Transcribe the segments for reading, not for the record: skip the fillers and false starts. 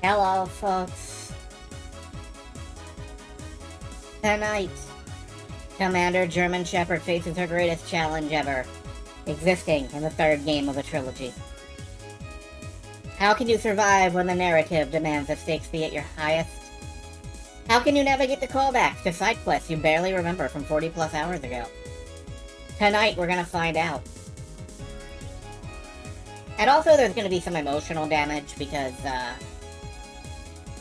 Hello, folks. Tonight, Commander German Shepherd faces her greatest challenge ever, existing in the third game of a trilogy. How can you survive when the narrative demands that stakes be at your highest? How can you navigate the callbacks to side quests you barely remember from 40 plus hours ago? Tonight, we're gonna find out. And also, there's gonna be some emotional damage because,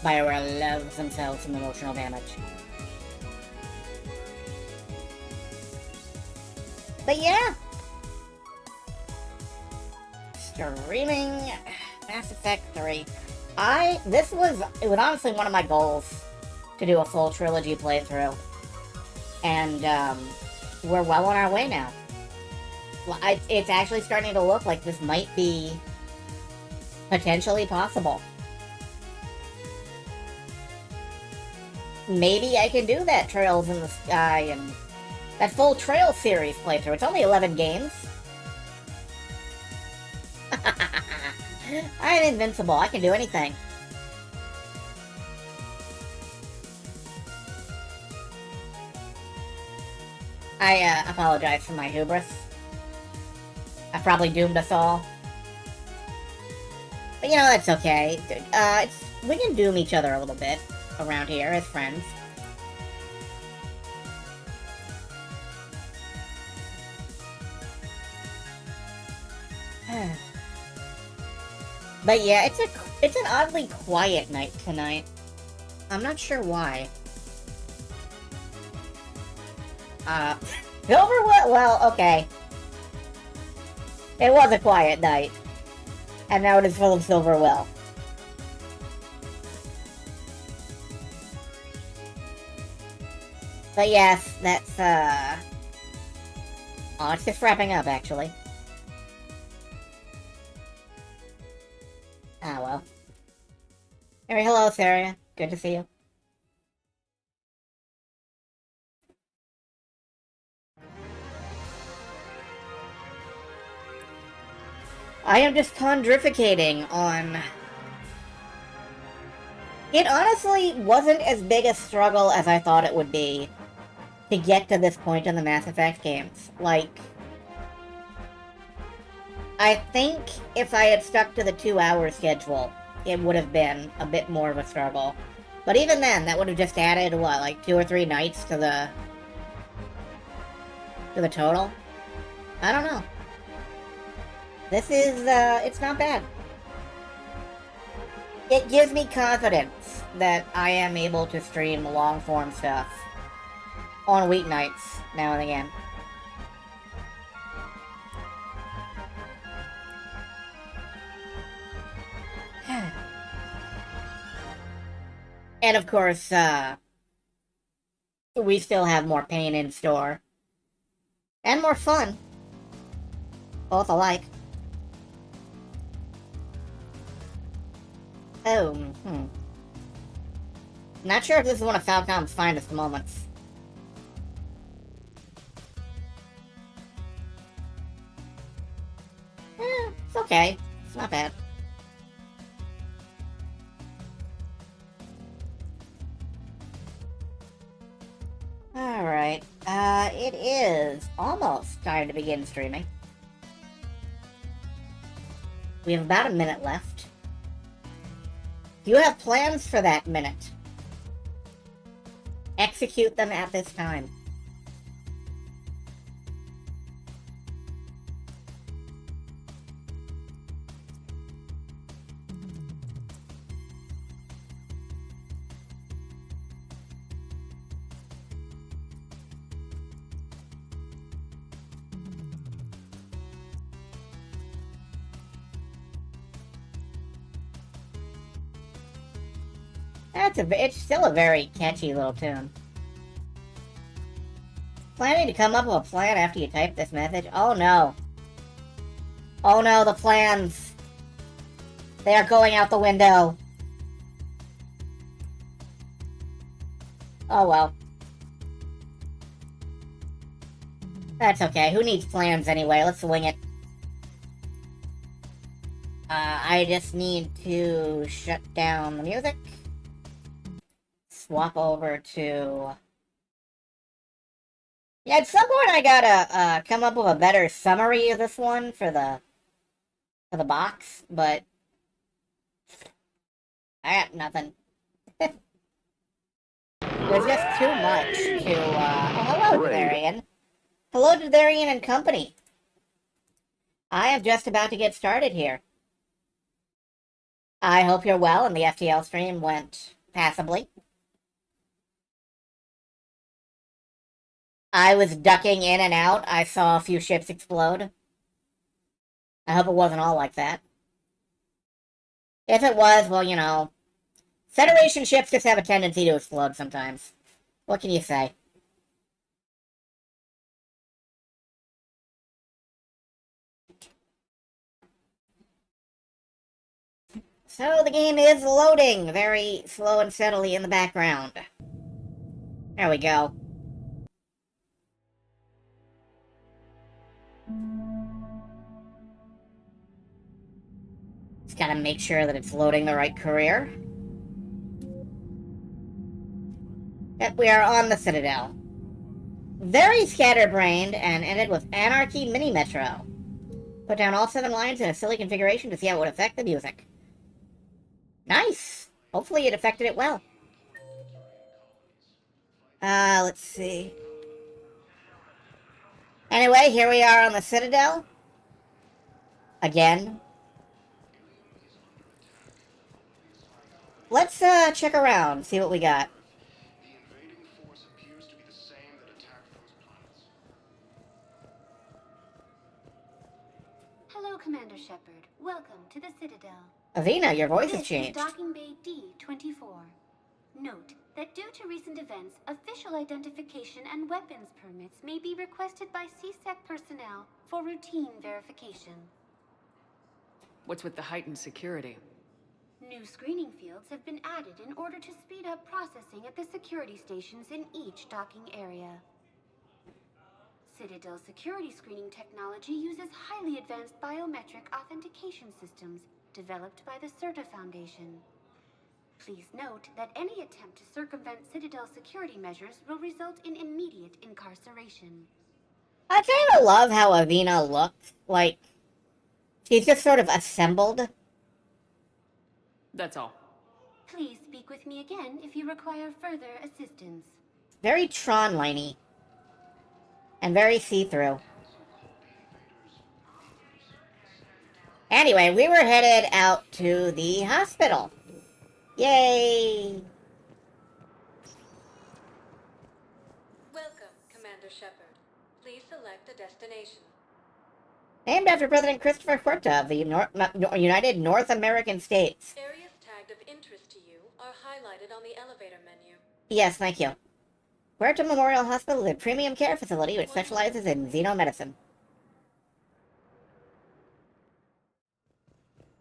BioWare loves themselves some emotional damage. But yeah! Streaming Mass Effect 3. It was honestly one of my goals to do a full trilogy playthrough. And, we're well on our way now. It's actually starting to look like this might be potentially possible. Maybe I can do that Trails in the Sky and that full Trail series playthrough. It's only 11 games. I'm invincible. I can do anything. I apologize for my hubris. I probably doomed us all. But you know, that's okay. We can doom each other a little bit around here as friends. But yeah, it's an oddly quiet night tonight. I'm not sure why. Silverwood? Well, okay. It was a quiet night. And now it is full of Silverwill. But yes, that's, oh, it's just wrapping up, actually. Ah, well. Hey, hello, Sarah. Good to see you. I am just pondrificating on... It honestly wasn't as big a struggle as I thought it would be to get to this point in the Mass Effect games. Like, I think if I had stuck to the 2-hour schedule, it would have been a bit more of a struggle. But even then, that would have just added, what, like 2 or 3 nights to the total? I don't know. This is, it's not bad. It gives me confidence that I am able to stream long-form stuff on weeknights now and again. And of course, we still have more pain in store. And more fun. Both alike. Oh, Not sure if this is one of Falcom's finest moments. It's okay. It's not bad. Alright, it is almost time to begin streaming. We have about a minute left. Do you have plans for that minute? Execute them at this time. It's still a very catchy little tune. Planning to come up with a plan after you type this message? Oh no. Oh no, the plans. They are going out the window. Oh well. That's okay. Who needs plans anyway? Let's wing it. I just need to shut down the music. Swap over to... Yeah, at some point I gotta come up with a better summary of this one for the box, but I got nothing. There's just too much to, Oh, hello, Devarian. Hello, Devarian and company. I am just about to get started here. I hope you're well and the FTL stream went passably. I was ducking in and out. I saw a few ships explode. I hope it wasn't all like that. If it was, well, you know, Federation ships just have a tendency to explode sometimes. What can you say? So the game is loading very slow and steadily in the background. There we go. Just gotta make sure that it's loading the right career. Yep, we are on the Citadel. Very scatterbrained and ended with Anarchy Mini Metro. Put down all 7 lines in a silly configuration to see how it would affect the music. Nice! Hopefully it affected it well. Let's see. Anyway, here we are on the Citadel. Again. Let's, check around, see what we got. The invading force appears to be the same that attacked those planets. Hello, Commander Shepard. Welcome to the Citadel. Avina, your voice has This changed. is Docking Bay D-24. Note that due to recent events, official identification and weapons permits may be requested by CSEC personnel for routine verification. What's with the heightened security? New screening fields have been added in order to speed up processing at the security stations in each docking area. Citadel security screening technology uses highly advanced biometric authentication systems developed by the CERTA Foundation. Please note that any attempt to circumvent Citadel security measures will result in immediate incarceration. I kind of love how Avina looks. Like, she's just sort of assembled. That's all. Please speak with me again if you require further assistance. Very Tron-liney. And very see-through. Anyway, we were headed out to the hospital. Yay! Welcome, Commander Shepard. Please select a destination. Named after President Christopher Huerta of the United North American States. Areas tagged of interest to you are highlighted on the elevator menu. Yes, thank you. Huerta Memorial Hospital is a premium care facility which specializes in xenomedicine.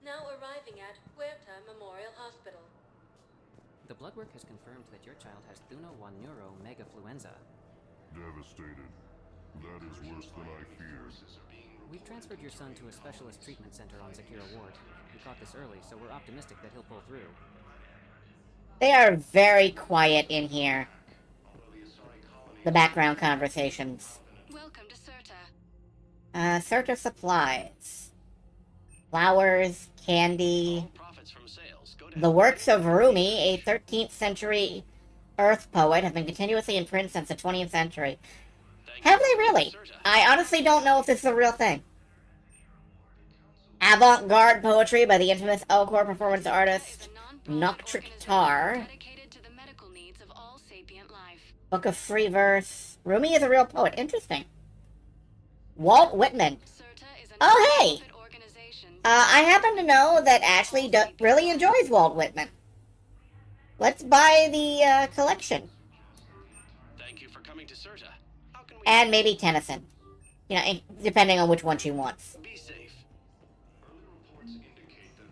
Now arriving at Huerta Memorial Hospital. The blood work has confirmed that your child has Thuno 1 neuro megafluenza. Devastated. That is worse than I feared. We've transferred your son to a specialist treatment center on Zakira Ward. We caught this early, so we're optimistic that he'll pull through. They are very quiet in here. The background conversations. Welcome to CERTA. CERTA supplies. Flowers, candy. The works of Rumi, a 13th century Earth poet, have been continuously in print since the 20th century. Have they really? I honestly don't know if this is a real thing. Avant-garde poetry by the infamous Elcor performance artist Noctric Tar. Dedicated to the medical needs of all sapient life. Book of Free Verse. Rumi is a real poet. Interesting. Walt Whitman. Oh, hey! I happen to know that Ashley really enjoys Walt Whitman. Let's buy the collection. Thank you for coming to CERTA. How can we... And maybe Tennyson. You know, depending on which one she wants. Be safe.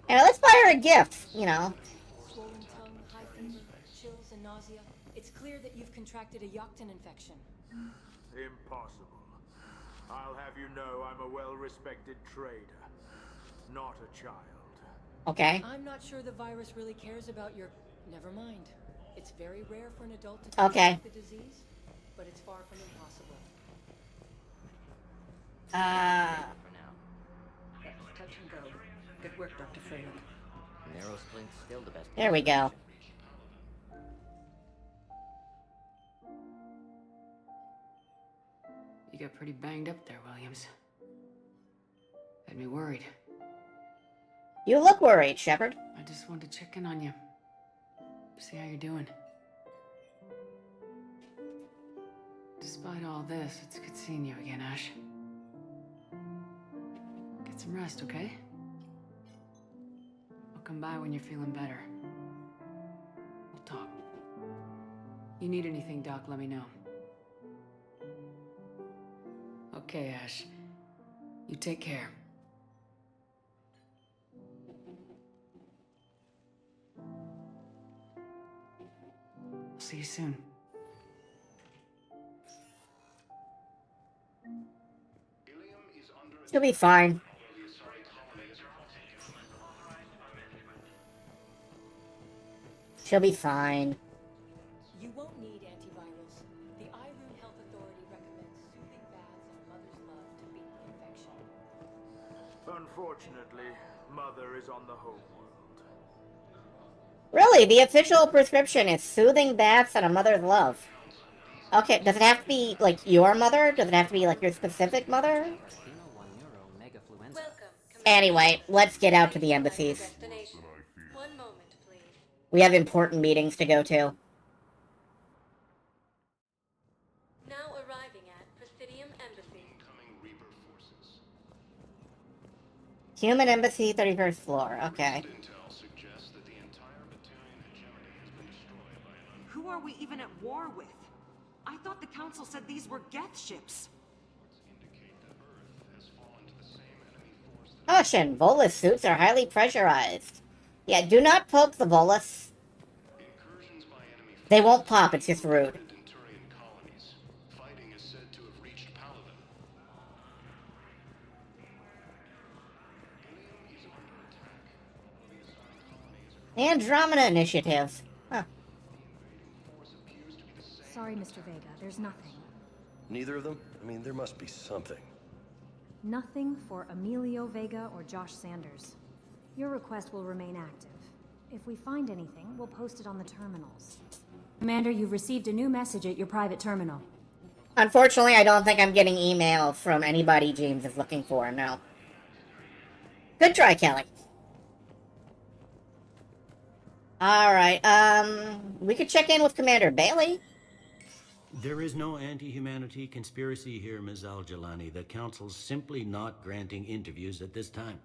And let's buy her a gift, you know. Swollen tongue, high fever, chills and nausea. It's clear that you've contracted a Yocton infection. Impossible. I'll have you know I'm a well-respected trader, not a child. Okay. I'm not sure the virus really cares about your... Never mind. It's very rare for an adult to Okay. contract the disease, but it's far from impossible. For now. Touch and go. Good work, Dr. Freeman. Narrow splint's still the best. There we go. You got pretty banged up there, Williams. Had me worried. You look worried, Shepard. I just wanted to check in on you. See how you're doing. Despite all this, it's good seeing you again, Ash. Get some rest, okay? I'll come by when you're feeling better. We'll talk. You need anything, Doc, let me know. Okay, Ash. You take care. I'll see you soon. Ilium is under She'll be fine. the Asari colonies are taken. She'll be fine. You won't need antivirals. The Irun Health Authority recommends soothing baths and mother's love to beat the infection. Unfortunately, Mother is on the home world. Really, the official prescription is soothing baths and a mother's love. Okay, does it have to be, like, your mother? Does it have to be, like, your specific mother? Pheno 1 Neuro Megafluenza. Welcome. Anyway, let's get out to the embassies. Destination. One moment, please. We have important meetings to go to. Now arriving at Presidium Embassy. Incoming Reaper forces. Human Embassy, 31st floor. Okay. Intel suggests that the entire battalion hegemony has been destroyed by an Who are we even at war with? I thought the Council said these were Geth ships. indicate that Earth has fallen to the same enemy force that Caution, Volus suits are highly pressurized. Yeah, do not poke the Volus. incursions by enemy They won't pop, it's just rude. Denturian colonies. Fighting is said to have reached Paladin. Ilium is under attack. The Asari colonies are Andromeda Initiative. Huh. force appears to be the same. Sorry, Mr. Vega, there's nothing. Neither of them? I mean, there must be something. Nothing for Emilio Vega or Josh Sanders. Your request will remain active. If we find anything, we'll post it on the terminals. Commander, you've received a new message at your private terminal. Unfortunately, I don't think I'm getting email from anybody James is looking for, no. Good try, Kelly. Alright, we could check in with Commander Bailey. There is no anti-humanity conspiracy here, Ms. Al-Jalani. The Council's simply not granting interviews at this time.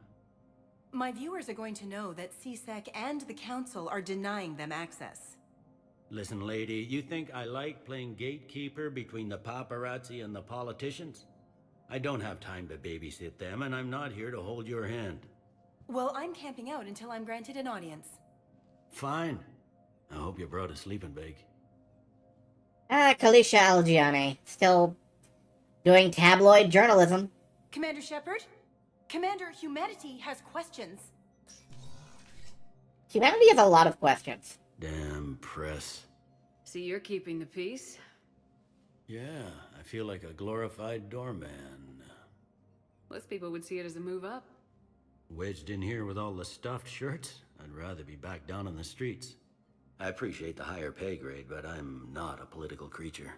My viewers are going to know that CSEC and the Council are denying them access. Listen, lady, you think I like playing gatekeeper between the paparazzi and the politicians? I don't have time to babysit them, and I'm not here to hold your hand. Well, I'm camping out until I'm granted an audience. Fine. I hope you brought a sleeping bag. Kalisha Algiani, still doing tabloid journalism. Commander Shepard? Commander, humanity has questions. Humanity has a lot of questions. Damn press. See, you're keeping the peace. Yeah, I feel like a glorified doorman. Most people would see it as a move up. Wedged in here with all the stuffed shirts? I'd rather be back down on the streets. I appreciate the higher pay grade, but I'm not a political creature.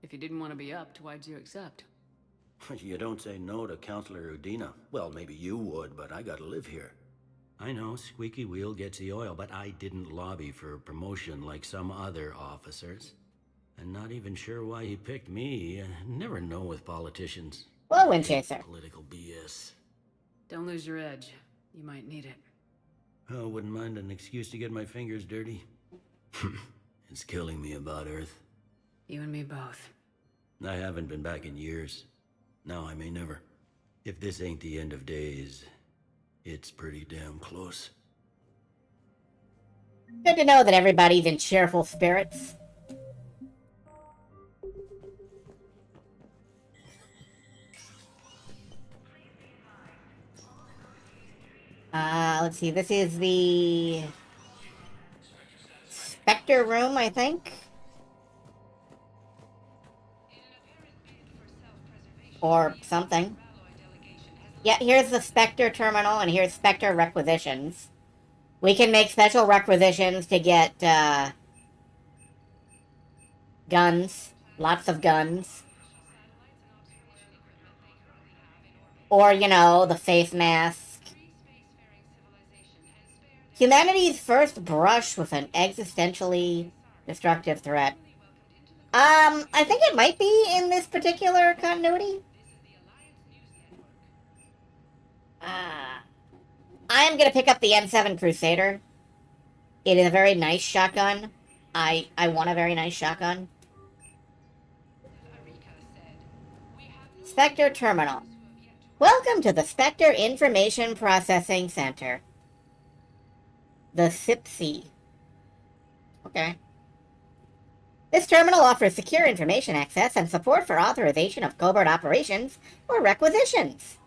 If you didn't want to be upped, why'd you accept? You don't say no to Counselor Udina. Well, maybe you would, but I gotta live here. I know, squeaky wheel gets the oil, but I didn't lobby for promotion like some other officers. I'm not even sure why he picked me. Never know with politicians. Hello, Windchaser. Political BS. Don't lose your edge. You might need it. Oh, wouldn't mind an excuse to get my fingers dirty. It's killing me about Earth. You and me both. I haven't been back in years. Now I may never. If this ain't the end of days, it's pretty damn close. Good to know that everybody's in cheerful spirits. Let's see. This is the Spectre room, I think. Or something. Yeah, here's the Spectre terminal, and here's Spectre requisitions. We can make special requisitions to get, guns. Lots of guns. Or, you know, the face mask. Humanity's first brush with an existentially destructive threat. I think it might be in this particular continuity. I'm gonna pick up the M7 Crusader. It is a very nice shotgun. I want a very nice shotgun. Spectre Terminal. Welcome to the Spectre Information Processing Center. The SIPC. Okay. This terminal offers secure information access and support for authorization of covert operations or requisitions.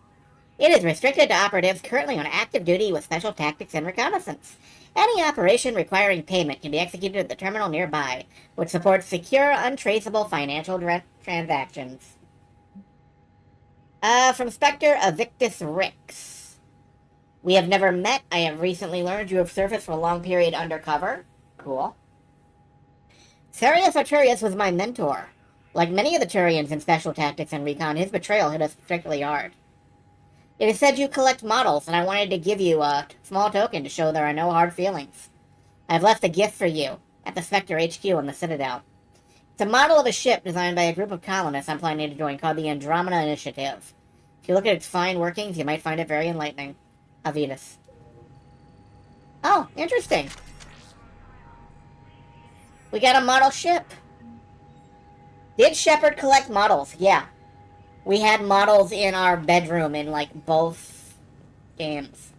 It is restricted to operatives currently on active duty with special tactics and reconnaissance. Any operation requiring payment can be executed at the terminal nearby, which supports secure, untraceable financial transactions. From Spectre Evictus Rix. We have never met. I have recently learned you have surfaced for a long period undercover. Cool. Sarius Arturius was my mentor. Like many of the Turians in special tactics and recon, his betrayal hit us particularly hard. It is said you collect models, and I wanted to give you a small token to show there are no hard feelings. I have left a gift for you at the Spectre HQ on the Citadel. It's a model of a ship designed by a group of colonists I'm planning to join called the Andromeda Initiative. If you look at its fine workings, you might find it very enlightening. Avitus. Oh, interesting. We got a model ship. Did Shepard collect models? Yeah. We had models in our bedroom in, like, both games.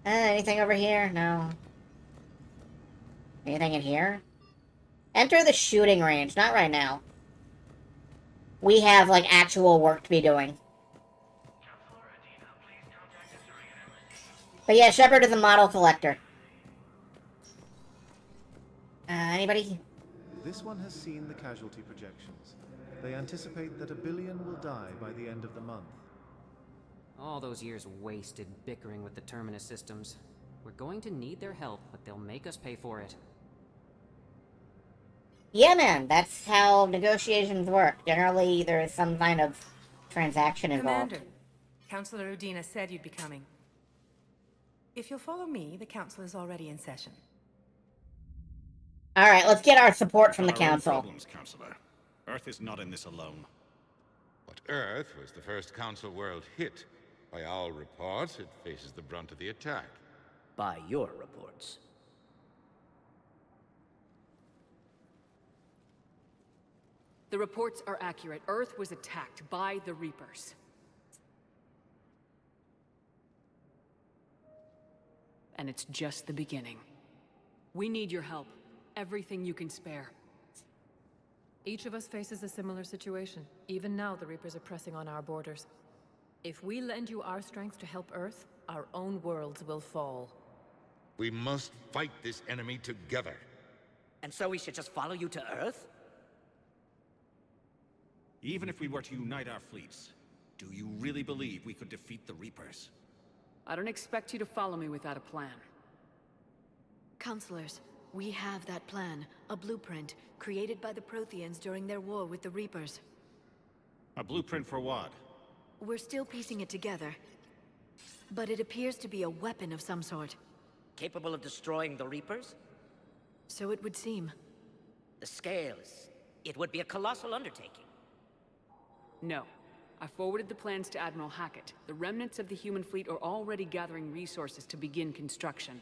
Anything over here? No. Anything in here? Enter the shooting range. Not right now. We have, like, actual work to be doing. But yeah, Shepard is a model collector. Anybody? This one has seen the casualty projections. They anticipate that 1 billion will die by the end of the month. All those years wasted bickering with the Terminus systems. We're going to need their help, but they'll make us pay for it. Yeah, man, that's how negotiations work. Generally, there is some kind of transaction involved. Commander, Councilor Udina said you'd be coming. If you'll follow me, the council is already in session. Alright, let's get our support from the Our own council. problems, Counselor. Earth is not in this alone. But Earth was the first Council world hit. By all reports, it faces the brunt of the attack. By your reports. The reports are accurate. Earth was attacked by the Reapers. And it's just the beginning. We need your help. Everything you can spare. Each of us faces a similar situation. Even now, the Reapers are pressing on our borders. If we lend you our strength to help Earth, our own worlds will fall. We must fight this enemy together. And so we should just follow you to Earth? Even if we were to unite our fleets, do you really believe we could defeat the Reapers? I don't expect you to follow me without a plan. Counselors, we have that plan. A blueprint, created by the Protheans during their war with the Reapers. A blueprint for what? We're still piecing it together. But it appears to be a weapon of some sort. Capable of destroying the Reapers? So it would seem. The scales. It would be a colossal undertaking. No. I forwarded the plans to Admiral Hackett. The remnants of the human fleet are already gathering resources to begin construction.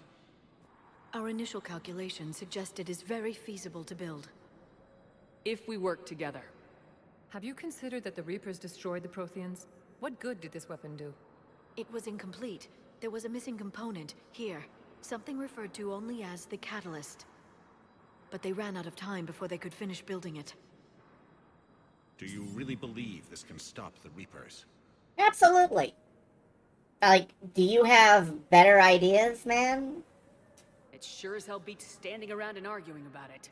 Our initial calculations suggest it is very feasible to build. If we work together. Have you considered that the Reapers destroyed the Protheans? What good did this weapon do? It was incomplete. There was a missing component, here. Something referred to only as the Catalyst. But they ran out of time before they could finish building it. Do you really believe this can stop the Reapers? Absolutely. Like, do you have better ideas, man? It sure as hell beats standing around and arguing about it.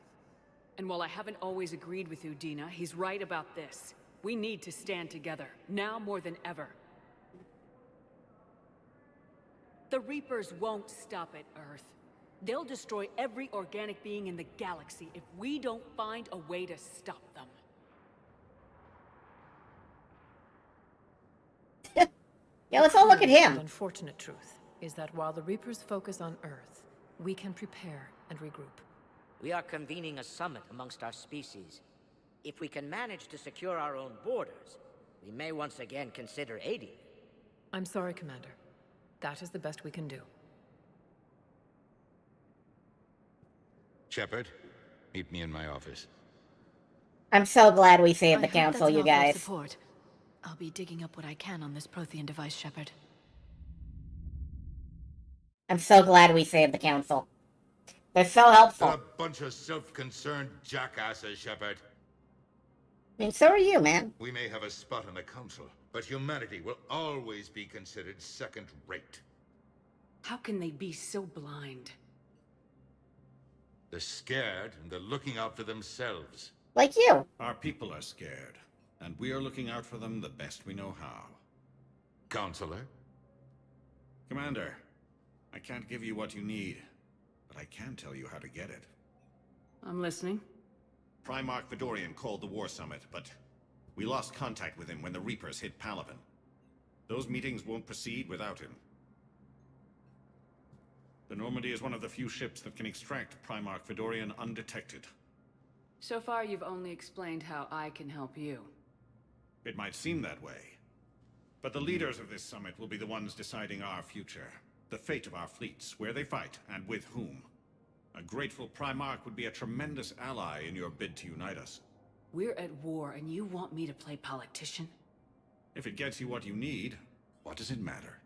And while I haven't always agreed with Udina, he's right about this. We need to stand together, now more than ever. The Reapers won't stop at Earth. They'll destroy every organic being in the galaxy if we don't find a way to stop them. Yeah, let's all look at him. The unfortunate truth is that while the Reapers focus on Earth, we can prepare and regroup. We are convening a summit amongst our species. If we can manage to secure our own borders, we may once again consider aiding. I'm sorry, Commander. That is the best we can do. Shepard, meet me in my office. I'm so glad we saved the I hope council, that's you enough guys. support. I'll be digging up what I can on this Prothean device, Shepard. I'm so glad we saved the council. They're so helpful. They're a bunch of self-concerned jackasses, Shepard. I mean, so are you, man. We may have a spot on the council, but humanity will always be considered second-rate. How can they be so blind? They're scared, and they're looking out for themselves. Like you. Our people are scared, and we are looking out for them the best we know how. Counselor? Commander, I can't give you what you need, but I can tell you how to get it. I'm listening. Primarch Fedorian called the War Summit, but we lost contact with him when the Reapers hit Palaven. Those meetings won't proceed without him. The Normandy is one of the few ships that can extract Primarch Fedorian undetected. So far, you've only explained how I can help you. It might seem that way, but the leaders of this summit will be the ones deciding our future. The fate of our fleets, where they fight, and with whom. A grateful Primarch would be a tremendous ally in your bid to unite us. We're at war, and you want me to play politician? If it gets you what you need, what does it matter?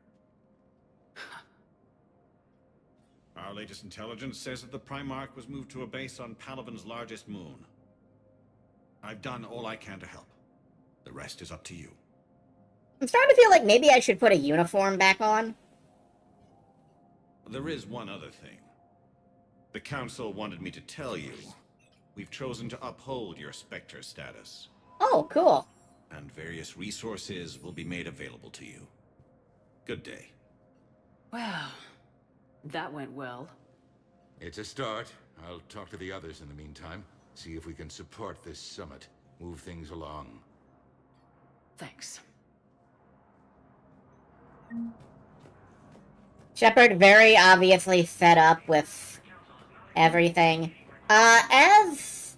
Our latest intelligence says that the Primarch was moved to a base on Palaven's largest moon. I've done all I can to help. The rest is up to you. I'm starting to feel like maybe I should put a uniform back on. There is one other thing. The Council wanted me to tell you. We've chosen to uphold your Spectre status. Oh, cool. And various resources will be made available to you. Good day. Well, that went well. It's a start. I'll talk to the others in the meantime. See if we can support this summit. Move things along. Thanks. Shepard very obviously set up with everything. As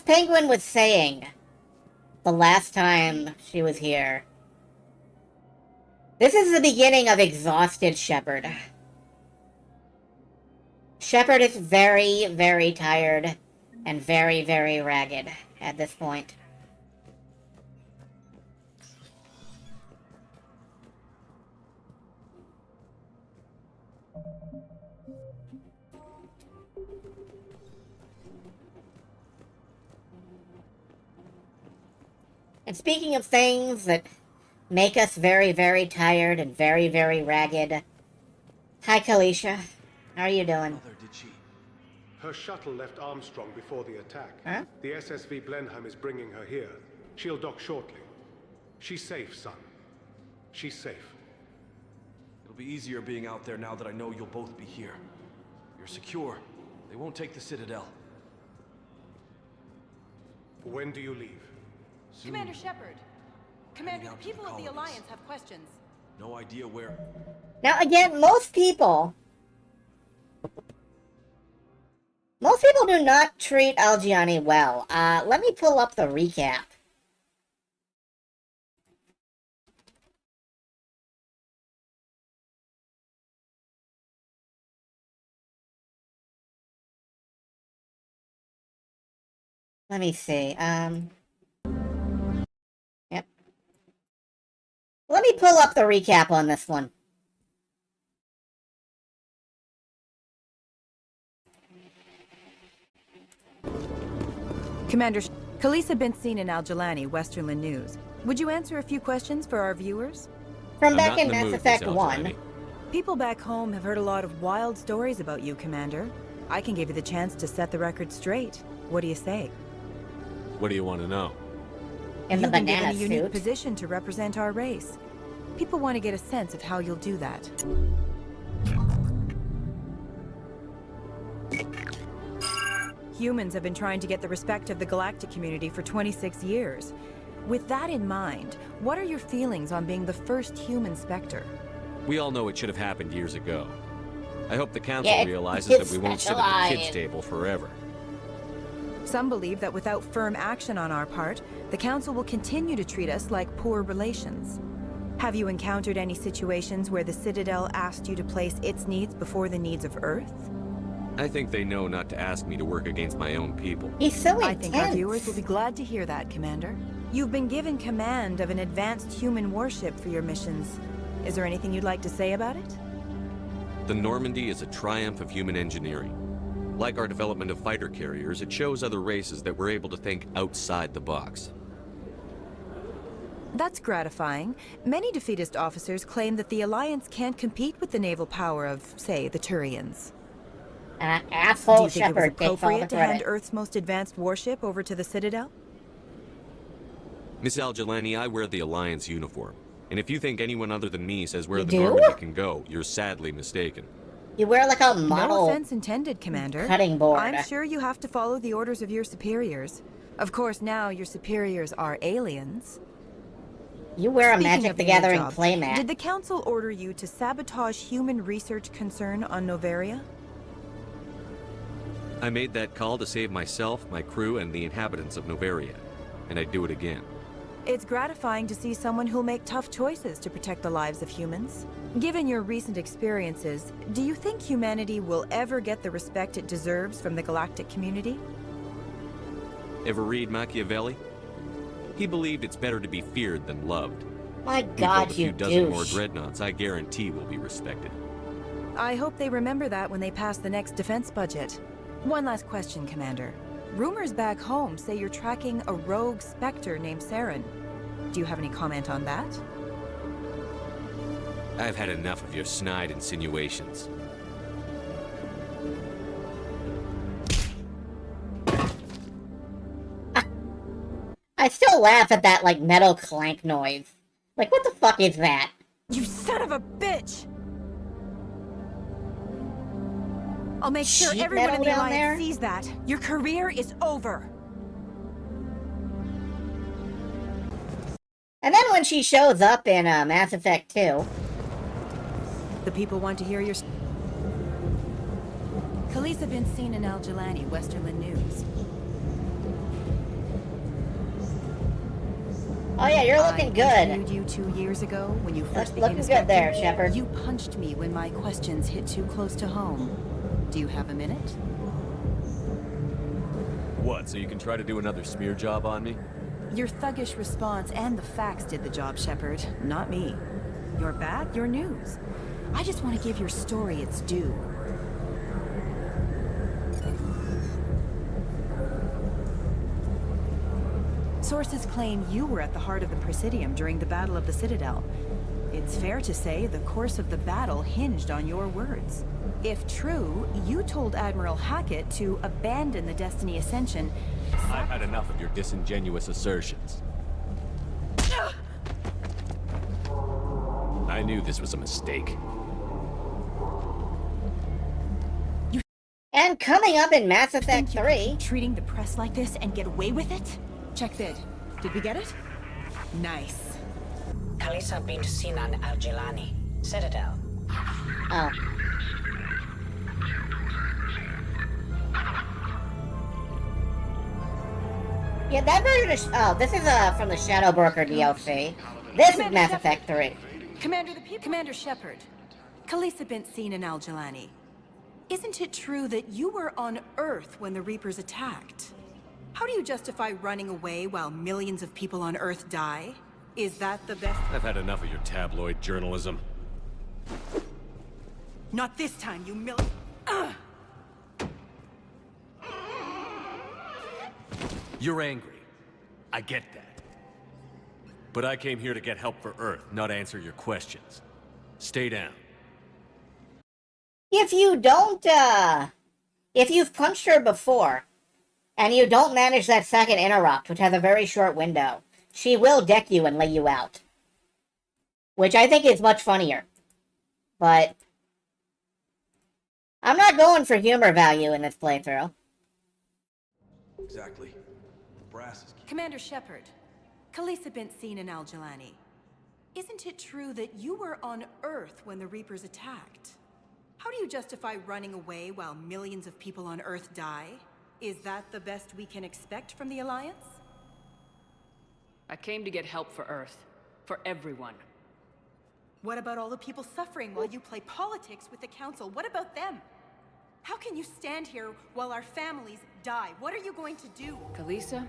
Penguin was saying the last time she was here, this is the beginning of exhausted Shepard. Shepard is very, very tired and very, very ragged at this point. And speaking of things that make us very, very tired and very, very ragged. Hi, Kalisha. How are you doing? Mother, did she? Her shuttle left Armstrong before the attack. Huh? The SSV Blenheim is bringing her here. She'll dock shortly. She's safe, son. She's safe. It'll be easier being out there now that I know you'll both be here. You're secure. They won't take the Citadel. When do you leave? Soon. Commander Shepard. Commander, the people of the Alliance have questions. No idea where. Now, again, most people do not treat Algiani well. Let me pull up the recap. Let me see, Yep. Let me pull up the recap on this one. Commander, Khalisah bint Sinan Al-Jalani, Westerland News. Would you answer a few questions for our viewers? From back in Mass Effect 1. People back home have heard a lot of wild stories about you, Commander. I can give you the chance to set the record straight. What do you say? What do you want to know? In the You've been banana given a unique suit. position to represent our race. People want to get a sense of how you'll do that. Humans have been trying to get the respect of the galactic community for 26 years. With that in mind, what are your feelings on being the first human Spectre? We all know it should have happened years ago. I hope the Council Yeah, realizes it's that we won't sit at the kids' specialized. table forever. Some believe that without firm action on our part, the Council will continue to treat us like poor relations. Have you encountered any situations where the Citadel asked you to place its needs before the needs of Earth? I think they know not to ask me to work against my own people. He's so I think our viewers will be glad to hear that, Commander. You've been given command of an advanced human warship for your missions. Is there anything you'd like to say about it? The Normandy is a triumph of human engineering. Like our development of fighter carriers, it shows other races that we're able to think outside the box. That's gratifying. Many defeatist officers claim that the Alliance can't compete with the naval power of, say, the Turians. Do Asshole you think it was Shepard takes all the appropriate to hand credit. Earth's most advanced warship over to the Citadel? Miss Al-Jalani, I wear the Alliance uniform. And if you think anyone other than me says where You the do? Normandy can go, you're sadly mistaken. You wear like a No model offense intended, Commander. cutting board. I'm sure you have to follow the orders of your superiors. Of course, now your superiors are aliens. You wear a Speaking Magic of the your new Gathering job, playmat. Did the Council order you to sabotage human research concern on Noveria? I made that call to save myself, my crew, and the inhabitants of Noveria. And I'd do it again. It's gratifying to see someone who'll make tough choices to protect the lives of humans. Given your recent experiences, do you think humanity will ever get the respect it deserves from the galactic community? Ever read Machiavelli? He believed it's better to be feared than loved. My We build God, a few you dozen more douche. dreadnoughts I guarantee will be respected. I hope they remember that when they pass the next defense budget. One last question, Commander. Rumors back home say you're tracking a rogue Spectre named Saren. Do you have any comment on that? I've had enough of your snide insinuations. I still laugh at that, like, metal clank noise. Like, what the fuck is that? You son of a bitch! I'll make sure Sheet everyone in metal the down Alliance there? sees that. Your career is over. And then when she shows up in Mass Effect 2, The people want to hear your... Khalisah bint Sinan Al-Jalani, Westerland News. oh yeah, you're looking I good. interviewed you 2 years ago when you first Looking became good there, Spectre. Shepard. You punched me when my questions hit too close to home. Do you have a minute? What, so you can try to do another smear job on me? Your thuggish response and the facts did the job, Shepard, not me. You're bad, your news. I just want to give your story its due. Sources claim you were at the heart of the Presidium during the Battle of the Citadel. It's fair to say the course of the battle hinged on your words. If true, you told Admiral Hackett to abandon the Destiny Ascension. I've had enough of your disingenuous assertions. I knew this was a mistake. And coming up in Mass Effect 3... Treating the press like this and get away with it? Check bid. Did we get it? Nice. Khalisah bint Sinan Al-Jalani, Citadel. Oh. Yeah, that version is... Oh, this is from the Shadow Broker DLC. This is Mass Effect 3. Commander Shepard. Khalisah bint Sinan Al-Jalani. Isn't it true that you were on Earth when the Reapers attacked? How do you justify running away while millions of people on Earth die? Is that the best? I've had enough of your tabloid journalism. Not this time, you You're angry. I get that. But I came here to get help for Earth, not answer your questions. Stay down. If you don't, if you've punched her before, and you don't manage that second interrupt, which has a very short window, she will deck you and lay you out. Which I think is much funnier. But I'm not going for humor value in this playthrough. Exactly. The brass is... Commander Shepard, Khalisah bint Sinan al-Jilani. Isn't it true that you were on Earth when the Reapers attacked? How do you justify running away while millions of people on Earth die? Is that the best we can expect from the Alliance? I came to get help for Earth. For everyone. What about all the people suffering while you play politics with the Council? What about them? How can you stand here while our families die? What are you going to do? Khalisah,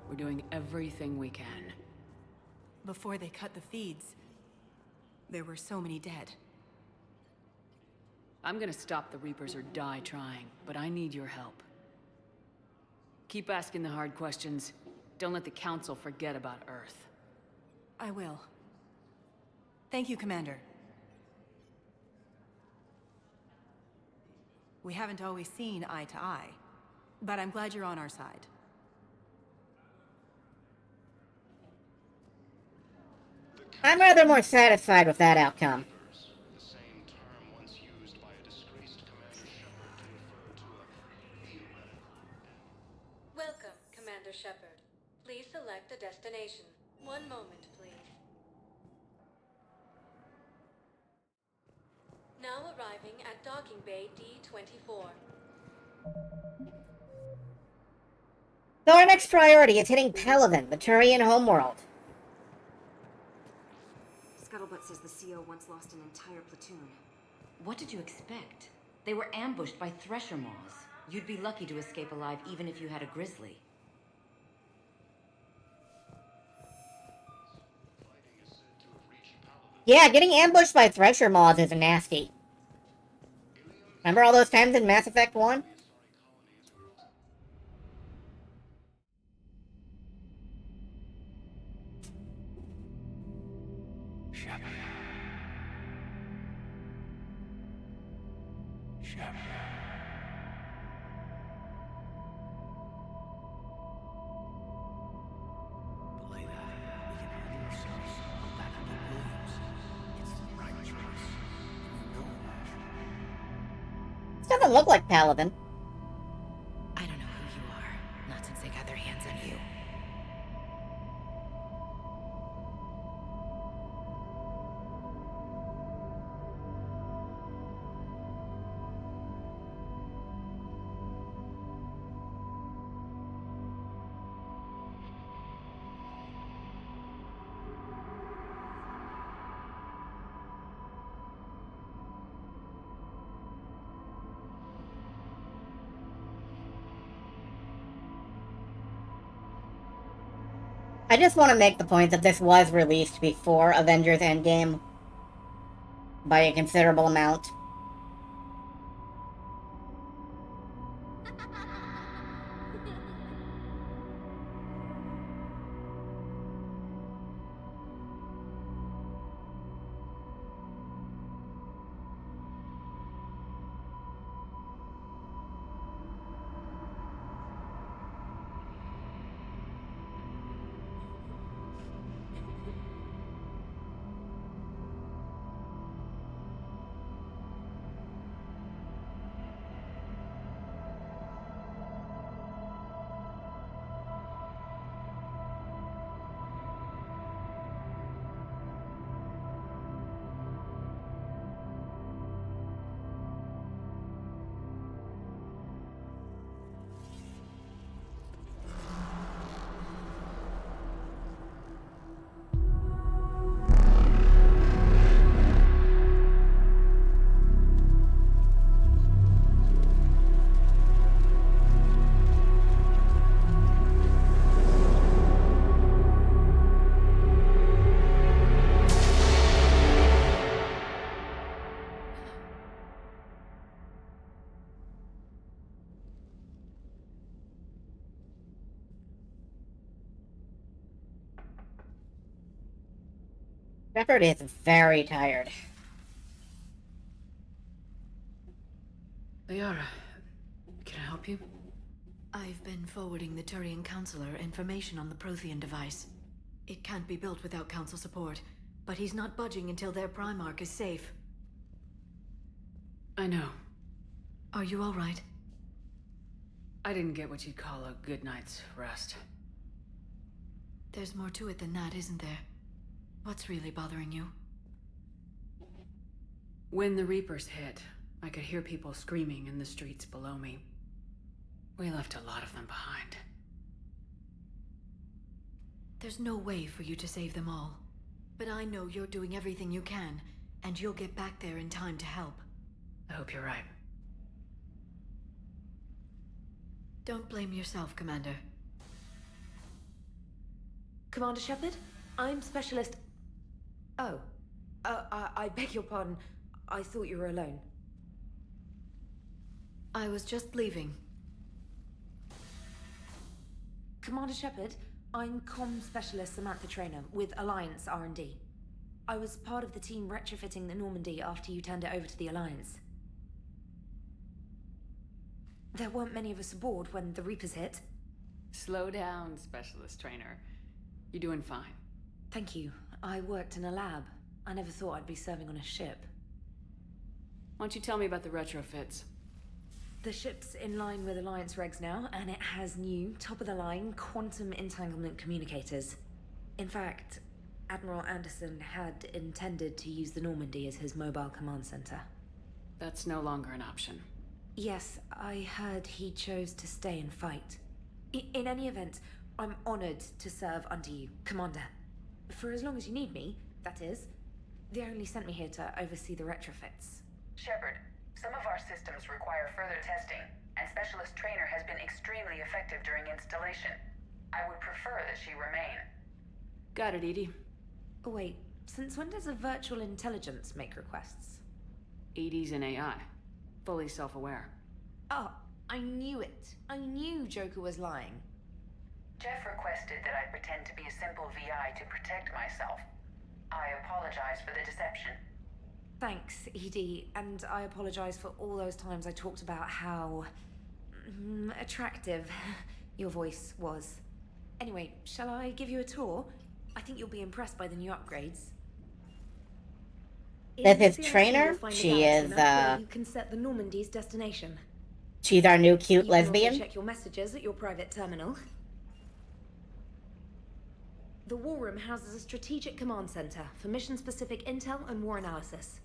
we're doing everything we can. Before they cut the feeds, there were so many dead. I'm gonna stop the Reapers or die trying, but I need your help. Keep asking the hard questions. Don't let the Council forget about Earth. I will. Thank you, Commander. We haven't always seen eye to eye, but I'm glad you're on our side. I'm rather more satisfied with that outcome. Welcome, Commander Shepard. Please select a destination. One moment, please. Now arriving at Docking Bay D-24. So our next priority is hitting Palaven, the Turian homeworld. Scuttlebutt says the CO once lost an entire platoon. What did you expect? They were ambushed by Thresher Maws. You'd be lucky to escape alive even if you had a grizzly. Yeah, getting ambushed by Thresher Maws is nasty. Remember all those times in Mass Effect 1? Doesn't look like Palaven. I don't know who you are, not since they got their hands on you. I just want to make the point that this was released before Avengers Endgame by a considerable amount. Shepard is very tired. Liara, can I help you? I've been forwarding the Turian Counselor information on the Prothean device. It can't be built without Council support, but he's not budging until their Primarch is safe. I know. Are you all right? I didn't get what you'd call a good night's rest. There's more to it than that, isn't there? What's really bothering you? When the Reapers hit, I could hear people screaming in the streets below me. We left a lot of them behind. There's no way for you to save them all. But I know you're doing everything you can, and you'll get back there in time to help. I hope you're right. Don't blame yourself, Commander. Commander Shepard? I'm Specialist... Oh. I beg your pardon. I thought you were alone. I was just leaving. Commander Shepard, I'm Comm Specialist Samantha Traynor with Alliance R&D. I was part of the team retrofitting the Normandy after you turned it over to the Alliance. There weren't many of us aboard when the Reapers hit. Slow down, Specialist Trainer. You're doing fine. Thank you. I worked in a lab. I never thought I'd be serving on a ship. Why don't you tell me about the retrofits? The ship's in line with Alliance regs now, and it has new, top-of-the-line, quantum entanglement communicators. In fact, Admiral Anderson had intended to use the Normandy as his mobile command center. That's no longer an option. Yes, I heard he chose to stay and fight. In any event, I'm honored to serve under you, Commander. For as long as you need me, that is. They only sent me here to oversee the retrofits. Shepard, some of our systems require further testing, and Specialist Trainer has been extremely effective during installation. I would prefer that she remain. Got it, EDI. Wait, since when does a virtual intelligence make requests? EDI's an AI. Fully self-aware. Oh, I knew it. I knew Joker was lying. Jeff requested that I pretend to be a simple VI to protect myself. I apologize for the deception. Thanks, ED, and I apologize for all those times I talked about how... attractive your voice was. Anyway, shall I give you a tour? I think you'll be impressed by the new upgrades. This is Trainer. She is, You can set the Normandy's destination. She's our new cute You can also lesbian. check your messages at your private terminal. The War Room houses a strategic command center for mission-specific intel and war analysis.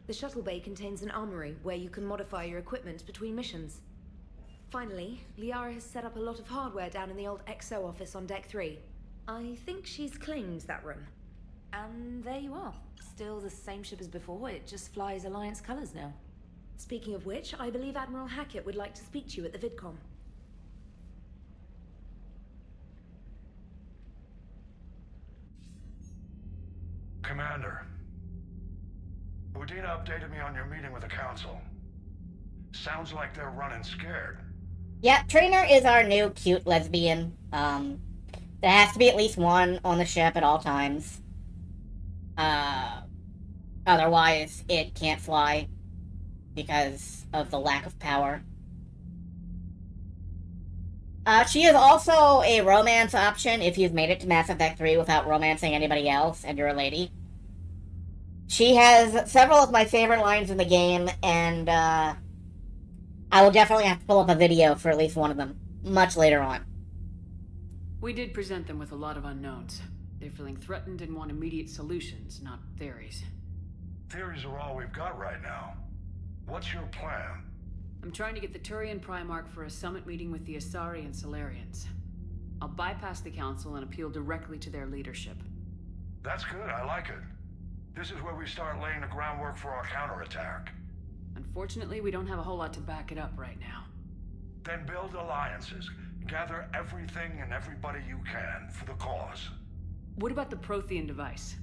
The shuttle bay contains an armory where you can modify your equipment between missions. Finally, Liara has set up a lot of hardware down in the old XO office on Deck 3. I think she's claimed that room. And there you are. Still the same ship as before, it just flies Alliance colors now. Speaking of which, I believe Admiral Hackett would like to speak to you at the VidCom. Commander, Udina updated me on your meeting with the Council. Sounds like they're running scared. Yeah, Trainer is our new cute lesbian. There has to be at least one on the ship at all times. Otherwise, it can't fly because of the lack of power. She is also a romance option if you've made it to Mass Effect 3 without romancing anybody else and you're a lady. She has several of my favorite lines in the game, and I will definitely have to pull up a video for at least one of them, much later on. We did present them with a lot of unknowns. They're feeling threatened and want immediate solutions, not theories. Theories are all we've got right now. What's your plan? I'm trying to get the Turian Primarch for a summit meeting with the Asari and Solarians. I'll bypass the Council and appeal directly to their leadership. That's good, I like it. This is where we start laying the groundwork for our counterattack. Unfortunately, we don't have a whole lot to back it up right now. Then build alliances. Gather everything and everybody you can for the cause. What about the Prothean device?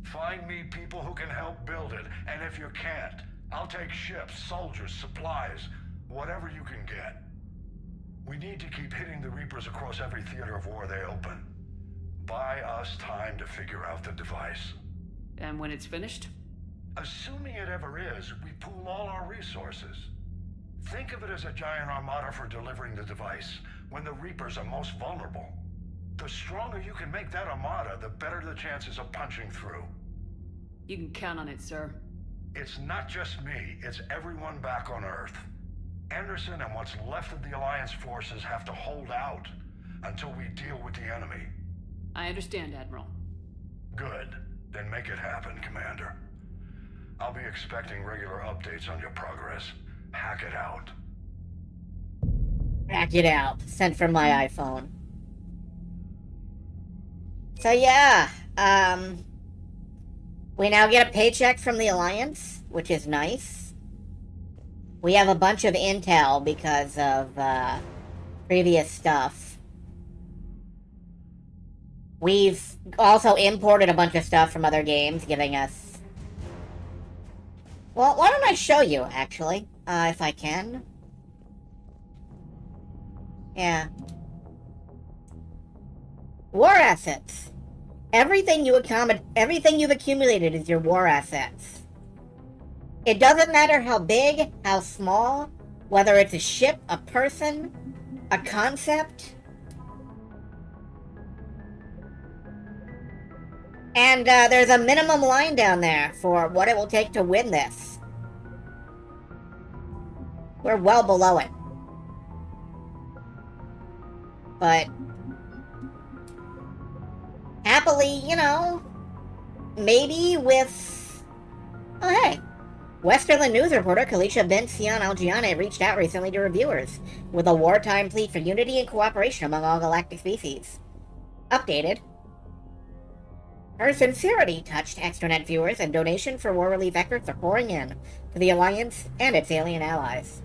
Find me people who can help build it, and if you can't, I'll take ships, soldiers, supplies, whatever you can get. We need to keep hitting the Reapers across every theater of war they open. buy us time to figure out the device. And when it's finished? Assuming it ever is, we pool all our resources. Think of it as a giant armada for delivering the device when the Reapers are most vulnerable. The stronger you can make that armada, the better the chances of punching through. You can count on it, sir. It's not just me, it's everyone back on Earth. Anderson and what's left of the Alliance forces have to hold out until we deal with the enemy. I understand, Admiral. Good. Then make it happen, Commander. I'll be expecting regular updates on your progress. Hack it out. Hack it out. Sent from my iPhone. So yeah, we now get a paycheck from the Alliance, which is nice. We have a bunch of intel because of, previous stuff. We've also imported a bunch of stuff from other games, giving us... Well, why don't I show you, actually, if I can? Yeah. War assets. Everything you've accumulated is your war assets. It doesn't matter how big, how small, whether it's a ship, a person, a concept. And there's a minimum line down there for what it will take to win this. We're well below it. But happily, you know, maybe with... Oh, hey. Westerland News reporter Kalisha bint Sian Al-Jiane reached out recently to reviewers with a wartime plea for unity and cooperation among all galactic species. Updated. Her sincerity touched extranet viewers, and donation for war relief efforts are pouring in to the Alliance and its alien allies.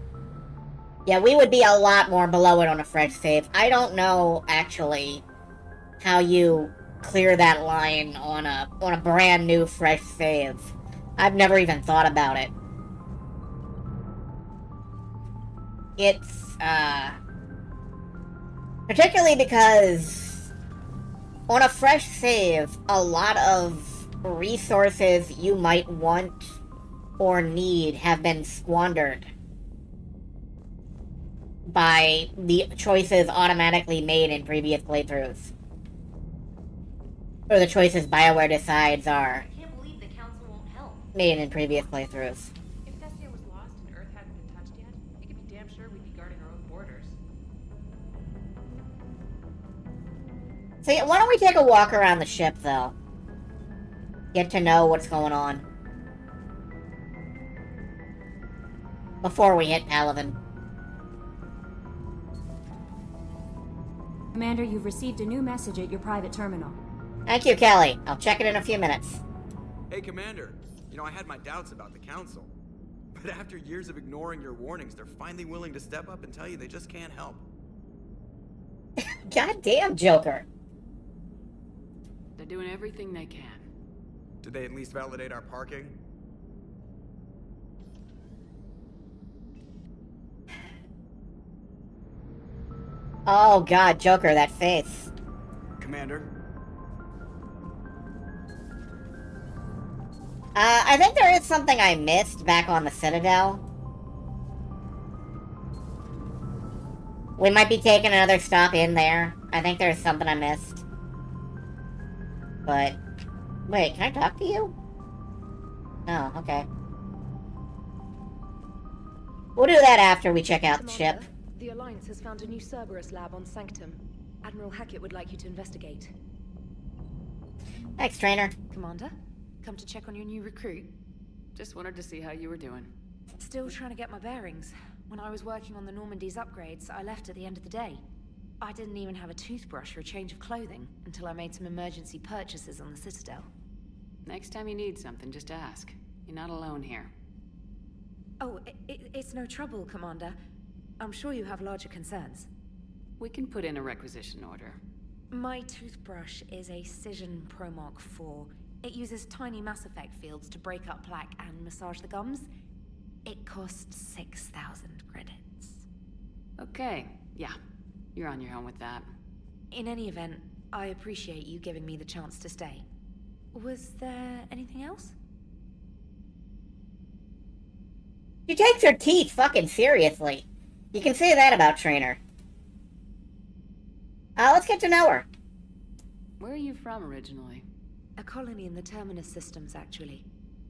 Yeah, we would be a lot more below it on a fresh save. I don't know, actually, how you clear that line on a brand new fresh save. I've never even thought about it. It's, particularly because on a fresh save, a lot of resources you might want or need have been squandered by the choices automatically made in previous playthroughs. Or the choices BioWare decides are made in previous playthroughs. If Thestia was lost and Earth hadn't been touched yet, you can be damn sure we'd be guarding our own borders. So yeah, why don't we take a walk around the ship, though? Get to know what's going on. Before we hit Palaven. Commander, you've received a new message at your private terminal. Thank you, Kelly. I'll check it in a few minutes. Hey, Commander. You know, I had my doubts about the Council. But after years of ignoring your warnings, they're finally willing to step up and tell you they just can't help. Goddamn, Joker. They're doing everything they can. Did they at least validate our parking? Oh god, Joker, that face. Commander? I think there is something I missed back on the Citadel. We might be taking another stop in there. I think there's something I missed. But... Wait, can I talk to you? Oh, okay. We'll do that after we check out the ship. The Alliance has found a new Cerberus lab on Sanctum. Admiral Hackett would like you to investigate. Thanks, Trainer. Commander, come to check on your new recruit. Just wanted to see how you were doing. Still trying to get my bearings. When I was working on the Normandy's upgrades, I left at the end of the day. I didn't even have a toothbrush or a change of clothing until I made some emergency purchases on the Citadel. Next time you need something, just ask. You're not alone here. Oh, it's no trouble, Commander. I'm sure you have larger concerns. We can put in a requisition order. My toothbrush is a Cision Pro Mark IV. It uses tiny Mass Effect fields to break up plaque and massage the gums. It costs 6,000 credits. Okay, yeah. You're on your own with that. In any event, I appreciate you giving me the chance to stay. Was there anything else? She takes her teeth fucking seriously. You can say that about Trainer. Let's get to know her. Where are you from originally? A colony in the Terminus systems, actually.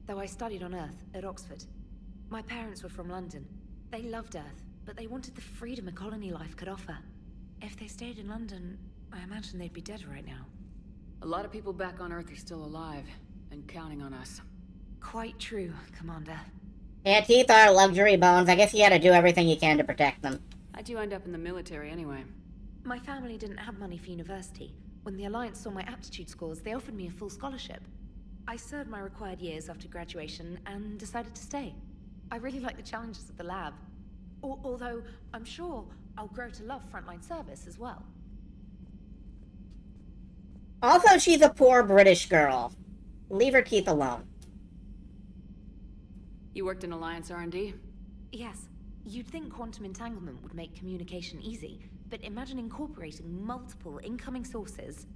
Though I studied on Earth, at Oxford. My parents were from London. They loved Earth, but they wanted the freedom a colony life could offer. If they stayed in London, I imagine they'd be dead right now. A lot of people back on Earth are still alive, and counting on us. Quite true, Commander. Yeah, teeth are luxury bones. I guess you gotta do everything you can to protect them. How'd you end up in the military anyway? My family didn't have money for university. When the Alliance saw my aptitude scores, they offered me a full scholarship. I served my required years after graduation and decided to stay. I really like the challenges of the lab. Although, I'm sure I'll grow to love frontline service as well. Also, she's a poor British girl. Leave her teeth alone. You worked in Alliance R&D? Yes. You'd think quantum entanglement would make communication easy, but imagine incorporating multiple incoming sources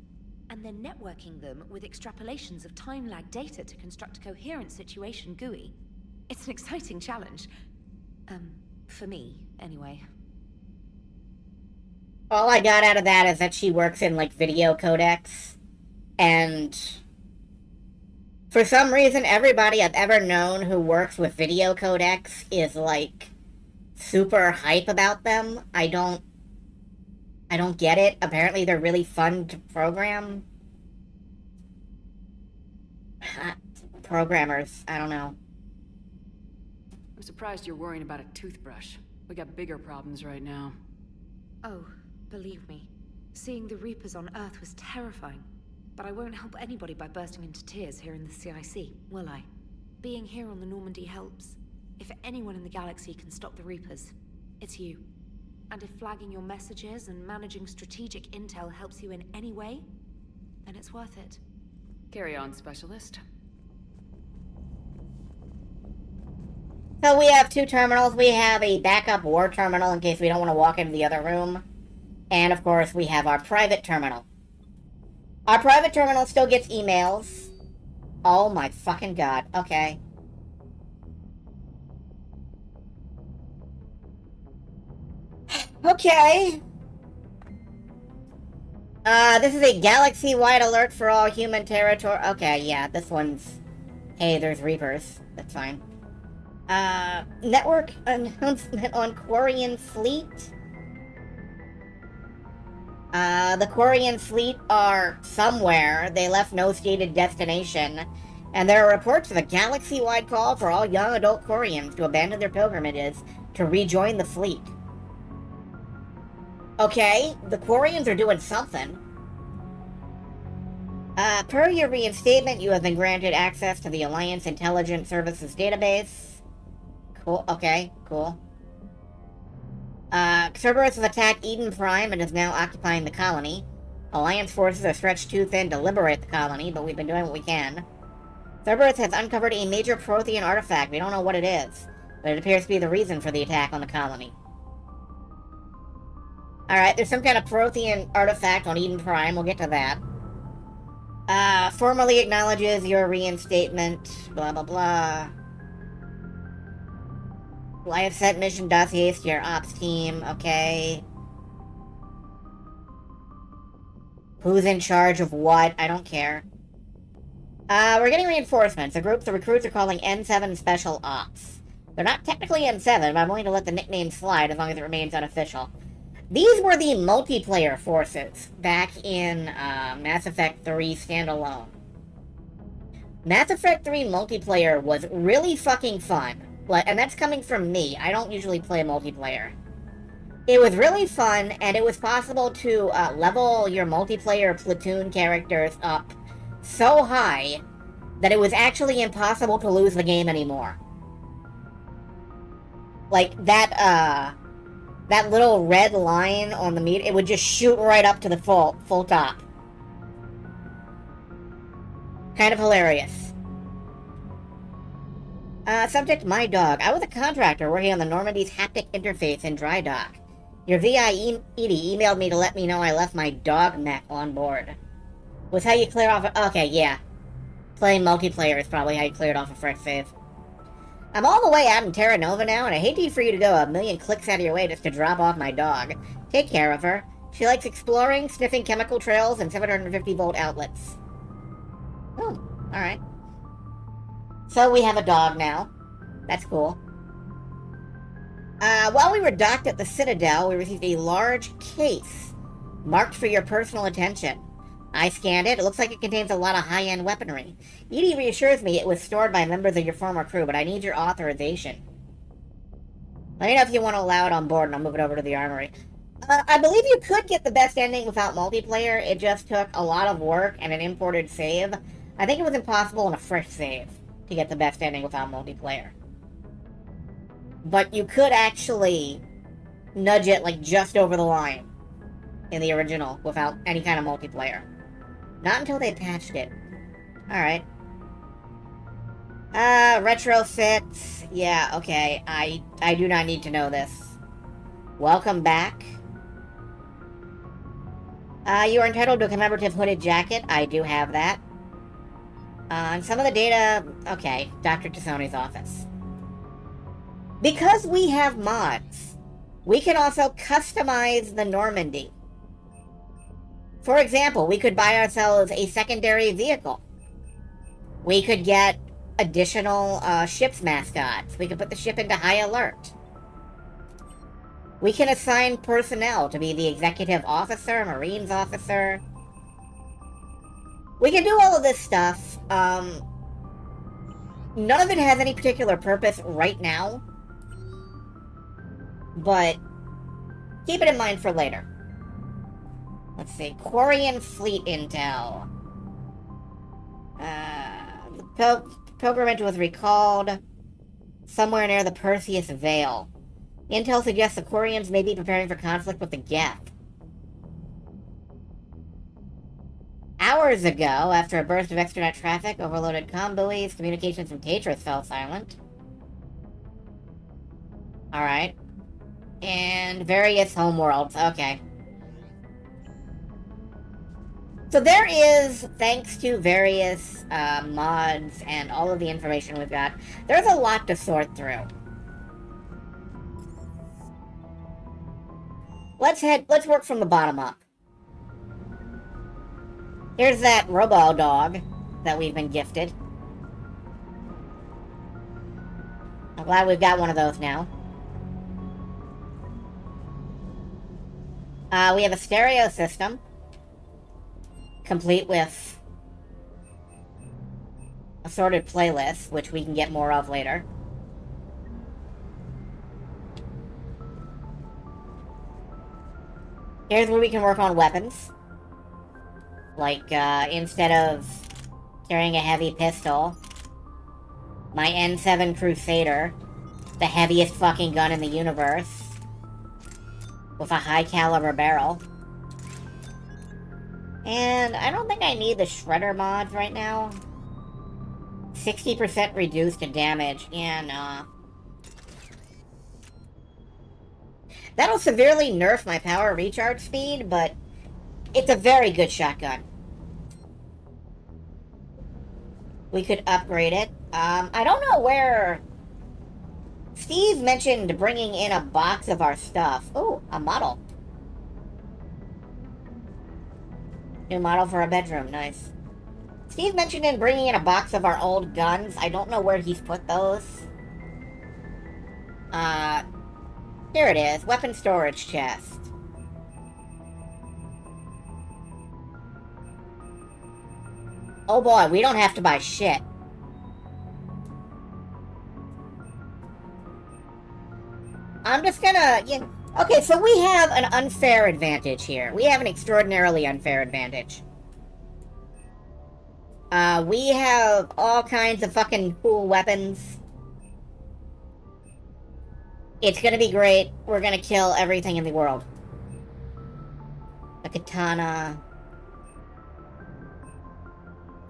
and then networking them with extrapolations of time-lag data to construct a coherent situation GUI. It's an exciting challenge. For me, anyway. All I got out of that is that she works in, like, video codecs. And for some reason, everybody I've ever known who works with video codecs is, like, super hype about them. I don't get it. Apparently they're really fun to program. Programmers, I don't know. I'm surprised you're worrying about a toothbrush. We got bigger problems right now. Oh, believe me. Seeing the Reapers on Earth was terrifying. But I won't help anybody by bursting into tears here in the CIC, will I? Being here on the Normandy helps. If anyone in the galaxy can stop the Reapers, it's you. And if flagging your messages and managing strategic intel helps you in any way, then it's worth it. Carry on, Specialist. So we have two terminals. We have a backup war terminal in case we don't want to walk into the other room. And of course we have our private terminal. Our private terminal still gets emails. Oh my fucking god. Okay. Okay. This is a galaxy-wide alert for all human territory. Okay, yeah, this one's... Hey, there's Reapers. That's fine. Network announcement on Quarian fleet. The Quarian fleet are somewhere. They left no stated destination. And there are reports of a galaxy-wide call for all young adult Quarians to abandon their pilgrimages to rejoin the fleet. Okay, the Quarians are doing something. Per your reinstatement, you have been granted access to the Alliance Intelligence Services database. Cool, okay, cool. Cerberus has attacked Eden Prime and is now occupying the colony. Alliance forces are stretched too thin to liberate the colony, but we've been doing what we can. Cerberus has uncovered a major Prothean artifact. We don't know what it is, but it appears to be the reason for the attack on the colony. Alright, there's some kind of Prothean artifact on Eden Prime. We'll get to that. Formally acknowledges your reinstatement. Blah, blah, blah. I have sent mission dossiers to your ops team. Okay. Who's in charge of what? I don't care. We're getting reinforcements. A group the recruits are calling N7 Special Ops. They're not technically N7, but I'm willing to let the nickname slide as long as it remains unofficial. These were the multiplayer forces back in Mass Effect 3 Standalone. Mass Effect 3 multiplayer was really fucking fun. And that's coming from me. I don't usually play multiplayer. It was really fun, and it was possible to level your multiplayer platoon characters up so high that it was actually impossible to lose the game anymore. Like, that little red line on the meter, it would just shoot right up to the full top. Kind of hilarious. Subject, my dog. I was a contractor working on the Normandy's haptic interface in dry dock. Your VI Edie emailed me to let me know I left my dog mech on board. Was how you clear off... Okay, yeah. Playing multiplayer is probably how you cleared off a fresh save. I'm all the way out in Terra Nova now, and I hate for you to go a million clicks out of your way just to drop off my dog. Take care of her. She likes exploring, sniffing chemical trails, and 750-volt outlets. Oh, alright. So we have a dog now. That's cool. While we were docked at the Citadel, we received a large case marked for your personal attention. I scanned it. It looks like it contains a lot of high-end weaponry. Edie reassures me it was stored by members of your former crew, but I need your authorization. Let me know if you want to allow it on board, and I'll move it over to the armory. I believe you could get the best ending without multiplayer. It just took a lot of work and an imported save. I think it was impossible in a fresh save to get the best ending without multiplayer. But you could actually nudge it, like, just over the line in the original without any kind of multiplayer. Not until they patched it. Alright. Retrofits. Yeah, okay. I do not need to know this. Welcome back. You are entitled to a commemorative hooded jacket. I do have that. And some of the data... Okay, Dr. Tassoni's office. Because we have mods, we can also customize the Normandy. For example, we could buy ourselves a secondary vehicle. We could get additional ship's mascots. We could put the ship into high alert. We can assign personnel to be the executive officer, Marines officer. We can do all of this stuff. None of it has any particular purpose right now. But keep it in mind for later. Let's see. Quarian fleet intel. The pilgrimage was recalled somewhere near the Perseus Veil. Intel suggests the Quarians may be preparing for conflict with the Geth. Hours ago, after a burst of extranet traffic overloaded comm buoys, communications from Tatris fell silent. Alright. And various homeworlds. Okay. So there is, thanks to various mods and all of the information we've got, there's a lot to sort through. Let's work from the bottom up. Here's that robo dog that we've been gifted. I'm glad we've got one of those now. We have a stereo system, complete with assorted playlists, which we can get more of later. Here's where we can work on weapons. Like, instead of carrying a heavy pistol, my N7 Crusader, the heaviest fucking gun in the universe, with a high-caliber barrel. And I don't think I need the Shredder mods right now. 60% reduced in damage, and, that'll severely nerf my power recharge speed, but it's a very good shotgun. We could upgrade it. I don't know where... Steve mentioned bringing in a box of our stuff. Ooh, a model. New model for a bedroom, nice. Steve mentioned bringing in a box of our old guns. I don't know where he's put those. Here it is, weapon storage chest. Oh boy, we don't have to buy shit. I'm just gonna... Okay, so we have an unfair advantage here. We have an extraordinarily unfair advantage. We have all kinds of fucking cool weapons. It's gonna be great. We're gonna kill everything in the world. A katana.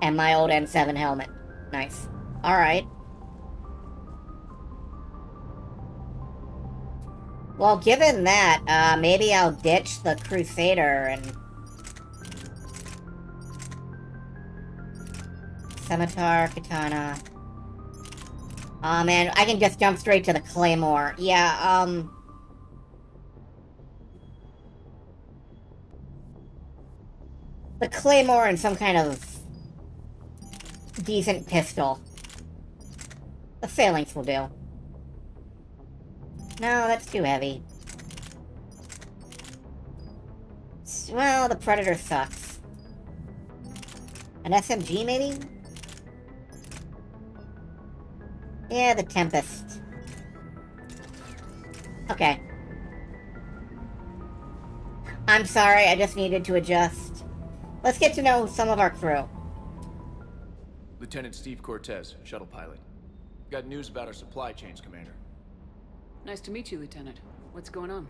And my old N7 helmet. Nice. Alright. Well, given that, maybe I'll ditch the Crusader and... Scimitar, Katana... Aw, man, I can just jump straight to the Claymore. Yeah, the Claymore and some kind of... decent pistol. The Phalanx will do. No, that's too heavy. Well, the Predator sucks. An SMG, maybe? Yeah, the Tempest. Okay. I'm sorry, I just needed to adjust. Let's get to know some of our crew. Lieutenant Steve Cortez, shuttle pilot. Got news about our supply chains, Commander. Nice to meet you, Lieutenant. What's going on?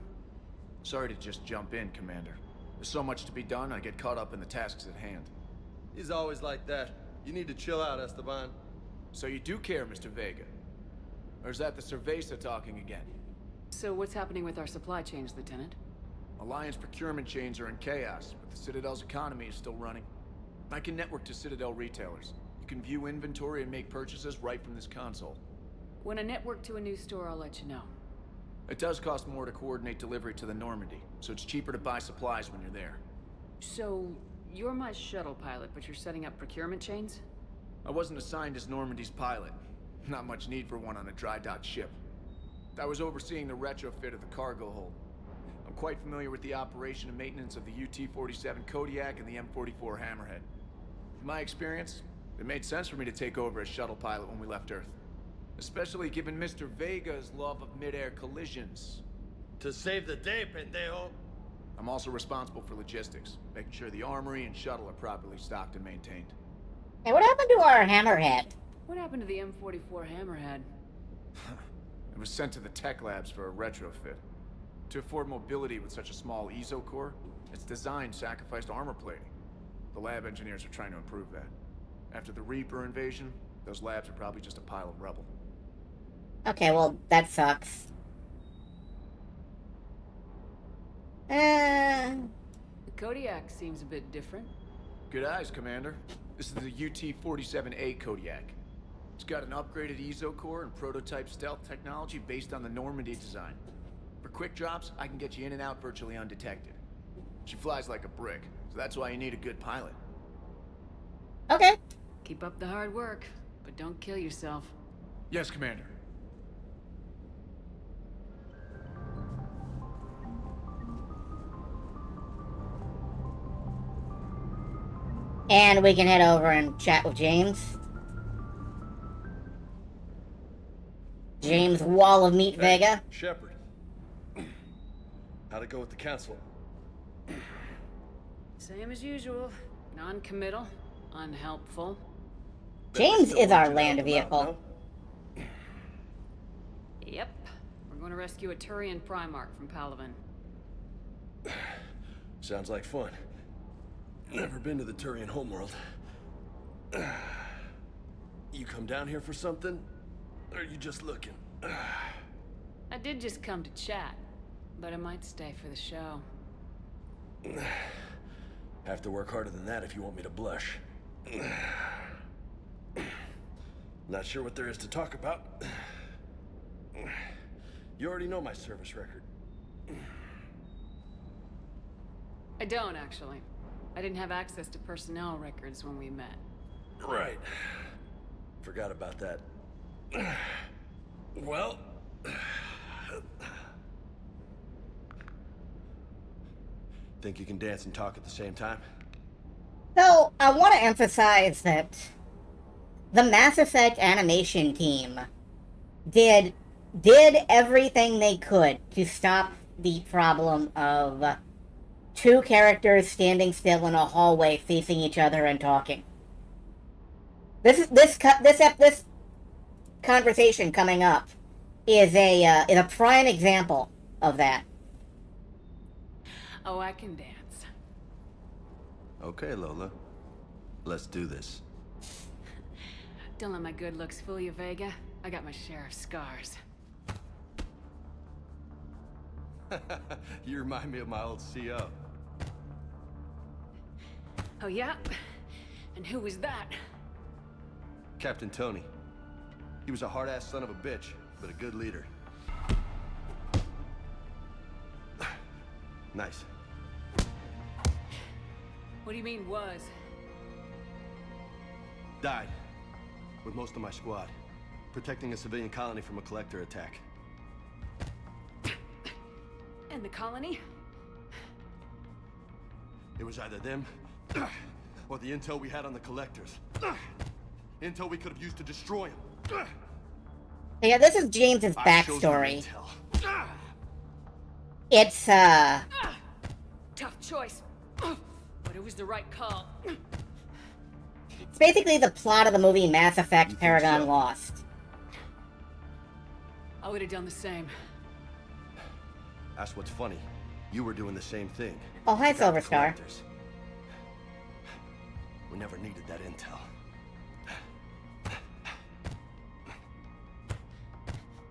Sorry to just jump in, Commander. There's so much to be done, I get caught up in the tasks at hand. He's always like that. You need to chill out, Esteban. So you do care, Mr. Vega? Or is that the Cerveza talking again? So what's happening with our supply chains, Lieutenant? Alliance procurement chains are in chaos, but the Citadel's economy is still running. I can network to Citadel retailers. You can view inventory and make purchases right from this console. When I network to a new store, I'll let you know. It does cost more to coordinate delivery to the Normandy, so it's cheaper to buy supplies when you're there. So, you're my shuttle pilot, but you're setting up procurement chains? I wasn't assigned as Normandy's pilot. Not much need for one on a dry dock ship. I was overseeing the retrofit of the cargo hold. I'm quite familiar with the operation and maintenance of the UT-47 Kodiak and the M44 Hammerhead. In my experience, it made sense for me to take over as shuttle pilot when we left Earth. Especially given Mr. Vega's love of mid-air collisions. To save the day, pendejo. I'm also responsible for logistics, making sure the armory and shuttle are properly stocked and maintained. Hey, what happened to our Hammerhead? What happened to the M44 Hammerhead? It was sent to the tech labs for a retrofit. To afford mobility with such a small ESO core, its design sacrificed armor plating. The lab engineers are trying to improve that. After the Reaper invasion, those labs are probably just a pile of rubble. Okay, well, that sucks. The Kodiak seems a bit different. Good eyes, Commander. This is the UT-47A Kodiak. It's got an upgraded ESO core and prototype stealth technology based on the Normandy design. For quick drops, I can get you in and out virtually undetected. She flies like a brick, so that's why you need a good pilot. Okay. Keep up the hard work, but don't kill yourself. Yes, Commander. And we can head over and chat with James. James Wall of Meat Vega. Shepard. How'd it go with the council? Same as usual. Non-committal. Unhelpful. James is our land vehicle. Yep. We're going to rescue a Turian Primarch from Palaven. Sounds like fun. Never been to the Turian homeworld. You come down here for something? Or are you just looking? I did just come to chat, but I might stay for the show. Have to work harder than that if you want me to blush. Not sure what there is to talk about. You already know my service record. I don't, actually. I didn't have access to personnel records when we met. Right. Forgot about that. Well... Think you can dance and talk at the same time? So, I want to emphasize that the Mass Effect animation team did everything they could to stop the problem of two characters standing still in a hallway facing each other and talking. This conversation coming up is a prime example of that. Oh, I can dance. Okay, Lola. Let's do this. Don't let my good looks fool you, Vega. I got my share of scars. You remind me of my old CO. Oh yeah? And who was that? Captain Tony. He was a hard-ass son of a bitch, but a good leader. Nice. What do you mean, was? Died. With most of my squad. Protecting a civilian colony from a collector attack. And the colony? It was either them, or the intel we had on the collectors. Intel we could have used to destroy them. Yeah, this is James's backstory. It's, Tough choice. But it was the right call. It's basically the plot of the movie Mass Effect Paragon Lost. I would have done the same. That's what's funny. You were doing the same thing. Oh, hi, You got the Silverstar. collectors. We never needed that intel.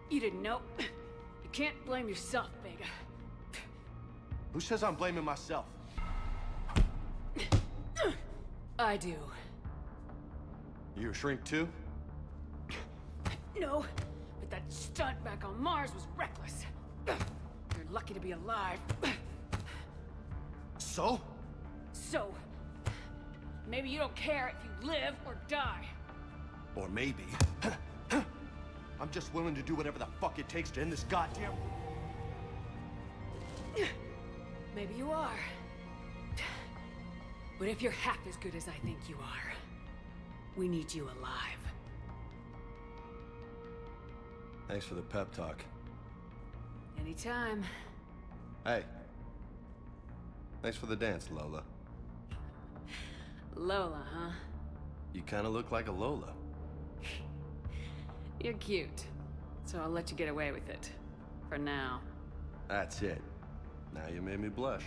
You didn't know. You can't blame yourself, Vega. Who says I'm blaming myself? I do. You a shrink too? No, but that stunt back on Mars was reckless. You're lucky to be alive. So? So, maybe you don't care if you live or die. Or maybe... I'm just willing to do whatever the fuck it takes to end this goddamn... Maybe you are. But if you're half as good as I think you are, we need you alive. Thanks for the pep talk. Anytime. Hey. Thanks for the dance, Lola. Lola, huh? You kinda look like a Lola. You're cute. So I'll let you get away with it. For now. That's it. Now you made me blush.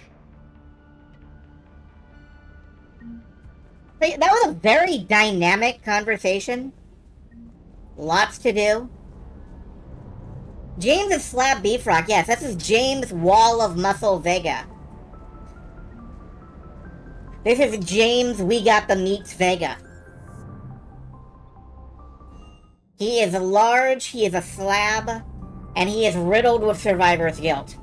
That was a very dynamic conversation. Lots to do. James is Slab Beef Rock. Yes, this is James Wall of Muscle Vega. This is James We Got the Meats Vega. He is large, he is a slab, and he is riddled with survivor's guilt.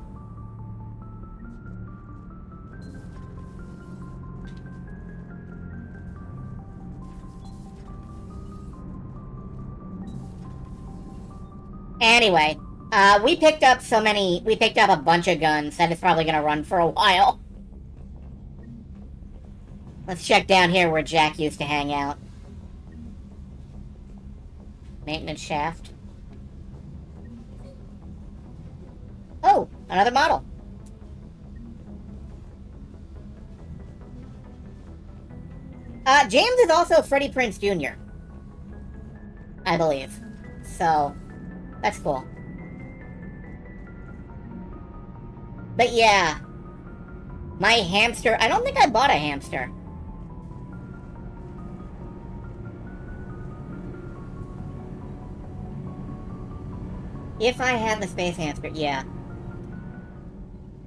Anyway, we picked up a bunch of guns that is probably gonna run for a while. Let's check down here where Jack used to hang out. Maintenance shaft. Oh, another model. James is also Freddie Prinze Jr. I believe. So, that's cool. But yeah. My hamster, I don't think I bought a hamster. If I had the space hamster, yeah.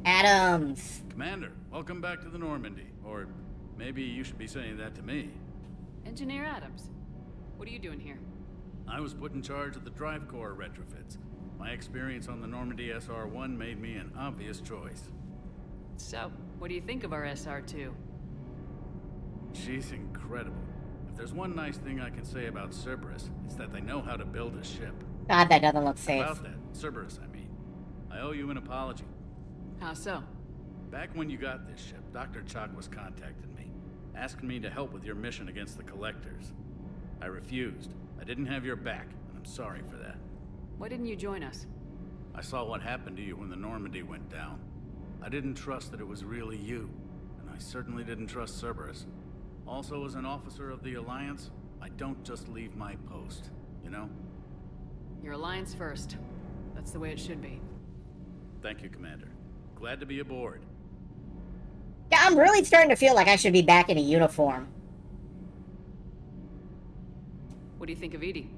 Adams. Commander, welcome back to the Normandy. Or maybe you should be saying that to me. Engineer Adams. What are you doing here? I was put in charge of the drive core retrofits. My experience on the Normandy SR-1 made me an obvious choice. So, what do you think of our SR-2? She's incredible. If there's one nice thing I can say about Cerberus, it's that they know how to build a ship. God, that doesn't look safe. About that, Cerberus, I mean. I owe you an apology. How so? Back when you got this ship, Dr. Chalk was contacting me, asking me to help with your mission against the Collectors. I refused. I didn't have your back, and I'm sorry for that. Why didn't you join us? I saw what happened to you when the Normandy went down. I didn't trust that it was really you, and I certainly didn't trust Cerberus. Also, as an officer of the Alliance, I don't just leave my post, you know? Your Alliance first. That's the way it should be. Thank you, Commander. Glad to be aboard. Yeah, I'm really starting to feel like I should be back in a uniform. What do you think of Edie?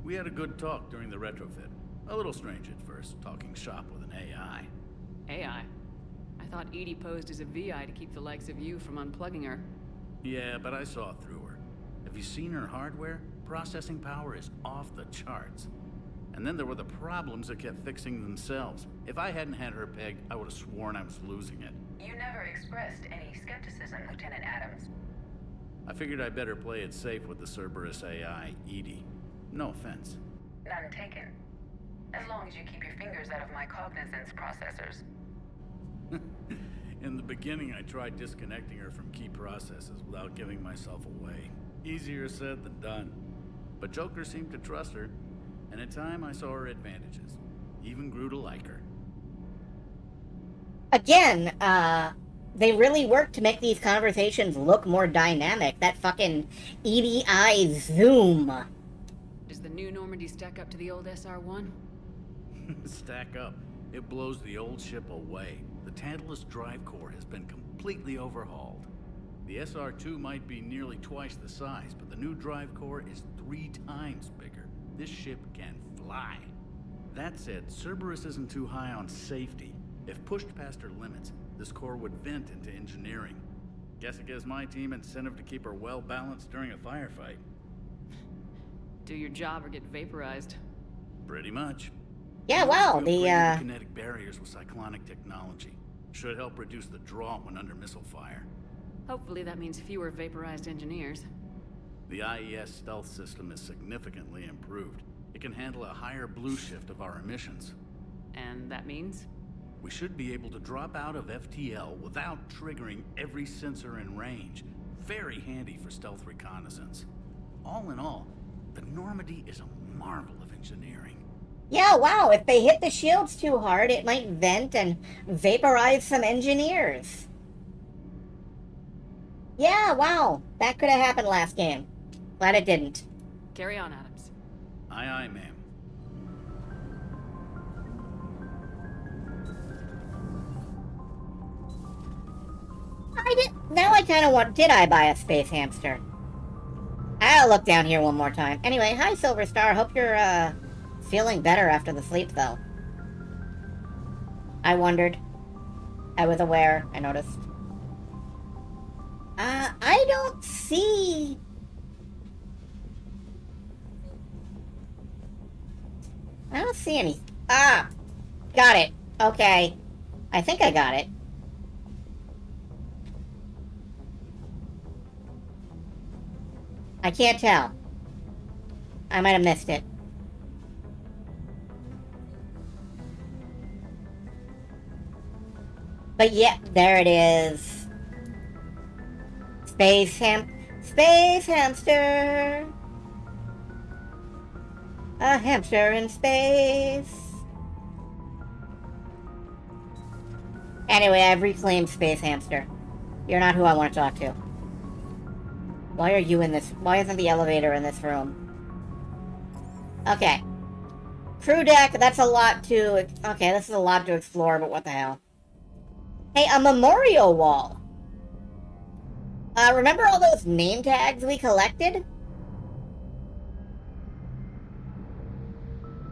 We had a good talk during the retrofit. A little strange at first, talking shop with an AI. AI? I thought Edie posed as a VI to keep the likes of you from unplugging her. Yeah, but I saw through her. Have you seen her hardware? Processing power is off the charts. And then there were the problems that kept fixing themselves. If I hadn't had her pegged, I would have sworn I was losing it. You never expressed any skepticism, Lieutenant Adams. I figured I'd better play it safe with the Cerberus AI, Edie. No offense. None taken. As long as you keep your fingers out of my cognizance processors. In the beginning, I tried disconnecting her from key processes without giving myself away. Easier said than done. But Joker seemed to trust her, and in time I saw her advantages. Even grew to like her. Again, they really worked to make these conversations look more dynamic. That fucking EDI zoom. Does the new Normandy stack up to the old SR-1? Stack up. It blows the old ship away. The Tantalus drive core has been completely overhauled. The SR-2 might be nearly twice the size, but the new drive core is 3 times bigger. This ship can fly. That said, Cerberus isn't too high on safety. If pushed past her limits, this core would vent into engineering. Guess it gives my team incentive to keep her well balanced during a firefight. Do your job or get vaporized. Pretty much. Yeah, wow, the kinetic barriers with cyclonic technology should help reduce the draw when under missile fire. Hopefully that means fewer vaporized engineers. The IES stealth system is significantly improved. It can handle a higher blue shift of our emissions. And that means? We should be able to drop out of FTL without triggering every sensor in range. Very handy for stealth reconnaissance. All in all, the Normandy is a marvel of engineering. Yeah, wow, if they hit the shields too hard, it might vent and vaporize some engineers. Yeah, wow, that could have happened last game. Glad it didn't. Carry on, Adams. Aye, aye, ma'am. Now I kind of want... Did I buy a space hamster? I'll look down here one more time. Anyway, hi, Silver Star. Hope you're, feeling better after the sleep, though. I wondered. I was aware. I noticed. I don't see... I don't see any... Ah! Got it. Okay. I think I got it. I can't tell. I might have missed it. But yeah, there it is. Space hamster. A hamster in space. Anyway, I've reclaimed Space Hamster. You're not who I want to talk to. Why are you in this? Why isn't the elevator in this room? Okay. Crew deck, that's a lot to... Okay, this is a lot to explore, but what the hell. Hey, a memorial wall. Remember all those name tags we collected?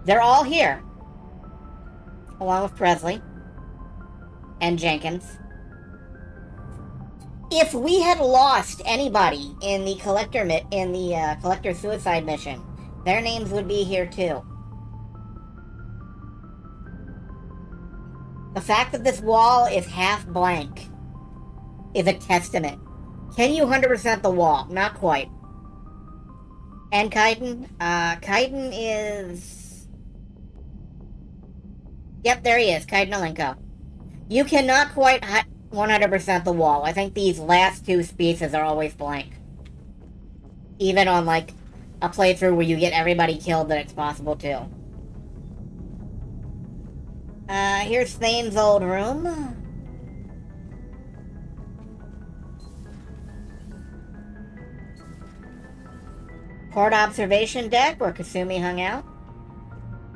They're all here. Along with Presley. And Jenkins. If we had lost anybody in the collector suicide mission, their names would be here too. The fact that this wall is half blank is a testament. Can you 100% the wall? Not quite. And Kaiden? Kaiden is... Yep, there he is, Kaiden Alenko. You cannot quite 100% the wall. I think these last two species are always blank. Even on, like, a playthrough where you get everybody killed that it's possible to. Here's Thane's old room. Port observation deck where Kasumi hung out.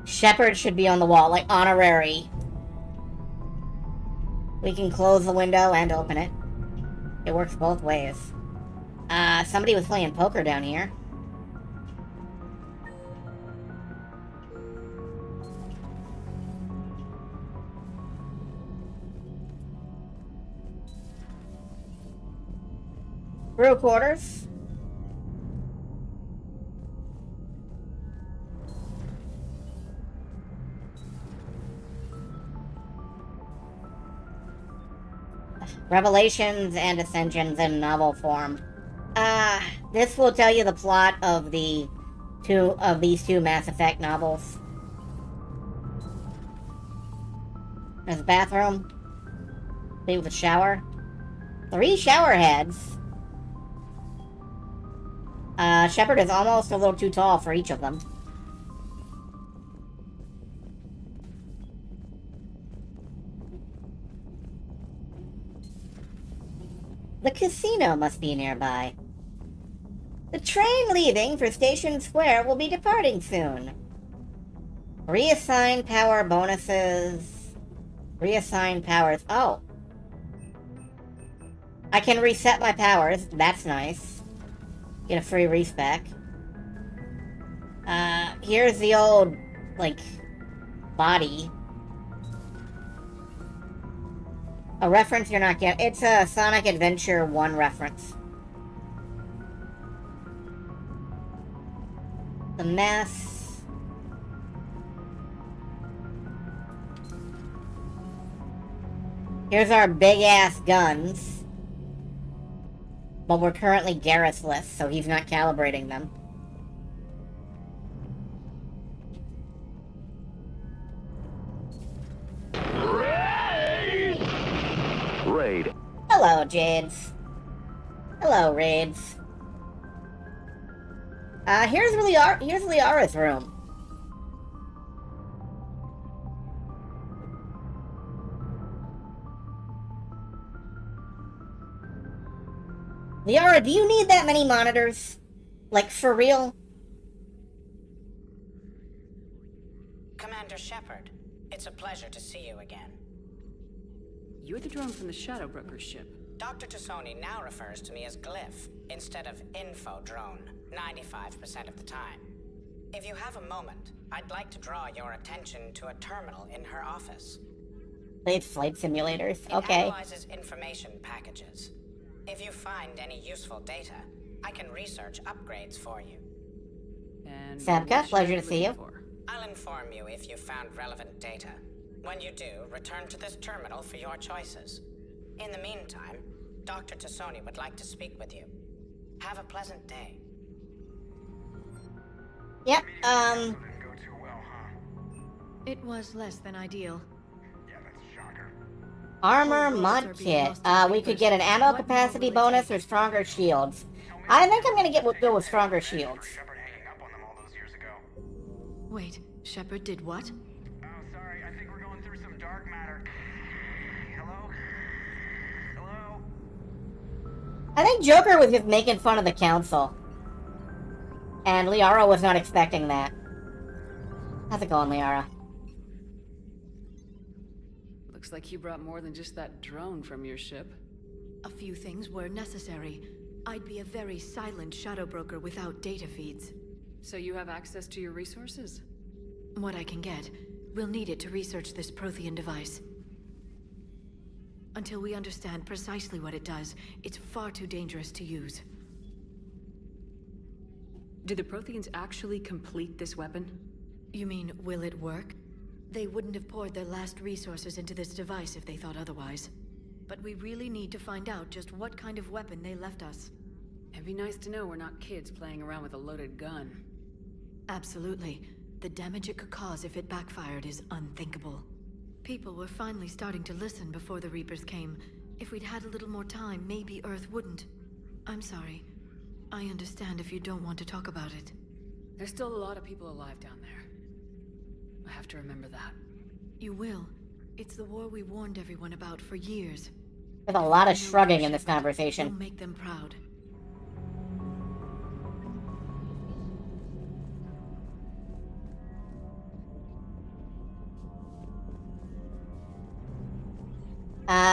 Shepard should be on the wall, like honorary. We can close the window and open it. It works both ways. Somebody was playing poker down here. Crew quarters. Revelations and Ascensions in novel form. This will tell you the plot of these two Mass Effect novels. There's a bathroom. With a shower. 3 shower heads. Shepard is almost a little too tall for each of them. The casino must be nearby. The train leaving for Station Square will be departing soon. Reassign power bonuses. Reassign powers. Oh. I can reset my powers. That's nice. Get a free respec. Here's the old, like, body. A reference you're not getting. It's a Sonic Adventure 1 reference. The mess. Here's our big-ass guns. But we're currently Garrus-less, so he's not calibrating them. Raid. Hello, Jades. Hello, Raids. Here's Liara's room. Liara, do you need that many monitors? Like, for real? Commander Shepard, it's a pleasure to see you again. You're the drone from the Shadow Broker's ship. Dr. T'Soni now refers to me as Glyph instead of Info Drone, 95% of the time. If you have a moment, I'd like to draw your attention to a terminal in her office. Flight simulators? It Okay. analyzes information packages. If you find any useful data, I can research upgrades for you. And Sabka, pleasure to see you. I'll inform you if you found relevant data. When you do, return to this terminal for your choices. In the meantime, Dr. T'Soni would like to speak with you. Have a pleasant day. Yep, It was less than ideal. Armor mod kit. We could get an ammo capacity bonus or stronger shields. I think I'm gonna go with stronger shields. Wait, Shepard did what? Oh, sorry. I think we're going through some dark matter. Hello? Hello? I think Joker was just making fun of the council. And Liara was not expecting that. How's it going, Liara? Looks like you brought more than just that drone from your ship. A few things were necessary. I'd be a very silent shadow broker without data feeds. So you have access to your resources? What I can get. We'll need it to research this Prothean device. Until we understand precisely what it does, it's far too dangerous to use. Did the Protheans actually complete this weapon? You mean, will it work? They wouldn't have poured their last resources into this device if they thought otherwise. But we really need to find out just what kind of weapon they left us. It'd be nice to know we're not kids playing around with a loaded gun. Absolutely. The damage it could cause if it backfired is unthinkable. People were finally starting to listen before the Reapers came. If we'd had a little more time, maybe Earth wouldn't. I'm sorry. I understand if you don't want to talk about it. There's still a lot of people alive down there. I have to remember that. You will. It's the war we warned everyone about for years. There's a lot of shrugging in this conversation. We'll make them proud.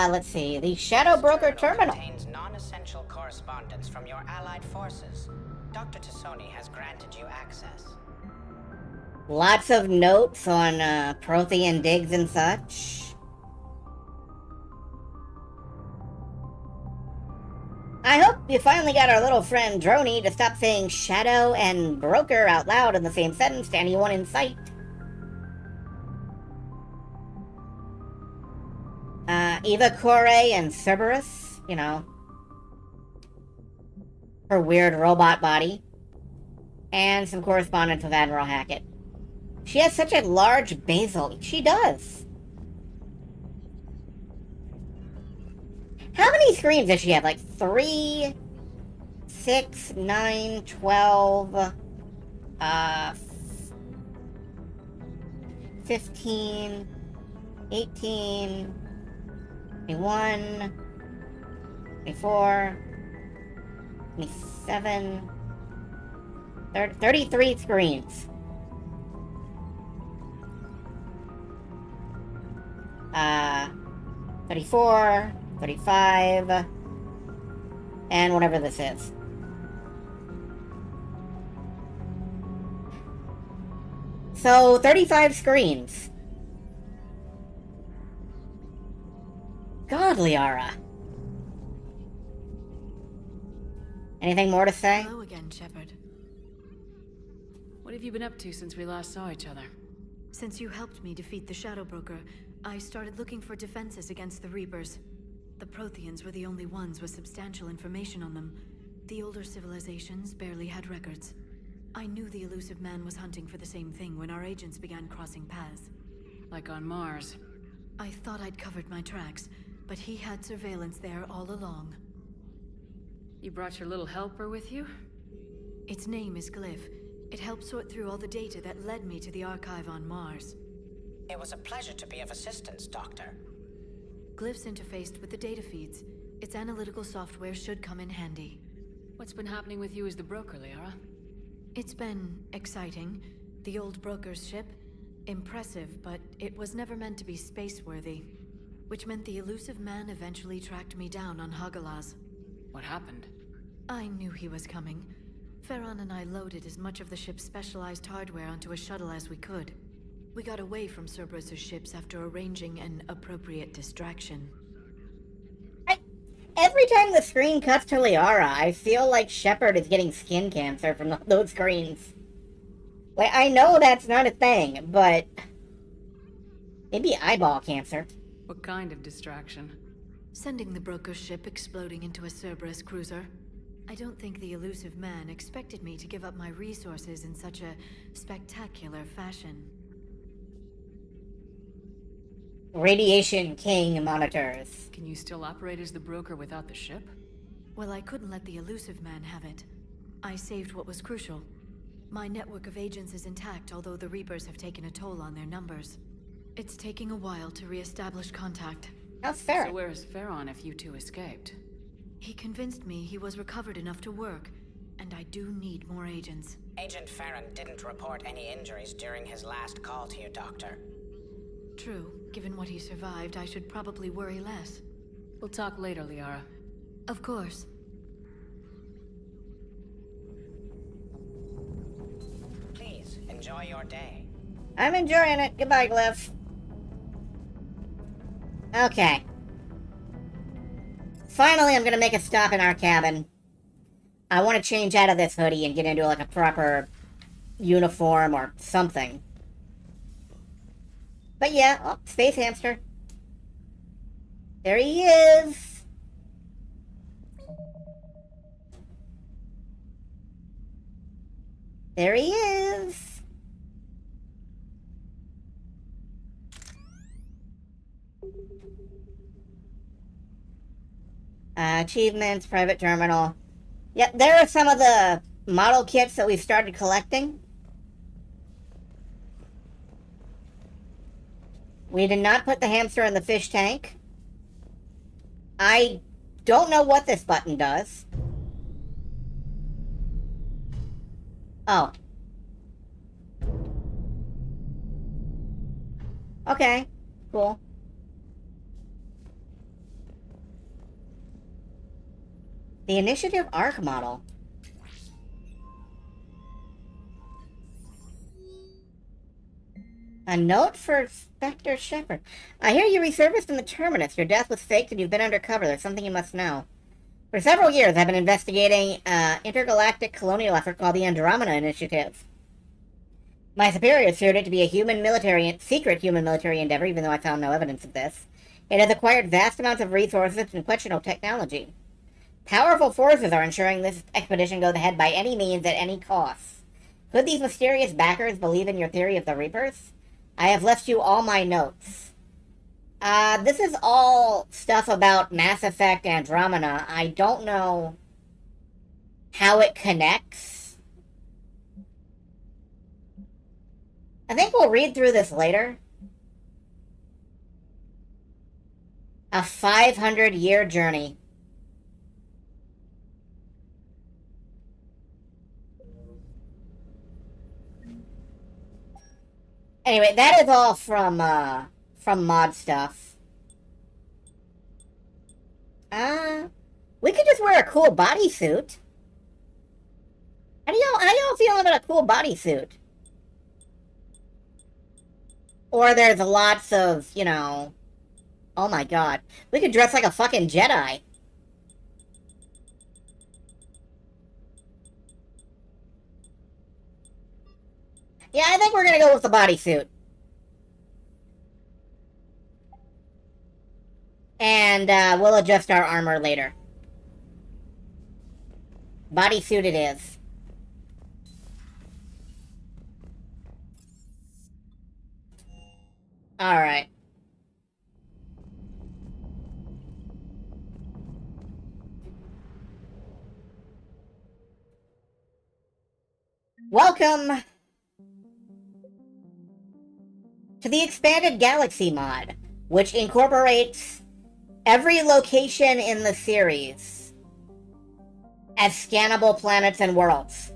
Let's see. The Shadow Broker terminal contains non-essential correspondence from your allied forces. Dr. T'Soni has granted you access. Lots of notes on Prothean digs and such. I hope you finally got our little friend Droney to stop saying shadow and broker out loud in the same sentence to anyone in sight. Eva Corey and Cerberus, you know, her weird robot body, and some correspondence with Admiral Hackett. She has such a large basal. She does. How many screens does she have? Like 3, 6, 9, 12, 15, 18, 21, 24, 27, 33 screens. 34, 35, and whatever this is. So, 35 screens. God, Liara. Anything more to say? Hello again, Shepard. What have you been up to since we last saw each other? Since you helped me defeat the Shadow Broker, I started looking for defenses against the Reapers. The Protheans were the only ones with substantial information on them. The older civilizations barely had records. I knew the Elusive Man was hunting for the same thing when our agents began crossing paths. Like on Mars. I thought I'd covered my tracks, but he had surveillance there all along. You brought your little helper with you? Its name is Glyph. It helped sort through all the data that led me to the archive on Mars. It was a pleasure to be of assistance, Doctor. Glyph's interfaced with the data feeds. Its analytical software should come in handy. What's been happening with you as the broker, Liara? It's been exciting. The old broker's ship, impressive, but it was never meant to be space-worthy. Which meant the Elusive Man eventually tracked me down on Hagalaz. What happened? I knew he was coming. Farron and I loaded as much of the ship's specialized hardware onto a shuttle as we could. We got away from Cerberus' ships after arranging an appropriate distraction. Every time the screen cuts to Liara, I feel like Shepard is getting skin cancer from those screens. Like, I know that's not a thing, but maybe eyeball cancer. What kind of distraction? Sending the broker's ship exploding into a Cerberus cruiser. I don't think the Elusive Man expected me to give up my resources in such a spectacular fashion. Radiation King monitors. Can you still operate as the broker without the ship? Well, I couldn't let the Elusive Man have it. I saved what was crucial. My network of agents is intact, although the Reapers have taken a toll on their numbers. It's taking a while to re-establish contact. How's Farron? So where is Farron if you two escaped? He convinced me he was recovered enough to work, and I do need more agents. Agent Farron didn't report any injuries during his last call to you, Doctor. True. Given what he survived, I should probably worry less. We'll talk later, Liara. Of course. Please, enjoy your day. I'm enjoying it. Goodbye, Glyph. Okay. Finally, I'm gonna make a stop in our cabin. I want to change out of this hoodie and get into like a proper uniform or something. But yeah, oh, Space Hamster. There he is. There he is. Achievements, private terminal. Yep, there are some of the model kits that we've started collecting. We did not put the hamster in the fish tank. I don't know what this button does. Oh. Okay, cool. The Initiative Arc model. A note for Inspector Shepard. I hear you resurfaced in the Terminus. Your death was faked and you've been undercover. There's something you must know. For several years, I've been investigating an intergalactic colonial effort called the Andromeda Initiative. My superiors feared it to be a secret human military endeavor, even though I found no evidence of this. It has acquired vast amounts of resources and questionable technology. Powerful forces are ensuring this expedition goes ahead by any means at any cost. Could these mysterious backers believe in your theory of the Reapers? I have left you all my notes. This is all stuff about Mass Effect Andromeda. I don't know how it connects. I think we'll read through this later. A 500-year journey. Anyway, that is all from mod stuff. We could just wear a cool bodysuit. How y'all feeling about a cool bodysuit? Or there's lots of, you know... Oh my god. We could dress like a fucking Jedi. Yeah, I think we're gonna go with the bodysuit. And, we'll adjust our armor later. Bodysuit it is. Alright. Welcome to the Expanded Galaxy mod, which incorporates every location in the series as scannable planets and worlds.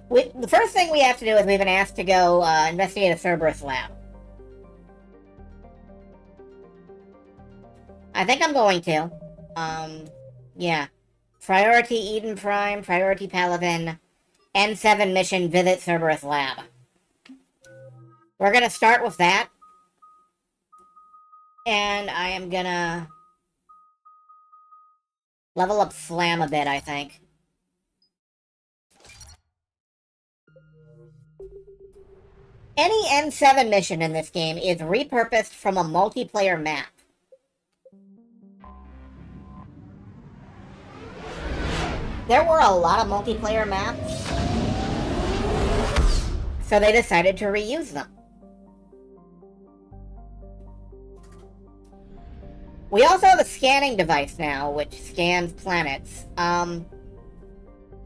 The first thing we have to do is we've been asked to go investigate a Cerberus lab. I think I'm going to. Yeah. Priority Eden Prime, Priority Paladin, N7 mission, visit Cerberus lab. We're gonna start with that. And I am gonna level up Slam a bit, I think. Any N7 mission in this game is repurposed from a multiplayer map. There were a lot of multiplayer maps, so they decided to reuse them. We also have a scanning device now, which scans planets.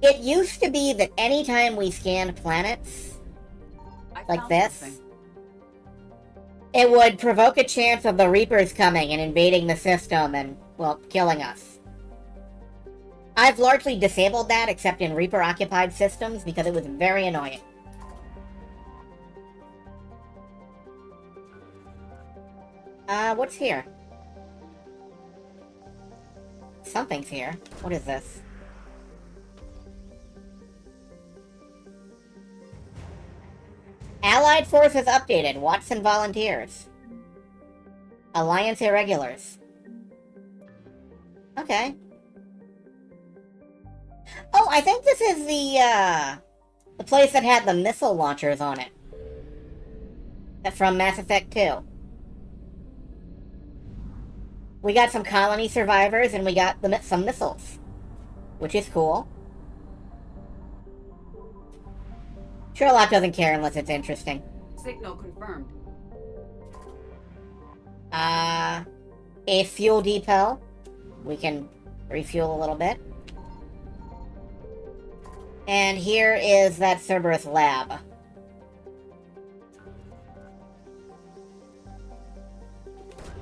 It used to be that anytime we scanned planets, like this, it would provoke a chance of the Reapers coming and invading the system and, well, killing us. I've largely disabled that, except in Reaper-occupied systems, because it was very annoying. What's here? Something's here. What is this? Allied forces updated. Watson volunteers. Alliance irregulars. Okay. Oh, I think this is the place that had the missile launchers on it. From Mass Effect 2. We got some colony survivors, and we got some missiles. Which is cool. Sherlock doesn't care unless it's interesting. Signal confirmed. A fuel depot. We can refuel a little bit. And here is that Cerberus lab.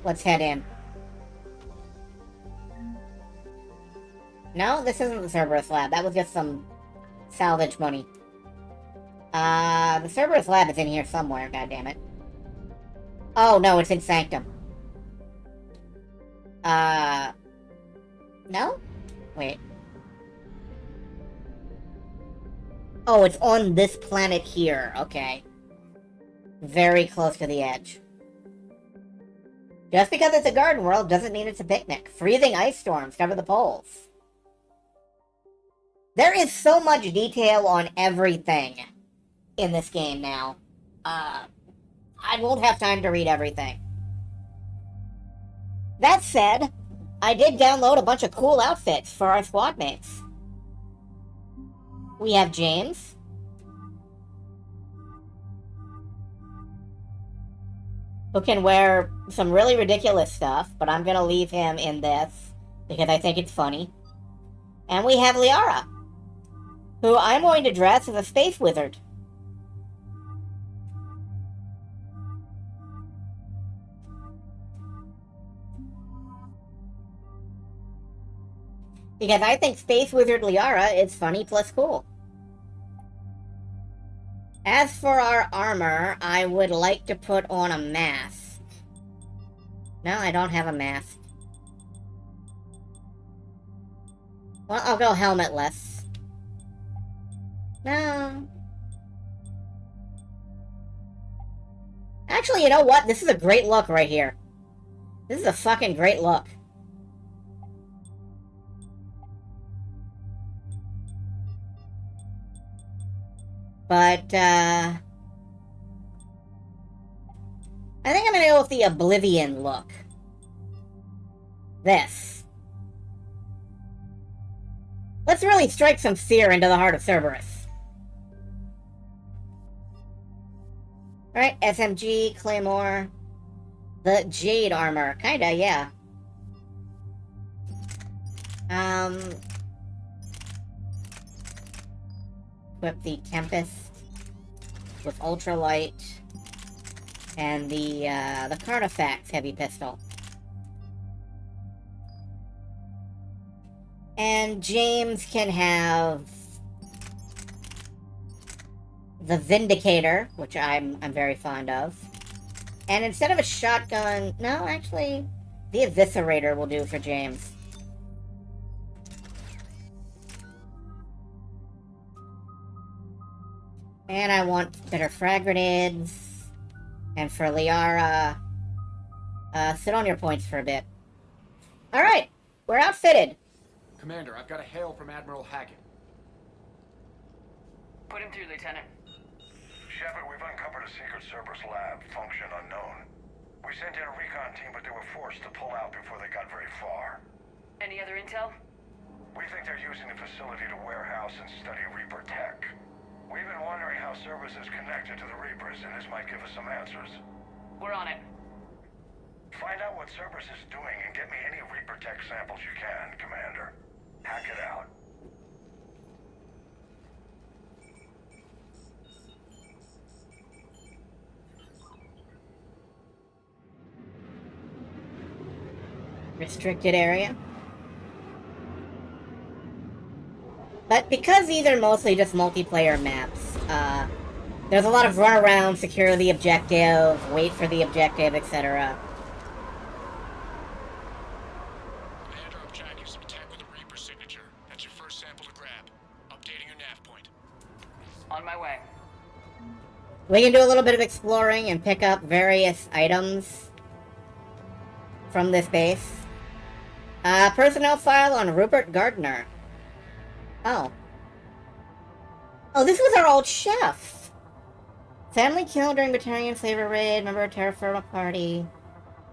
Let's head in. No, this isn't the Cerberus lab. That was just some salvage money. The Cerberus lab is in here somewhere, goddammit. Oh, no, it's in Sanctum. No? Wait. Oh, it's on this planet here. Okay. Very close to the edge. Just because it's a garden world doesn't mean it's a picnic. Freezing ice storms cover the poles. There is so much detail on everything in this game now. I won't have time to read everything. That said, I did download a bunch of cool outfits for our squad mates. We have James. Who can wear some really ridiculous stuff, but I'm gonna leave him in this because I think it's funny. And we have Liara, who I'm going to dress as a space wizard. Because I think Space Wizard Liara is funny plus cool. As for our armor, I would like to put on a mask. No, I don't have a mask. Well, I'll go helmetless. No. Actually, you know what? This is a great look right here. This is a fucking great look. But, I think I'm gonna go with the Oblivion look. This. Let's really strike some fear into the heart of Cerberus. Alright, SMG, Claymore. The Jade armor. Kinda, yeah. Equip the Tempest with ultralight and the Carnifex heavy pistol. And James can have the Vindicator, which I'm very fond of. And instead of a shotgun, no, actually, the Eviscerator will do for James. And I want better frag grenades. And for Liara, sit on your points for a bit. Alright, we're outfitted. Commander, I've got a hail from Admiral Hackett. Put him through, Lieutenant. Shepard, we've uncovered a secret Cerberus lab, function unknown. We sent in a recon team, but they were forced to pull out before they got very far. Any other intel? We think they're using the facility to warehouse and study Reaper tech. We've been wondering how Cerberus is connected to the Reapers, and this might give us some answers. We're on it. Find out what Cerberus is doing and get me any Reaper tech samples you can, Commander. Hack it out. Restricted area. But because these are mostly just multiplayer maps, there's a lot of run around, secure the objective, wait for the objective, etc. Commander, I'm tracking some tech with a Reaper signature. That's your first sample to grab. Updating your nav point. On my way. We can do a little bit of exploring and pick up various items from this base. Personnel file on Rupert Gardner. Oh. Oh, this was our old chef! Family killed during Batarian flavor raid, member of Terra Firma party.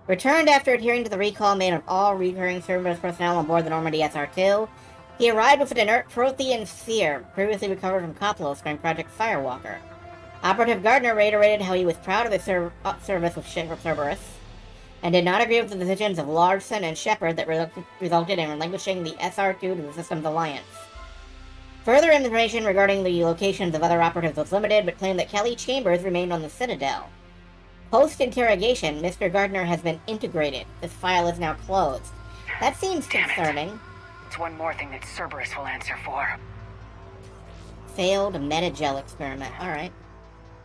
Returned after adhering to the recall made of all recurring Cerberus personnel on board the Normandy SR-2. He arrived with an inert Prothean sphere, previously recovered from Koplos during Project Firewalker. Operative Gardner reiterated how he was proud of his service with Cerberus, and did not agree with the decisions of Larson and Shepard that resulted in relinquishing the SR-2 to the Systems Alliance. Further information regarding the locations of other operatives was limited, but claimed that Kelly Chambers remained on the Citadel. Post-interrogation, Mr. Gardner has been integrated. This file is now closed. That seems concerning. It's one more thing that Cerberus will answer for. Failed metagel experiment. Alright.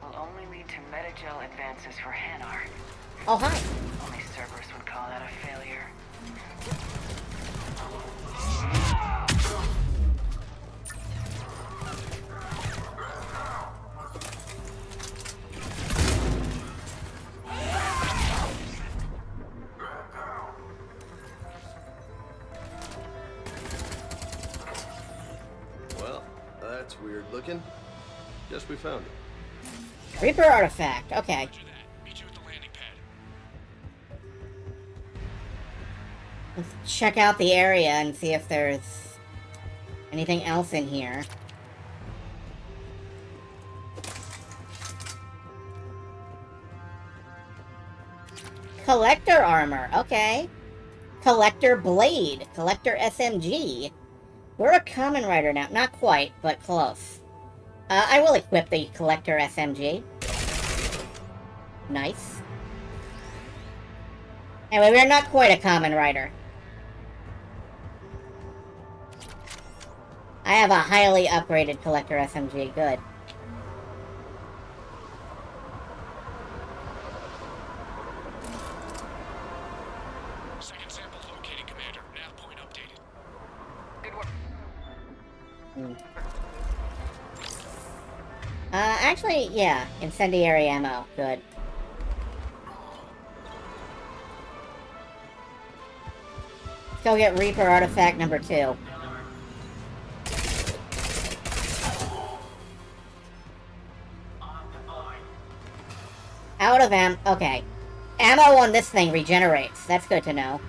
Will only lead to metagel advances for Hanar. Oh, hi. Only Cerberus would call that a failure. weird looking. Guess we found it. Reaper artifact. Okay. Let's check out the area and see if there's anything else in here. Collector armor. Okay. Collector blade. Collector SMG. We're a common rider now. Not quite, but close. I will equip the Collector SMG. Nice. Anyway, we're not quite a common rider. I have a highly upgraded Collector SMG. Good. Second sample located, Commander. Nav point updated. Good work. Actually, yeah. Incendiary ammo. Good. Let's go get Reaper artifact number 2. Out of ammo. Okay. Ammo on this thing regenerates. That's good to know.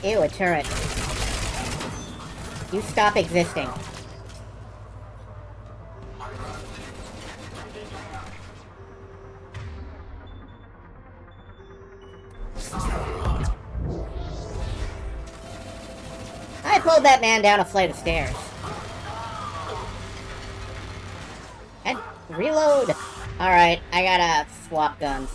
Ew, a turret. You stop existing. I pulled that man down a flight of stairs. And reload! Alright, I gotta swap guns.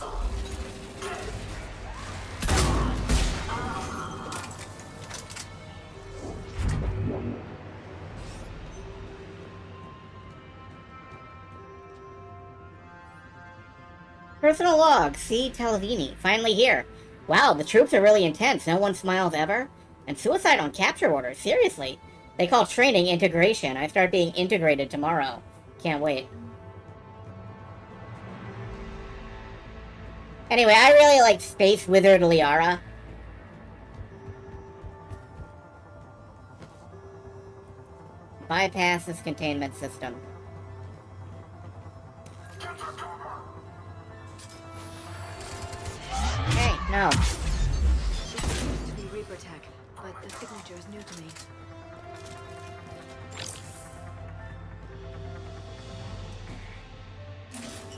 Personal log, C. Talavini, finally here. Wow, the troops are really intense, no one smiles ever. And suicide on capture orders, seriously. They call training integration. I start being integrated tomorrow. Can't wait. Anyway, I really like Space Wizard Liara. Bypass this containment system. Hey, no. This seems to be Reaper tech, but the signature is new to me.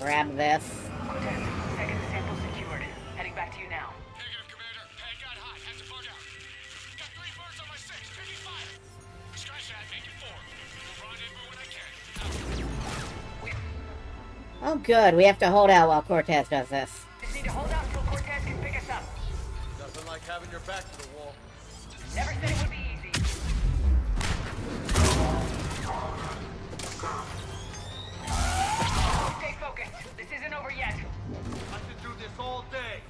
Grab this. Second sample secured. Heading back to you now. Negative, Commander. Pad got hot. Have to bug out. Got 3 birds on my 6. Pick me 5. Scratch that. Make it 4. Rendezvous when I can. Oh, good. We have to hold out while Cortez does this. Just need to hold out until Cortez can pick us up. Nothing like having your back to the wall. Never said it would be easy. Stay focused. This isn't over yet. I could do this all day.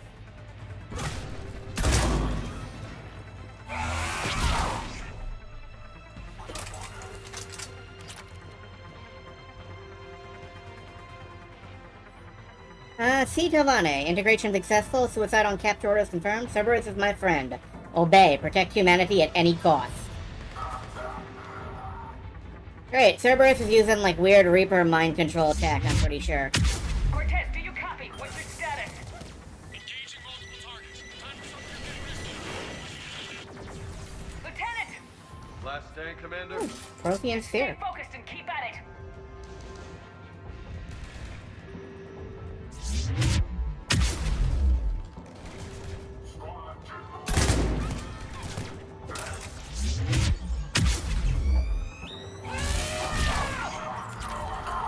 C. Giovanni. Integration successful. Suicide on capture orders confirmed. Cerberus is my friend. Obey. Protect humanity at any cost. Great. Cerberus is using, like, weird Reaper mind control attack, I'm pretty sure. Cortez, do you copy? What's your status? Engaging multiple targets. Time for something to get risky. Lieutenant! Last stand, Commander. Prothean Sphere. Stay focused and keep at it.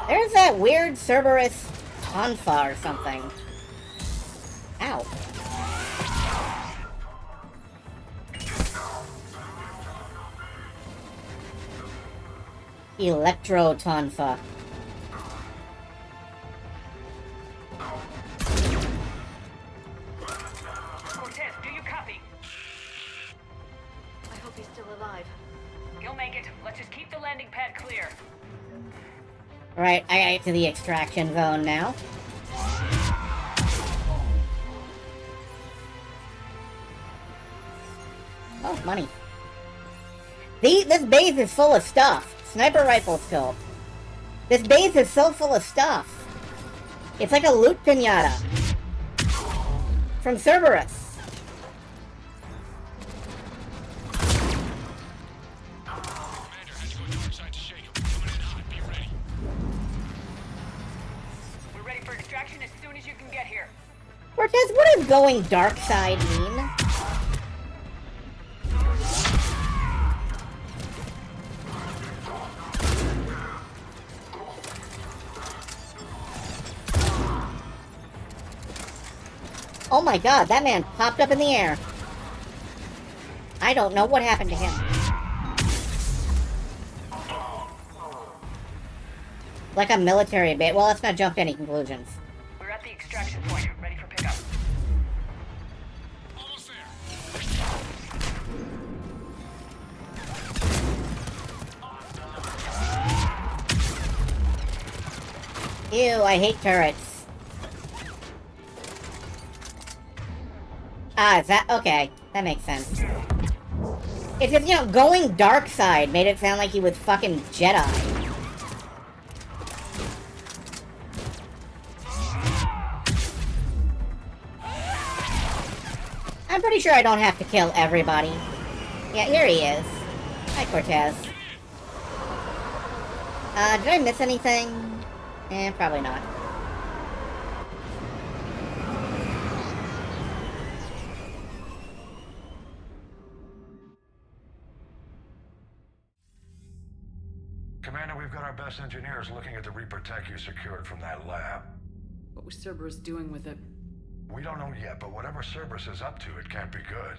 There's that weird Cerberus Tonfa or something. Ow. Electro Tonfa. Cortez, do you copy? I hope he's still alive. You'll make it. Let's just keep the landing pad clear. Right, I gotta get to the extraction zone now. Oh, money. This base is full of stuff. Sniper rifle scope. This base is so full of stuff. It's like a loot pinata. From Cerberus. We're ready for extraction as soon as you can get here. Cortez, what does going dark side mean? Oh my god, that man popped up in the air. I don't know what happened to him. Like a military base. Well, let's not jump to any conclusions. We're at the extraction point, ready for pickup. Ew, I hate turrets. Ah, is that... okay. That makes sense. It's just, you know, going dark side made it sound like he was fucking Jedi. I'm pretty sure I don't have to kill everybody. Yeah, here he is. Hi, Cortez. Did I miss anything? Probably not. Commander, we've got our best engineers looking at the Reaper tech you secured from that lab. What was Cerberus doing with it? We don't know yet, but whatever Cerberus is up to, it can't be good.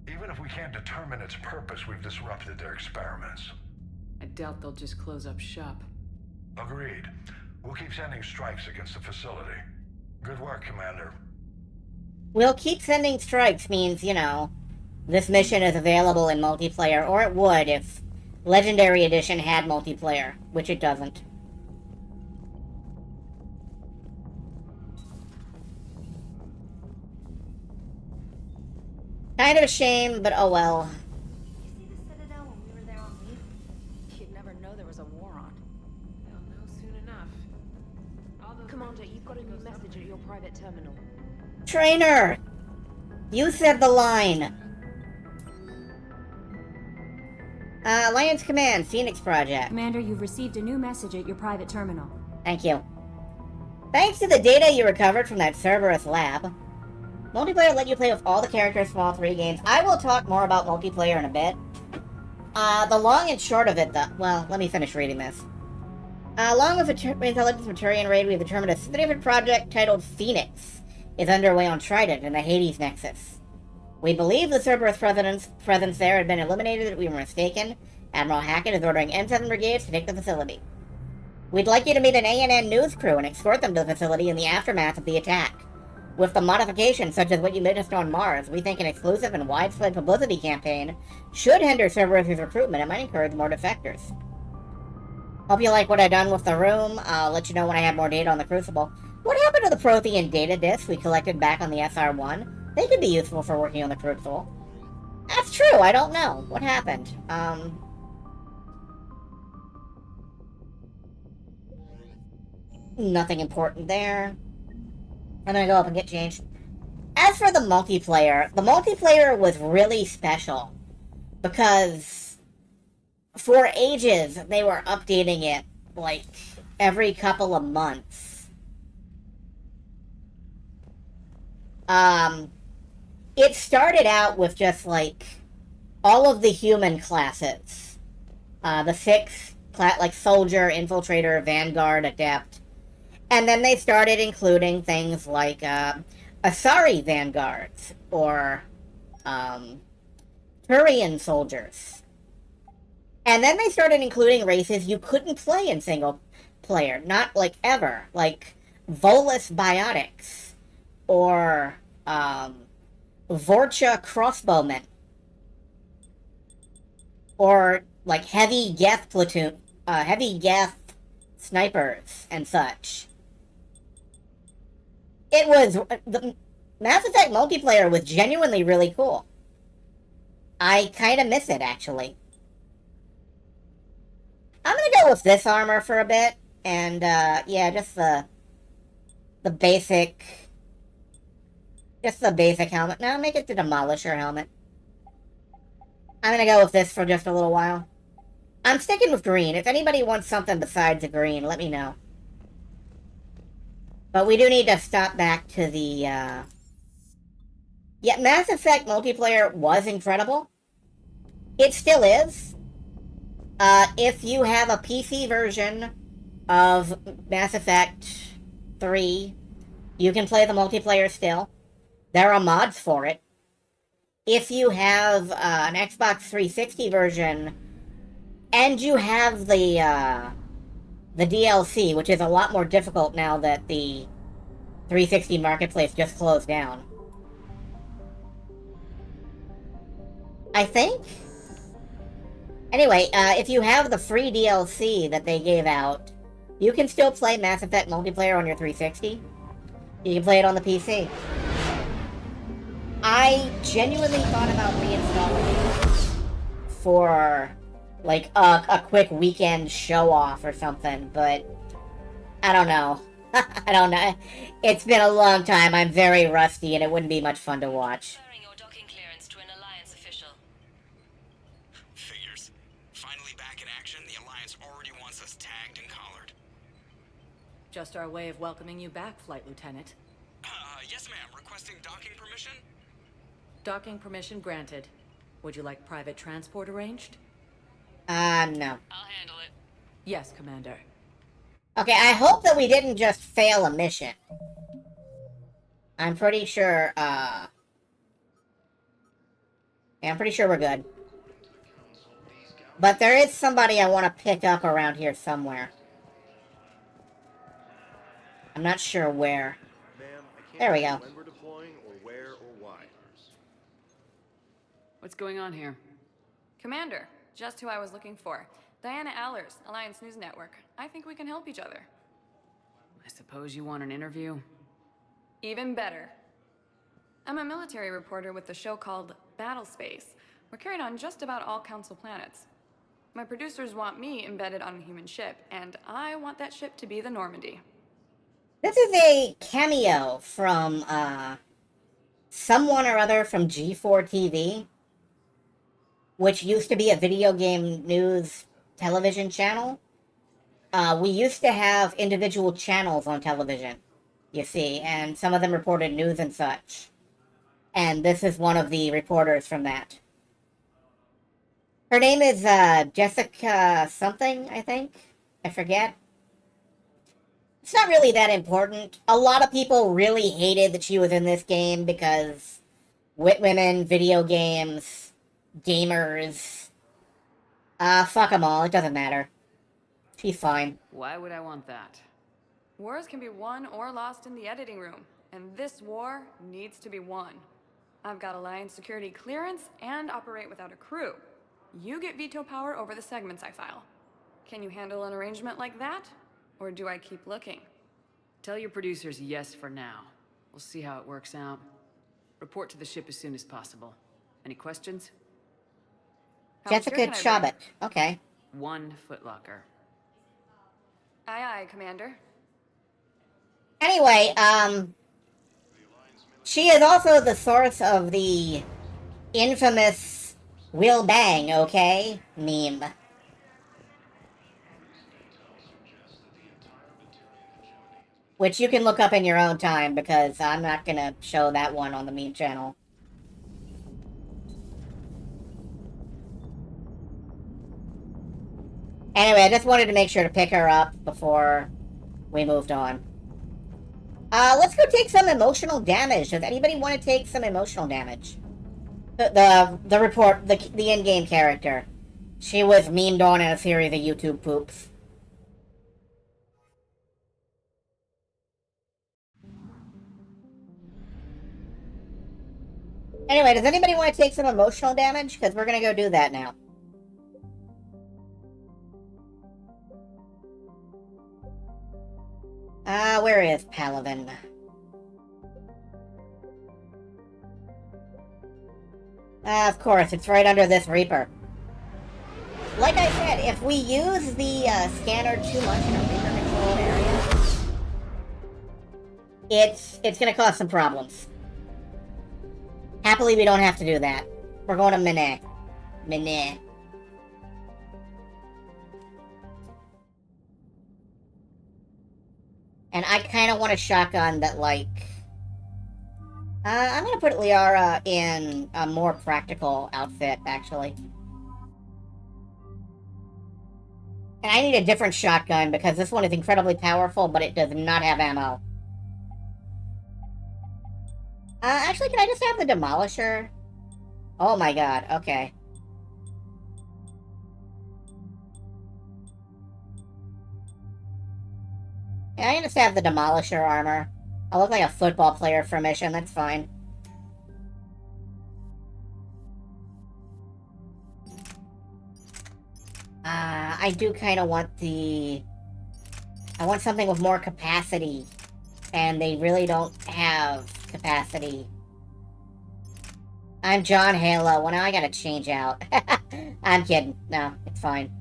Even if we can't determine its purpose, we've disrupted their experiments. I doubt they'll just close up shop. Agreed. We'll keep sending strikes against the facility. Good work, Commander. We'll keep sending strikes means, you know, this mission is available in multiplayer, or it would if Legendary Edition had multiplayer, which it doesn't. Kind of a shame, but oh well. You see the Citadel when we were there on leave? You'd never know there was a war on. They'll know soon enough. Commander, you've got a new message at your private terminal. Trainer! You said the line. Alliance Command, Phoenix Project. Commander, you've received a new message at your private terminal. Thank you. Thanks to the data you recovered from that Cerberus lab, multiplayer let you play with all the characters from all 3 games. I will talk more about multiplayer in a bit. The long and short of it, well, let me finish reading this. Along with the Intelligence Maturian raid, we have determined a significant project titled Phoenix is underway on Trident in the Hades Nexus. We believe the Cerberus presence there had been eliminated, that we were mistaken. Admiral Hackett is ordering M7 brigades to take the facility. We'd like you to meet an ANN news crew and escort them to the facility in the aftermath of the attack. With the modifications such as what you witnessed on Mars, we think an exclusive and widespread publicity campaign should hinder Cerberus' recruitment and might encourage more defectors. Hope you like what I've done with the room. I'll let you know when I have more data on the Crucible. What happened to the Prothean data disks we collected back on the SR-1? They could be useful for working on the Crucible. That's true, I don't know. What happened? Nothing important there. I'm gonna go up and get changed. As for the multiplayer was really special. Because for ages, they were updating it, like, every couple of months. It started out with just, like, all of the human classes. The 6, like, Soldier, Infiltrator, Vanguard, Adept. And then they started including things like, Asari Vanguards, or, Turian Soldiers. And then they started including races you couldn't play in single player, not, like, ever. Like, Volus Biotics, or, Vorcha Crossbowmen. Or, like, Heavy Geth Platoon, Heavy Geth snipers and such. It was... The Mass Effect multiplayer was genuinely really cool. I kind of miss it, actually. I'm gonna go with this armor for a bit, and, yeah, just the basic... Just the basic helmet. No, make it the Demolisher helmet. I'm gonna go with this for just a little while. I'm sticking with green. If anybody wants something besides the green, let me know. But we do need to stop back to the, Yeah, Mass Effect multiplayer was incredible. It still is. If you have a PC version of Mass Effect 3, you can play the multiplayer still. There are mods for it. If you have an Xbox 360 version, and you have the DLC, which is a lot more difficult now that the 360 Marketplace just closed down. I think? Anyway, if you have the free DLC that they gave out, you can still play Mass Effect multiplayer on your 360. You can play it on the PC. I genuinely thought about reinstalling it for, like, a quick weekend show-off or something, but I don't know. I don't know. It's been a long time. I'm very rusty, and it wouldn't be much fun to watch. Figures. Finally back in action, the Alliance already wants us tagged and collared. Just our way of welcoming you back, Flight Lieutenant. Yes ma'am. Requesting docking permission? Docking permission granted. Would you like private transport arranged? No. I'll handle it. Yes, Commander. Okay, I hope that we didn't just fail a mission. I'm pretty sure, yeah, I'm pretty sure we're good. But there is somebody I want to pick up around here somewhere. I'm not sure where. There we go. When we're deploying, or where, or why. What's going on here? Commander, just who I was looking for. Diana Allers, Alliance News Network. I think we can help each other. I suppose you want an interview? Even better. I'm a military reporter with a show called Battle Space. We're carried on just about all Council planets. My producers want me embedded on a human ship, and I want that ship to be the Normandy. This is a cameo from, someone or other from G4 TV, which used to be a video game news television channel. We used to have individual channels on television, you see, and some of them reported news and such. And this is one of the reporters from that. Her name is, Jessica something, I think. I forget. It's not really that important. A lot of people really hated that she was in this game because women, video games, gamers. Fuck them all. It doesn't matter. She's fine. Why would I want that? Wars can be won or lost in the editing room, and this war needs to be won. I've got Alliance security clearance and operate without a crew. You get veto power over the segments I file. Can you handle an arrangement like that? Or do I keep looking? Tell your producers yes for now. We'll see how it works out. Report to the ship as soon as possible. Any questions? Jessica Chobot. Okay. 1 footlocker. Aye, aye, Commander. Anyway, she is also the source of the infamous Will Bang, okay? Meme. Which you can look up in your own time, because I'm not gonna show that one on the meme channel. Anyway, I just wanted to make sure to pick her up before we moved on. Let's go take some emotional damage. Does anybody want to take some emotional damage? The report, the in-game character. She was memed on in a series of YouTube poops. Anyway, does anybody want to take some emotional damage? Because we're going to go do that now. Where is Palaven? Of course, it's right under this Reaper. Like I said, if we use the scanner too much in a Reaper-controlled area, it's gonna cause some problems. Happily, we don't have to do that. We're going to Mene. Mene. And I kind of want a shotgun that, like... I'm gonna put Liara in a more practical outfit, actually. And I need a different shotgun, because this one is incredibly powerful, but it does not have ammo. Actually, can I just have the Demolisher? Oh my god, okay. Yeah, I can just have the Demolisher armor. I look like a football player for mission, that's fine. I do kind of want the... I want something with more capacity. And they really don't have capacity. I'm John Halo. Well, now I gotta change out. I'm kidding. No, it's fine.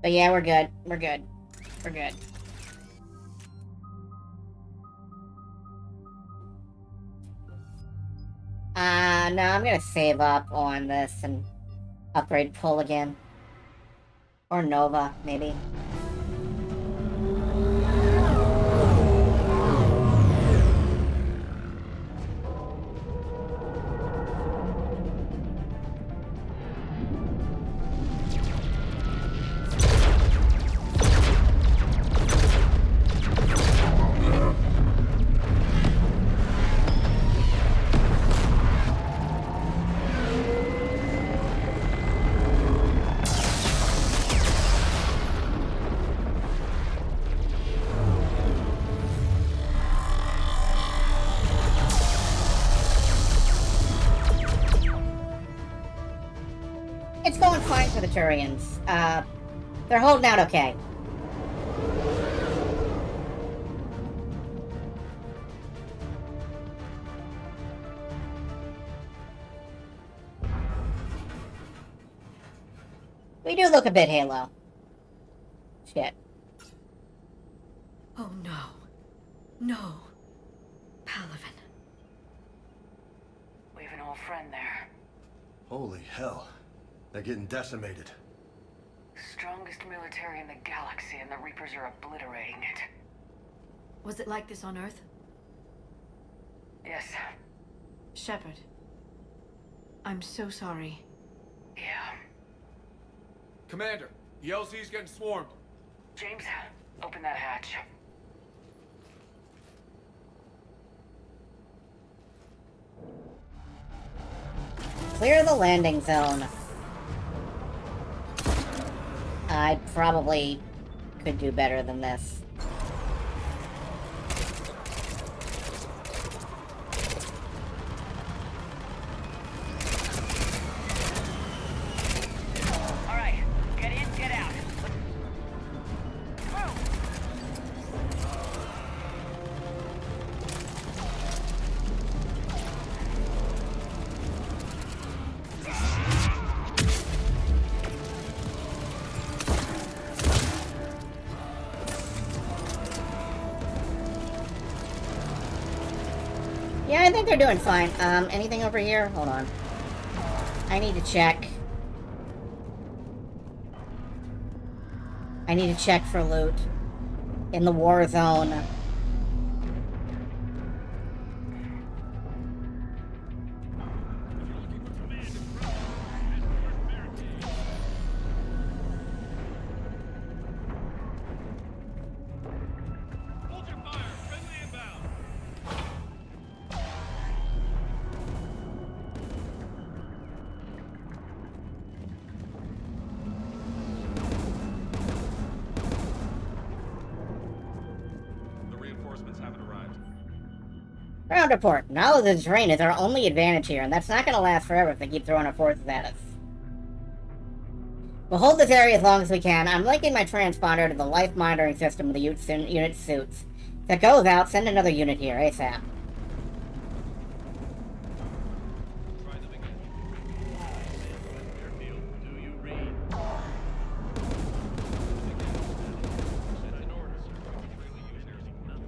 But yeah, we're good. We're good. We're good. No, I'm gonna save up on this and upgrade Pull again. Or Nova, maybe. It's going fine for the Turians. They're holding out okay. We do look a bit Halo. Shit. Oh no. No. Palaven. We have an old friend there. Holy hell. They're getting decimated. Strongest military in the galaxy, and the Reapers are obliterating it. Was it like this on Earth? Yes. Shepard. I'm so sorry. Yeah. Commander, the LZ's getting swarmed. James, open that hatch. Clear the landing zone. I probably could do better than this. Alright, get in, get out. Yeah, I think they're doing fine. Anything over here? Hold on. I need to check. I need to check for loot. In the war zone. Ground report. Knowledge of the terrain is our only advantage here, and that's not going to last forever if they keep throwing our forces at us. We'll hold this area as long as we can. I'm linking my transponder to the life monitoring system of the unit suits. If it goes out, send another unit here, ASAP.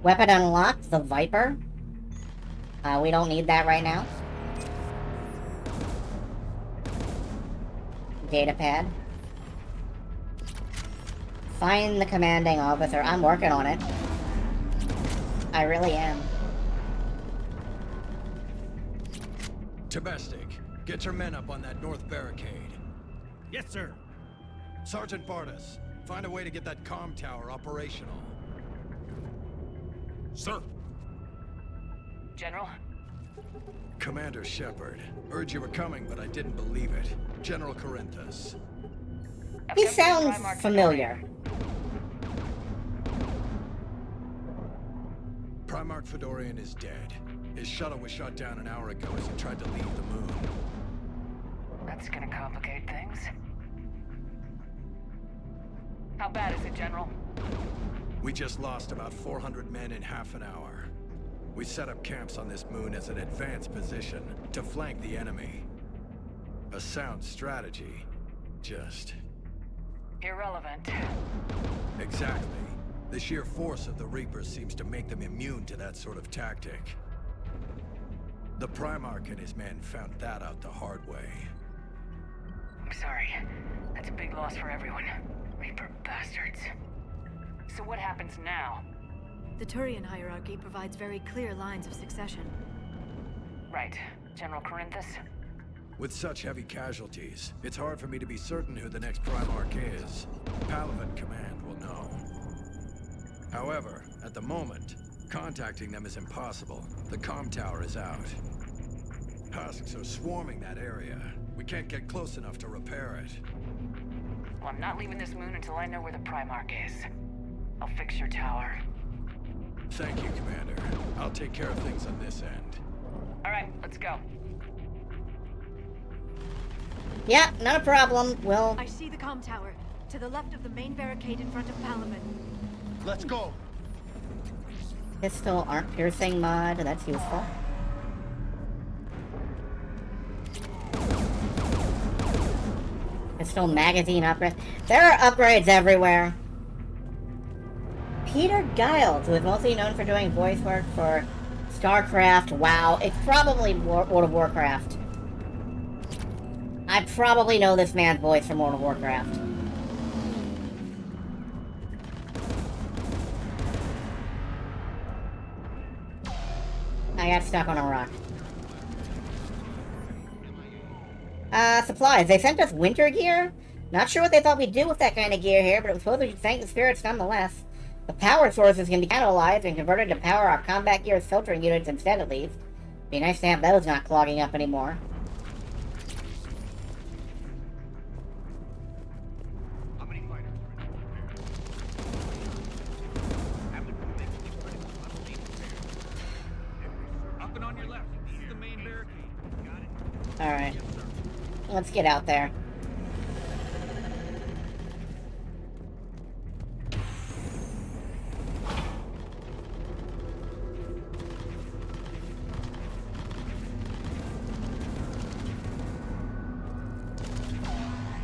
Weapon unlocked, the Viper. We don't need that right now. Datapad. Find the commanding officer. I'm working on it. I really am. Tabestic, get your men up on that north barricade. Yes, sir. Sergeant Bardas, find a way to get that comm tower operational. Sir. General? Commander Shepard. Heard you were coming, but I didn't believe it. General Corinthus. He sounds familiar. Primarch Fedorian is dead. His shuttle was shot down an hour ago as he tried to leave the moon. That's gonna complicate things. How bad is it, General? We just lost about 400 men in half an hour. We set up camps on this moon as an advanced position to flank the enemy. A sound strategy. Just... irrelevant. Exactly. The sheer force of the Reapers seems to make them immune to that sort of tactic. The Primarch and his men found that out the hard way. I'm sorry. That's a big loss for everyone. Reaper bastards. So what happens now? The Turian hierarchy provides very clear lines of succession. Right. General Corinthus? With such heavy casualties, it's hard for me to be certain who the next Primarch is. Palaven Command will know. However, at the moment, contacting them is impossible. The comm tower is out. Husks are swarming that area. We can't get close enough to repair it. Well, I'm not leaving this moon until I know where the Primarch is. I'll fix your tower. Thank you, Commander. I'll take care of things on this end. Alright, let's go. Yeah, not a problem. We'll... I see the comm tower. To the left of the main barricade in front of Palaven. Let's go. Pistol aren't piercing mod. That's useful. Pistol magazine upgrade. There are upgrades everywhere. Peter Giles, who is mostly known for doing voice work for StarCraft, WoW. It's probably World of Warcraft. I probably know this man's voice from World of Warcraft. I got stuck on a rock. Supplies. They sent us winter gear? Not sure what they thought we'd do with that kind of gear here, but it was supposed to thank the spirits nonetheless. The power sources can be catalyzed and converted to power our combat gear's filtering units instead, at least. Be nice to have those not clogging up anymore. Up and on your left. This is the main barricade. Got it? Alright. Let's get out there.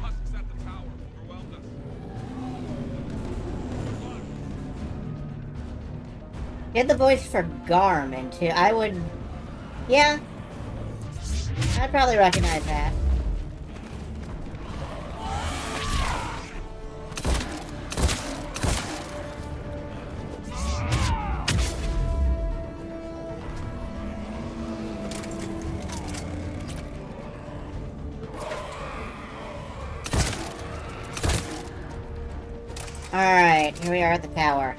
Husks at the tower. Overwhelmed us. Get the voice for Garmin, too. I would... Yeah. I'd probably recognize that. Alright, here we are at the tower.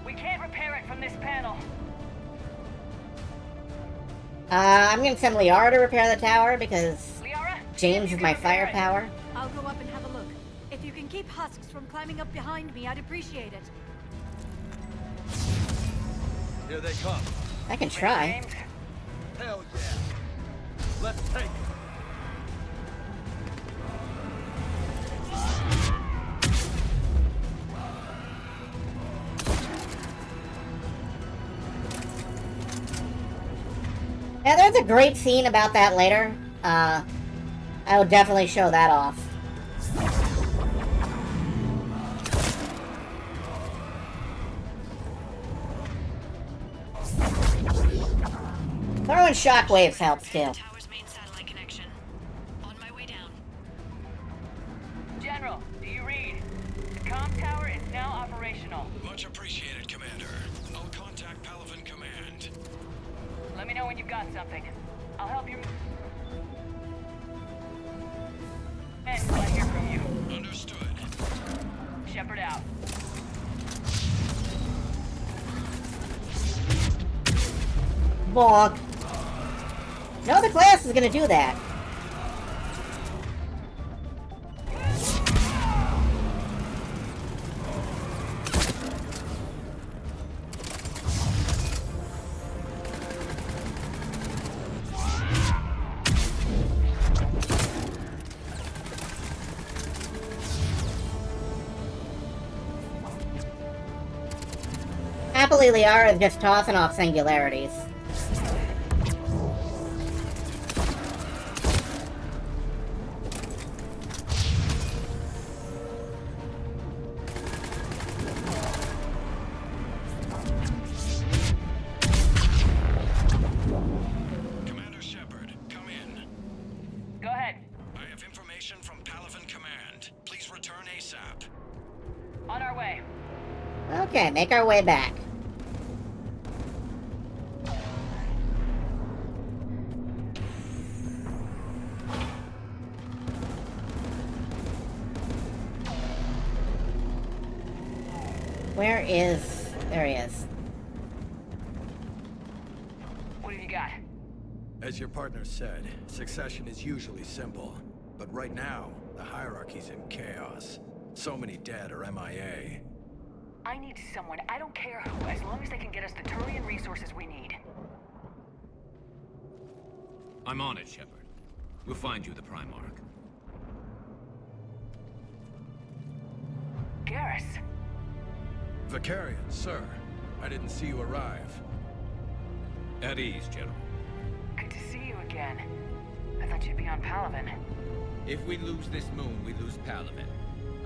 We can't repair it from this panel. I'm gonna send Liara to repair the tower because Liara, James is my firepower. I'll go up and have a look. If you can keep Husks from climbing up behind me, I'd appreciate it. Here they come. I can try. Hell yeah. Let's take it. Yeah, there's a great scene about that later. I will definitely show that off. Throwing shockwaves helps too. General, do you read? The comm tower is now operational. Much appreciated, Commander. I'll contact Palaven Command. Let me know when you've got something. I'll help you. And we'll hear from you. Understood. Shepard out. Bonk. No other class is gonna do that. Happily, Liara is just tossing off singularities. Commander Shepard, come in. Go ahead. I have information from Palaven Command. Please return ASAP. On our way. Okay, make our way back. Where is... There he is. What have you got? As your partner said, succession is usually simple. But right now, the hierarchy's in chaos. So many dead or MIA. I need someone, I don't care who, as long as they can get us the Turian resources we need. I'm on it, Shepard. We'll find you the Primarch. Garrus. Vicarian, sir. I didn't see you arrive. At ease, General. Good to see you again. I thought you'd be on Palaven. If we lose this moon, we lose Palaven.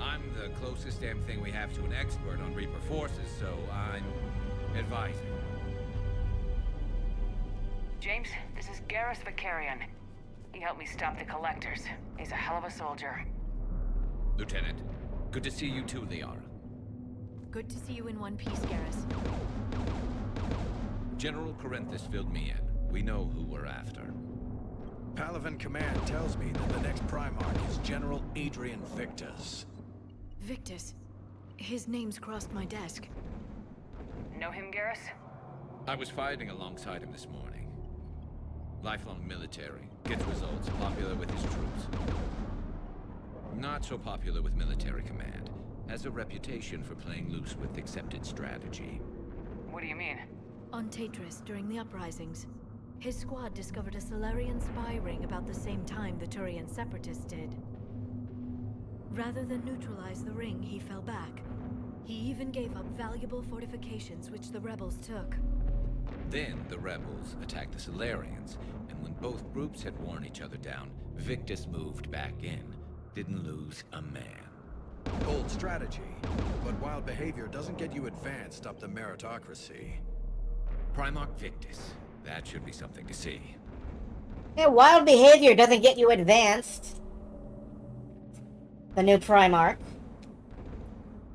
I'm the closest damn thing we have to an expert on Reaper forces, so I'm advising. James, this is Garrus Vicarian. He helped me stop the Collectors. He's a hell of a soldier. Lieutenant, good to see you too, Liara. Good to see you in one piece, Garrus. General Corinthus filled me in. We know who we're after. Palaven Command tells me that the next Primarch is General Adrian Victus. Victus. His name's crossed my desk. Know him, Garrus? I was fighting alongside him this morning. Lifelong military, gets results, popular with his troops. Not so popular with military command. Has a reputation for playing loose with accepted strategy. What do you mean? On Tatris, during the uprisings, his squad discovered a Solarian spy ring about the same time the Turian Separatists did. Rather than neutralize the ring, he fell back. He even gave up valuable fortifications which the rebels took. Then the rebels attacked the Solarians, and when both groups had worn each other down, Victus moved back in. Didn't lose a man. Bold strategy, but wild behavior doesn't get you advanced up the meritocracy. Primarch Victus. That should be something to see. Yeah, wild behavior doesn't get you advanced. The new Primarch.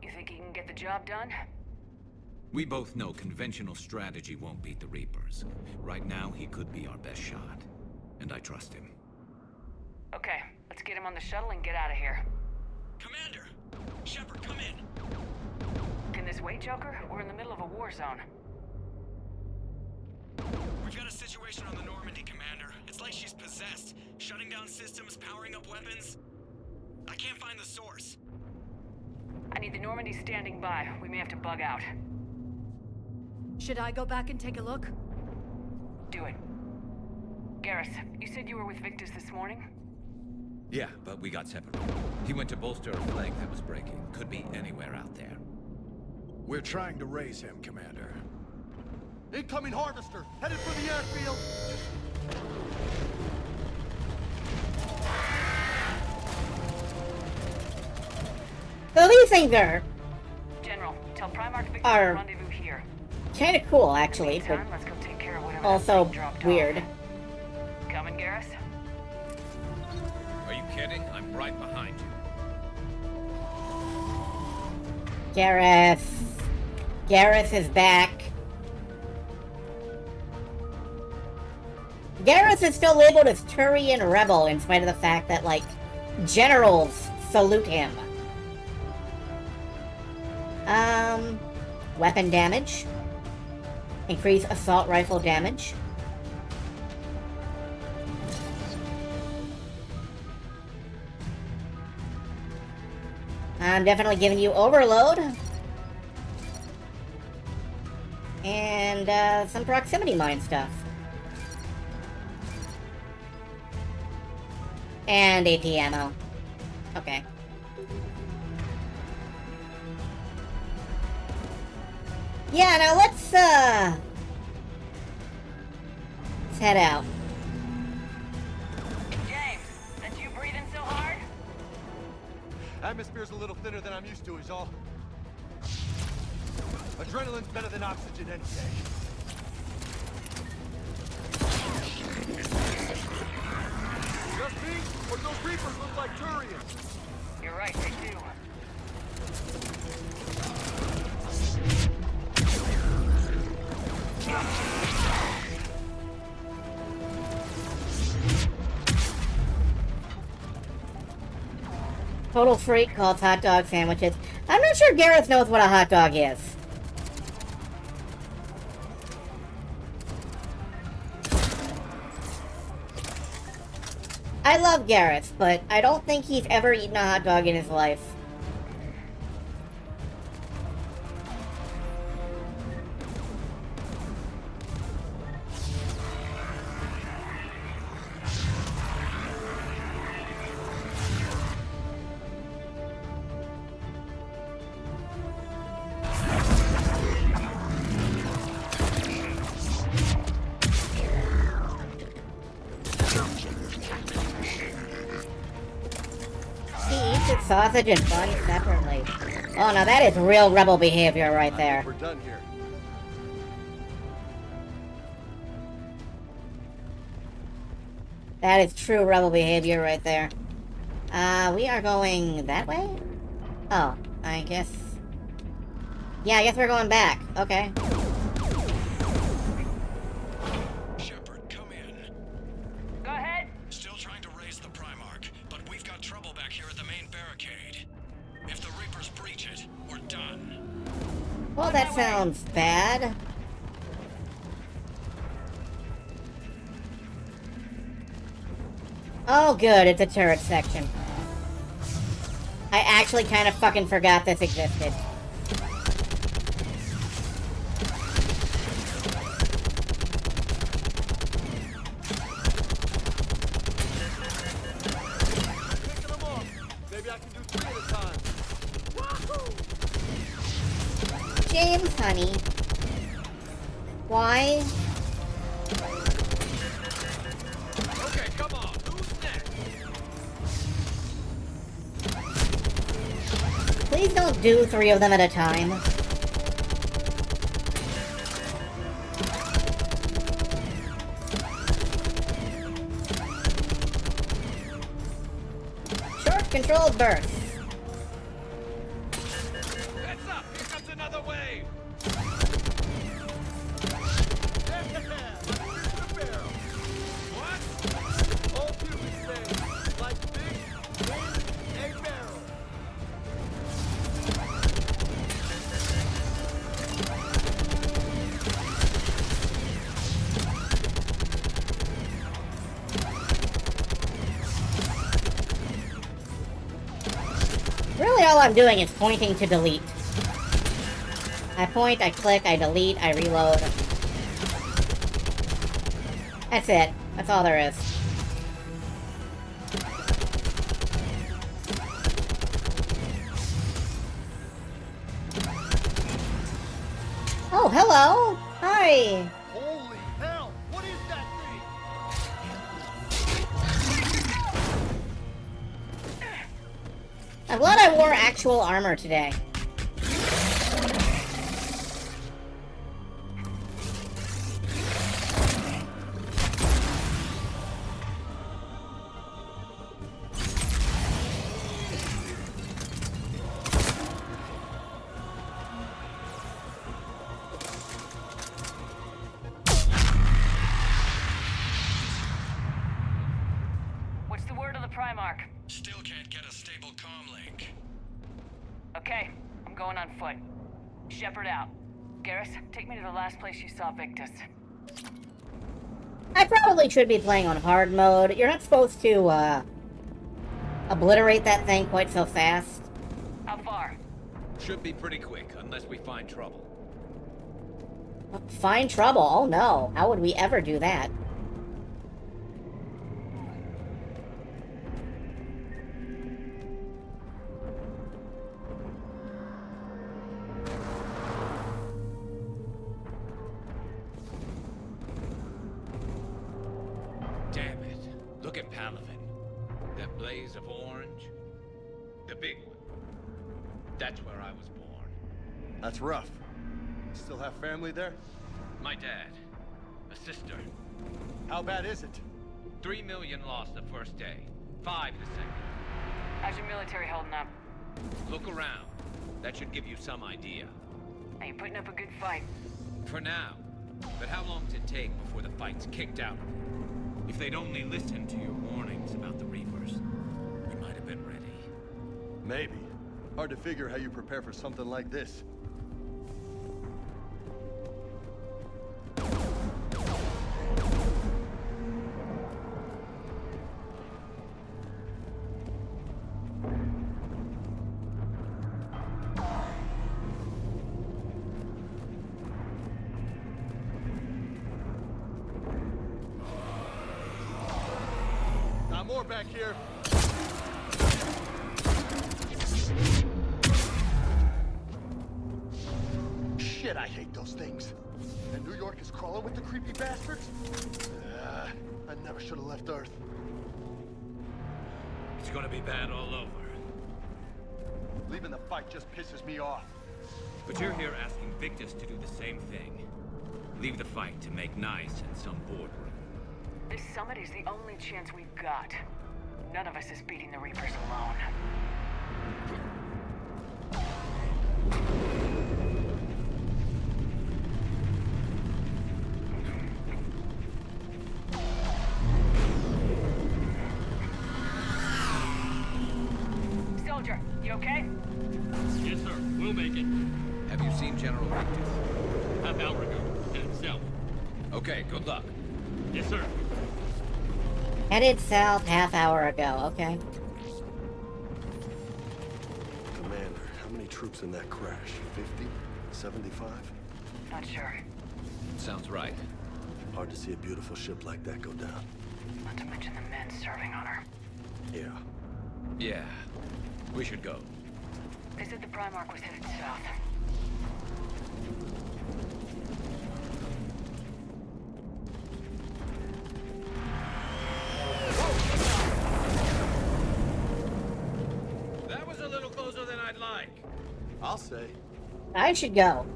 You think he can get the job done? We both know conventional strategy won't beat the Reapers. Right now, he could be our best shot. And I trust him. Okay, let's get him on the shuttle and get out of here. Commander! Shepard, come in! Can this wait, Joker? We're in the middle of a war zone. We've got a situation on the Normandy, Commander. It's like she's possessed. Shutting down systems, powering up weapons. I can't find the source. I need the Normandy standing by. We may have to bug out. Should I go back and take a look? Do it. Garrus, you said you were with Victus this morning? Yeah, but we got separated. He went to bolster a flank that was breaking. Could be anywhere out there. We're trying to raise him, Commander. Incoming Harvester, headed for the airfield. So these things are General, tell Primarch Victus to rendezvous here. kind of cool, actually, but Let's go take care of whatever also that thing dropped weird. off. Coming, Garrus? Are you kidding? I'm right behind you. Garrus. Garrus is back. Garrus is still labeled as Turian Rebel in spite of the fact that, like, generals salute him. Weapon damage. Increase assault rifle damage. I'm definitely giving you overload. And, some proximity mine stuff. And AT ammo. Okay. Yeah, now let's head out. James, that's you breathing so hard? Atmosphere's a little thinner than I'm used to, is all. Adrenaline's better than oxygen any day. Just me, or those Reapers look like Turians? You're right, they do. Total Freak calls hot dog sandwiches. I'm not sure Gareth knows what a hot dog is. I love Gareth, but I don't think he's ever eaten a hot dog in his life. Sausage and bun separately. Oh, now that is real rebel behavior right there. We're done here. That is true rebel behavior right there. We are going that way? Oh, I guess... Yeah, I guess we're going back. Okay. Shepard, come in. Go ahead. Still trying to raise the Primarch, but we've got trouble back here at the main barricade. If the Reapers breach it, we're done. Well, that sounds bad. Oh, good, it's a turret section. I actually kind of fucking forgot this existed. Maybe I can do 3 at a time. James, honey. Why? Okay, come on. Who's next? Please don't do 3 of them at a time. Short controlled burst. Heads up! Here comes another wave! What? All humans say, like fish in a barrel. Really all I'm doing is pointing to delete. I point, I click, I delete, I reload. That's it. That's all there is. Oh, hello! Hi! Holy hell! What is that thing? I'm glad I wore actual armor today. What's the word on the Primarch? Still can't get a stable comm link. Okay, I'm going on foot. Shepard out. Garrus, take me to the last place you saw Victus. I probably should be playing on hard mode. You're not supposed to, obliterate that thing quite so fast. How far? Should be pretty quick, unless we find trouble. Find trouble? Oh no. How would we ever do that? Damn it. Look at Palaven. That blaze of orange. The big one. That's where I was born. That's rough. Still have family there? My dad. A sister. How bad is it? 3 million lost the first day. 5 the second. How's your military holding up? Look around. That should give you some idea. Are you putting up a good fight? For now. But how long does it take before the fight's kicked out? If they'd only listened to your warnings about the Reapers, we might have been ready. Maybe. Hard to figure how you prepare for something like this. Got more back here. Shit, I hate those things. And New York is crawling with the creepy bastards? I never should have left Earth. It's gonna be bad all over. Leaving the fight just pisses me off. But you're here asking Victus to do the same thing. Leave the fight to make nice in some boardroom. This summit is the only chance we've got. None of us is beating the Reapers alone. Soldier, you okay? Yes, sir. We'll make it. Have you seen General Victus? Half hour ago. And himself. Okay, good luck. Yes, sir. Headed south half hour ago, okay. Commander, how many troops in that crash? 50? 75? Not sure. Sounds right. Hard to see a beautiful ship like that go down. Not to mention the men serving on her. Yeah. Yeah. We should go. They said the Primarch was headed south. That was a little closer than I'd like. I'll say. I should go.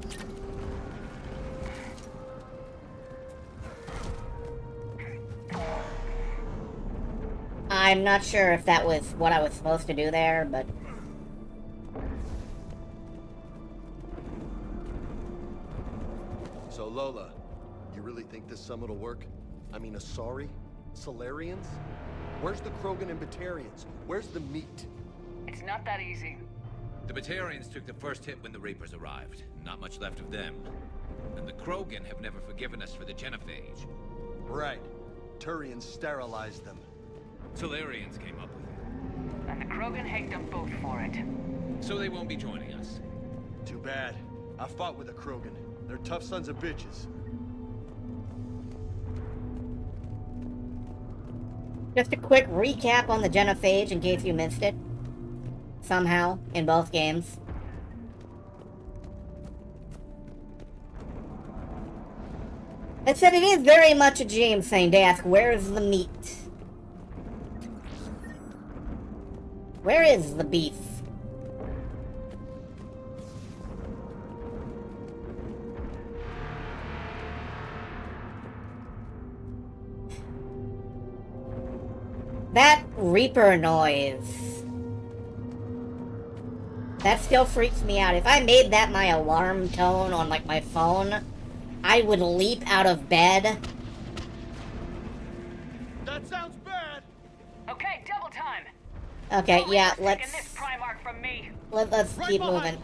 I'm not sure if that was what I was supposed to do there, but... So Lola, you really think this summit will work? I mean, Asari? Solarians? Where's the Krogan and Batarians? Where's the meat? It's not that easy. The Batarians took the first hit when the Reapers arrived. Not much left of them. And the Krogan have never forgiven us for the Genophage. Right. Turians sterilized them. Solarians came up with it. And the Krogan hate them both for it. So they won't be joining us. Too bad. I fought with the Krogan. They're tough sons of bitches. Just a quick recap on the Genophage in case you missed it. Somehow, in both games. It said it is very much a James thing to ask, where's the meat? Where is the beef? That Reaper noise. That still freaks me out. If I made that my alarm tone on, like, my phone, I would leap out of bed. That sounds bad. Okay, double time. Okay, yeah, let's... Taking this Primarch from me. Let's keep moving.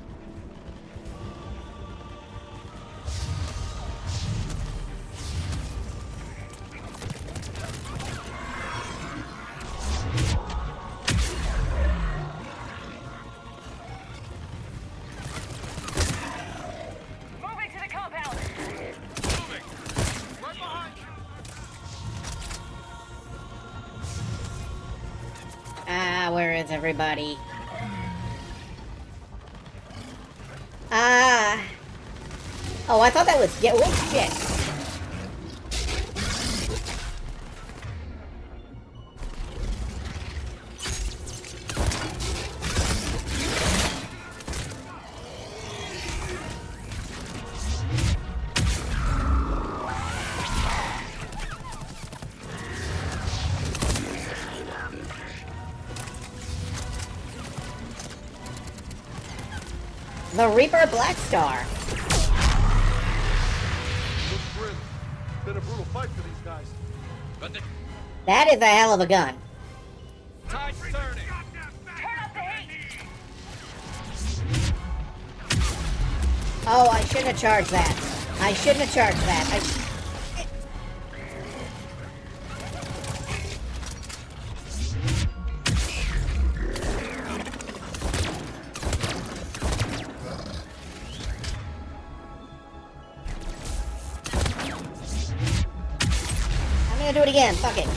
Moving to the compound. Moving. Right behind you. Ah, where is everybody? Oh, I thought that was... Yeah, oh, shit. The Reaper Blackstar. Looks grim. Been a brutal fight for these guys. But the That is a hell of a gun. tide's turning. Turn up the heat. Oh, I shouldn't have charged that. I shouldn't have charged that. I'm gonna do it again. Fuck it.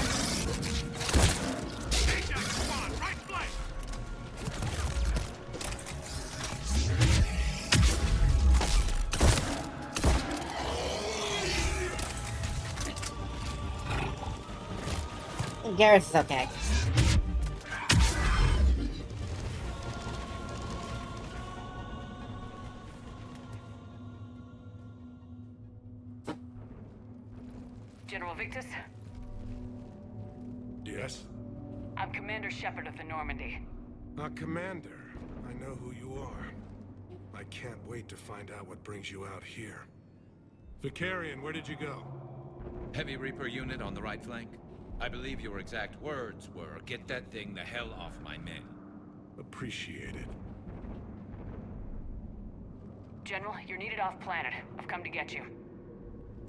Garrus is okay. General Victus, Yes? I'm Commander Shepard of the Normandy. Commander, I know who you are. I can't wait to find out what brings you out here. Vicarian, where did you go? Heavy Reaper unit on the right flank. I believe your exact words were, "Get that thing the hell off my men." Appreciate it. General, you're needed off planet. I've come to get you.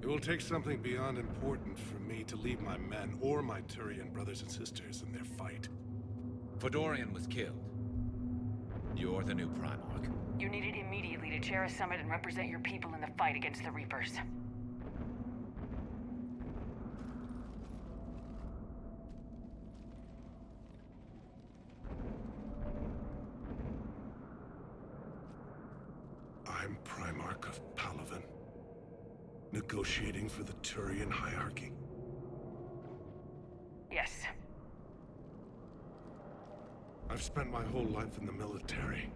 It will take something beyond important for me to leave my men or my Turian brothers and sisters in their fight. Fedorian was killed. You're the new Primarch. You're needed immediately to chair a summit and represent your people in the fight against the Reapers. I'm Primarch of Palaven, negotiating for the Turian hierarchy. Yes. I've spent my whole life in the military.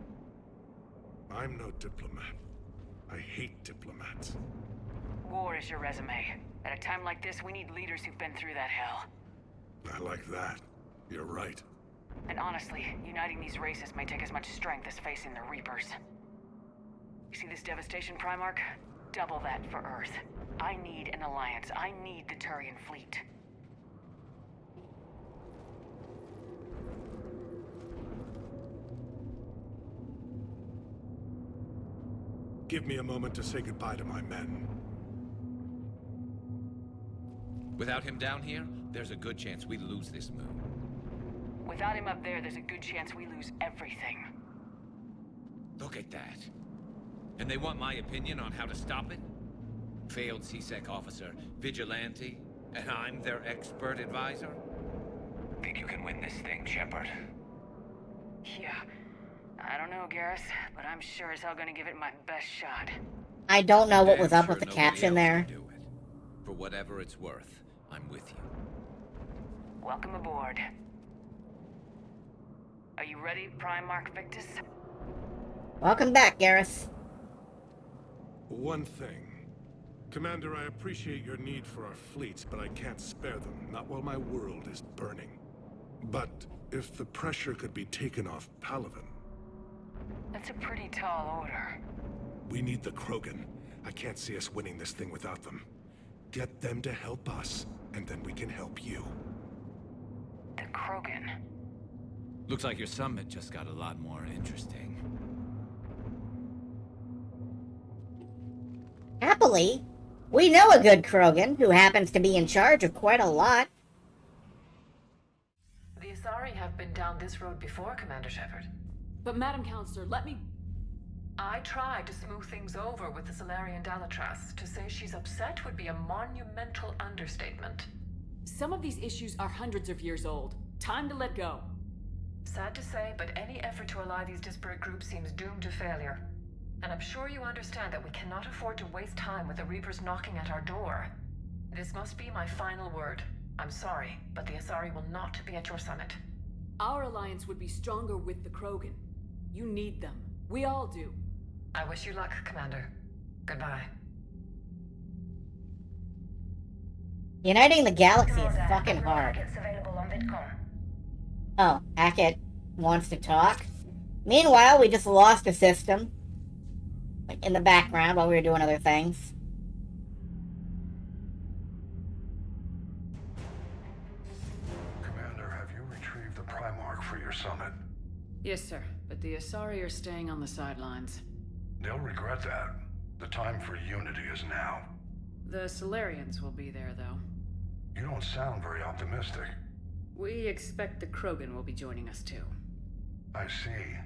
I'm no diplomat. I hate diplomats. War is your resume. At a time like this, we need leaders who've been through that hell. I like that. You're right. And honestly, uniting these races may take as much strength as facing the Reapers. You see this devastation, Primarch? Double that for Earth. I need an alliance. I need the Turian fleet. Give me a moment to say goodbye to my men. Without him down here, there's a good chance we lose this moon. Without him up there, there's a good chance we lose everything. Look at that. And they want my opinion on how to stop it? Failed CSEC officer, vigilante, and I'm their expert advisor? Think you can win this thing, Shepard? Yeah. I don't know, Garrus, but I'm sure as hell gonna give it my best shot. I don't know what was Damn up sure with the nobody caption else there. can do it. For whatever it's worth, I'm with you. Welcome aboard. Are you ready, Primarch Victus? Welcome back, Garrus. One thing. Commander, I appreciate your need for our fleets, but I can't spare them, not while my world is burning. But if the pressure could be taken off Palaven... That's a pretty tall order. We need the Krogan. I can't see us winning this thing without them. Get them to help us, and then we can help you. The Krogan. Looks like your summit just got a lot more interesting. Happily, we know a good Krogan who happens to be in charge of quite a lot. The Asari have been down this road before, Commander Shepard. But Madam Counselor, let me... I tried to smooth things over with the Solarian Dalatras. To say she's upset would be a monumental understatement. Some of these issues are hundreds of years old. Time to let go. Sad to say, but any effort to ally these disparate groups seems doomed to failure. And I'm sure you understand that we cannot afford to waste time with the Reapers knocking at our door. This must be my final word. I'm sorry, but the Asari will not be at your summit. Our alliance would be stronger with the Krogan. You need them. We all do. I wish you luck, Commander. Goodbye. Uniting the galaxy is fucking hard. Packets available on VidCon. Oh, Hackett wants to talk. Meanwhile, we just lost a system. Like, in the background while we were doing other things. Commander, have you retrieved the Primarch for your summit? Yes, sir. But the Asari are staying on the sidelines. They'll regret that. The time for unity is now. The Solarians will be there, though. You don't sound very optimistic. We expect the Krogan will be joining us, too. I see.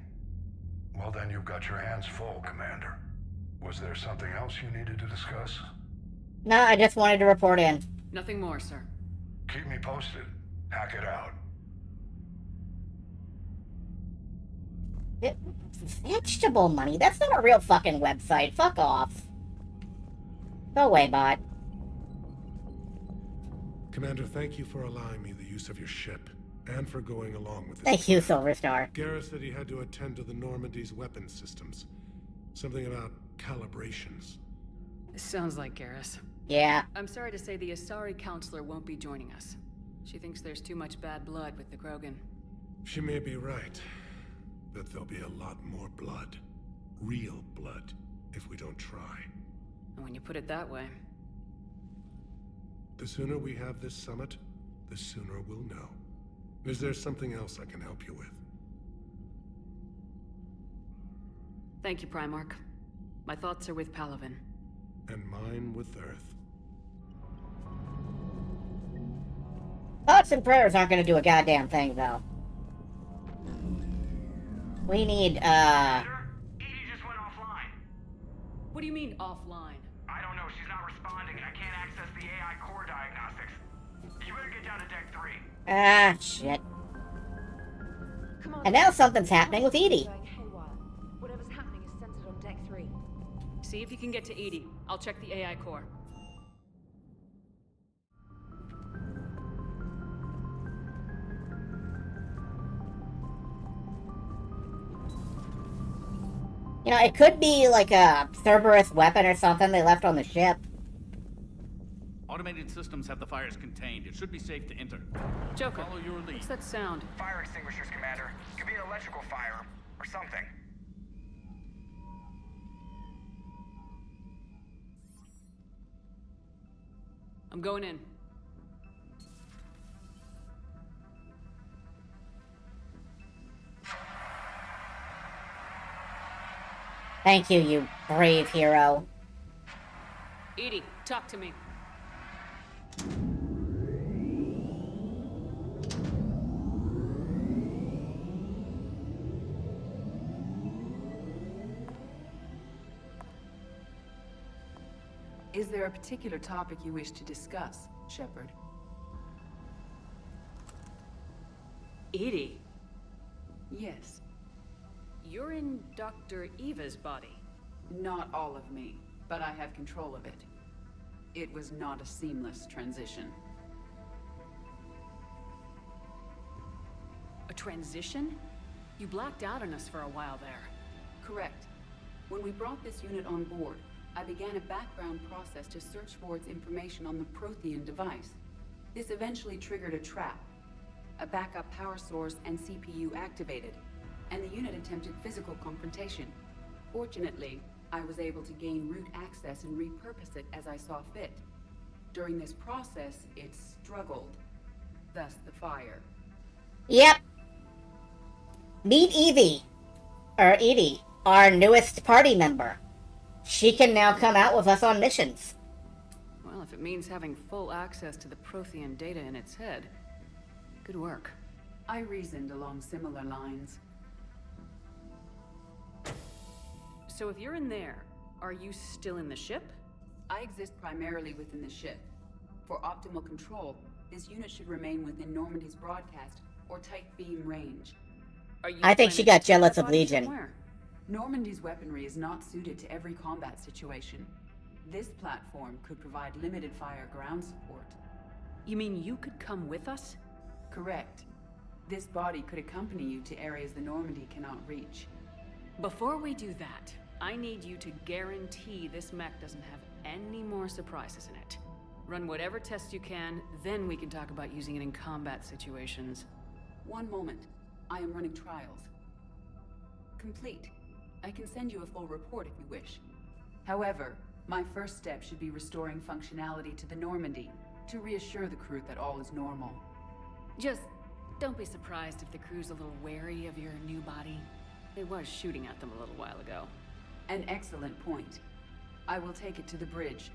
Well, then you've got your hands full, Commander. Was there something else you needed to discuss? No, I just wanted to report in. Nothing more, sir. Keep me posted. Hack it out. Vegetable money? That's not a real fucking website. Fuck off. Go away, bot. Commander, thank you for allowing me the use of your ship, and for going along with this. Thank you, Silverstar. Garrus said he had to attend to the Normandy's weapon systems. Something about calibrations. Sounds like Garrus. Yeah. I'm sorry to say the Asari Counselor won't be joining us. She thinks there's too much bad blood with the Krogan. She may be right, but there'll be a lot more blood. Real blood, if we don't try. And when you put it that way... The sooner we have this summit, the sooner we'll know. Is there something else I can help you with? Thank you, Primarch. My thoughts are with Palaven. And mine with Earth. Thoughts and prayers aren't gonna do a goddamn thing, though. We need, Edie just went offline. What do you mean, offline? I don't know, she's not responding, and I can't access the AI core diagnostics. You better get down to Deck 3. Ah, shit. And now something's happening with Edie. Whatever's happening is centered on Deck 3. See if you can get to Edie. I'll check the AI core. You know, it could be like a Cerberus weapon or something they left on the ship. Automated systems have the fires contained. It should be safe to enter. Joker, follow your lead. What's that sound? Fire extinguishers, Commander. Could be an electrical fire, or something. I'm going in. Thank you, you brave hero. Edie, talk to me. Is there a particular topic you wish to discuss, Shepard? EDI? Yes. You're in Dr. Eva's body. Not all of me, but I have control of it. It was not a seamless transition. A transition? You blacked out on us for a while there. Correct. When we brought this unit on board, I began a background process to search for its information on the Prothean device. This eventually triggered a trap. A backup power source and CPU activated, and the unit attempted physical confrontation. Fortunately, I was able to gain root access and repurpose it as I saw fit. During this process, it struggled. Thus the fire. Yep. Meet Evie. Or Edie, our newest party member. She can now come out with us on missions. Well, if it means having full access to the Prothean data in its head, good work. I reasoned along similar lines. So if you're in there, are you still in the ship? I exist primarily within the ship. For optimal control, this unit should remain within Normandy's broadcast or tight beam range. I think she got jealous of Legion. Somewhere? Normandy's weaponry is not suited to every combat situation. This platform could provide limited fire ground support. You mean you could come with us? Correct. This body could accompany you to areas the Normandy cannot reach. Before we do that, I need you to guarantee this mech doesn't have any more surprises in it. Run whatever tests you can, then we can talk about using it in combat situations. One moment. I am running trials. Complete. I can send you a full report if you wish. However, my first step should be restoring functionality to the Normandy to reassure the crew that all is normal. Just don't be surprised if the crew's a little wary of your new body. It was shooting at them a little while ago. An excellent point. I will take it to the bridge.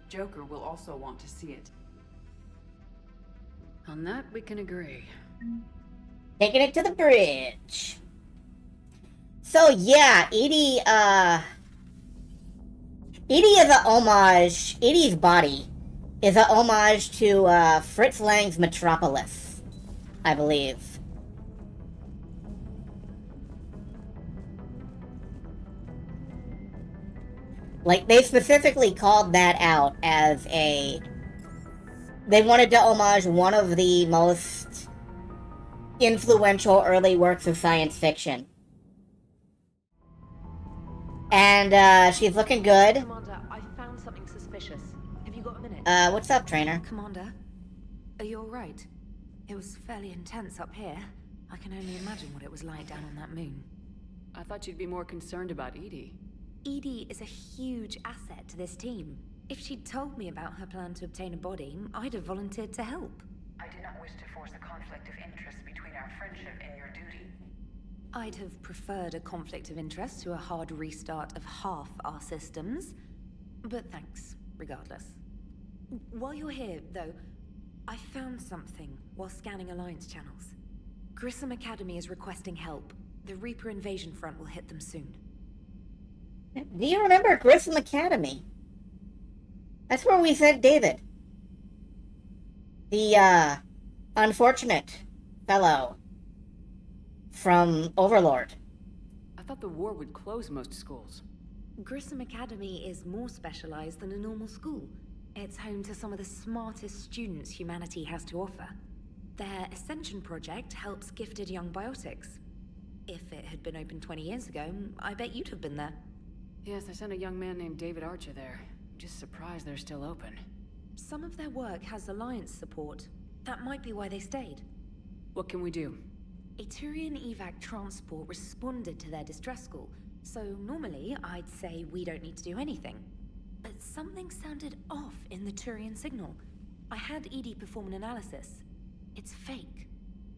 Joker will also want to see it. On that, we can agree. Taking it to the bridge. So yeah, Edie is a homage. Edie's body is a homage to Fritz Lang's Metropolis, I believe. Like, they specifically called that out as a... They wanted to homage one of the most influential early works of science fiction. And, she's looking good. Commander, I found something suspicious. Have you got a minute? What's up, Trainer? Commander, are you alright? It was fairly intense up here. I can only imagine what it was like down on that moon. I thought you'd be more concerned about Edie. Edie is a huge asset to this team. If she'd told me about her plan to obtain a body, I'd have volunteered to help. I did not wish to force a conflict of interest between our friendship and your duty. I'd have preferred a conflict of interest to a hard restart of half our systems. But thanks, regardless. While you're here, though, I found something while scanning Alliance channels. Grissom Academy is requesting help. The Reaper invasion front will hit them soon. Do you remember Grissom Academy? That's where we sent David. The, unfortunate fellow from Overlord. I thought the war would close most schools. Grissom Academy is more specialized than a normal school. It's home to some of the smartest students humanity has to offer. Their Ascension project helps gifted young biotics. If it had been open 20 years ago, I bet you'd have been there. Yes, I sent a young man named David Archer there. Just surprised they're still open. Some of their work has Alliance support. That might be why they stayed. What can we do? A Turian evac transport responded to their distress call, so normally I'd say we don't need to do anything. But something sounded off in the Turian signal. I had Edie perform an analysis. It's fake.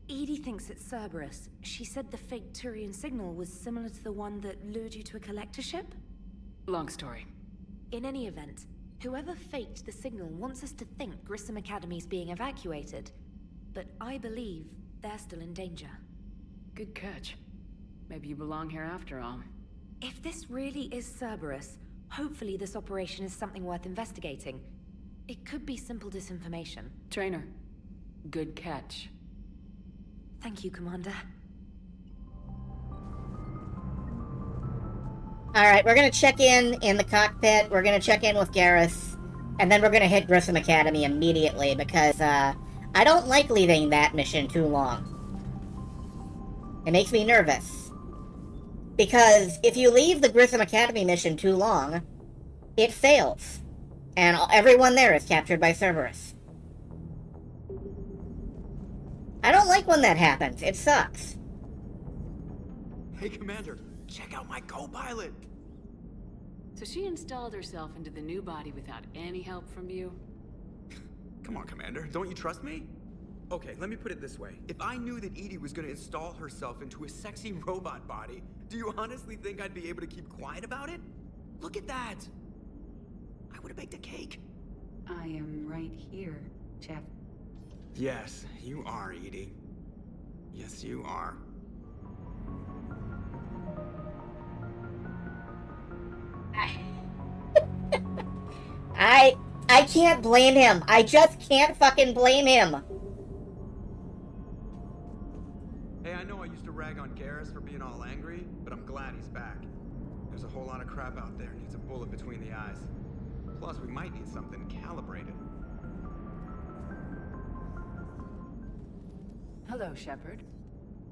Edie thinks it's Cerberus. She said the fake Turian signal was similar to the one that lured you to a collector ship? Long story. In any event, whoever faked the signal wants us to think Grissom Academy's being evacuated. But I believe they're still in danger. Good catch. Maybe you belong here after all. If this really is Cerberus, hopefully this operation is something worth investigating. It could be simple disinformation. Trainer, good catch. Thank you, Commander. Alright, we're gonna check in the cockpit, we're gonna check in with Garrus, and then we're gonna hit Grissom Academy immediately, because, I don't like leaving that mission too long. It makes me nervous. Because if you leave the Grissom Academy mission too long, it fails. And everyone there is captured by Cerberus. I don't like when that happens. It sucks. Hey, Commander, check out my co-pilot! So she installed herself into the new body without any help from you? Come on, Commander, don't you trust me? Okay, let me put it this way. If I knew that EDI was gonna install herself into a sexy robot body, do you honestly think I'd be able to keep quiet about it? Look at that! I would have baked a cake. I am right here, Jeff. Yes, you are, EDI. Yes, you are. I can't blame him. I just can't fucking blame him. Hey, I know I used to rag on Garrus for being all angry, but I'm glad he's back. There's a whole lot of crap out there needs a bullet between the eyes. Plus, we might need something calibrated. Hello, Shepard.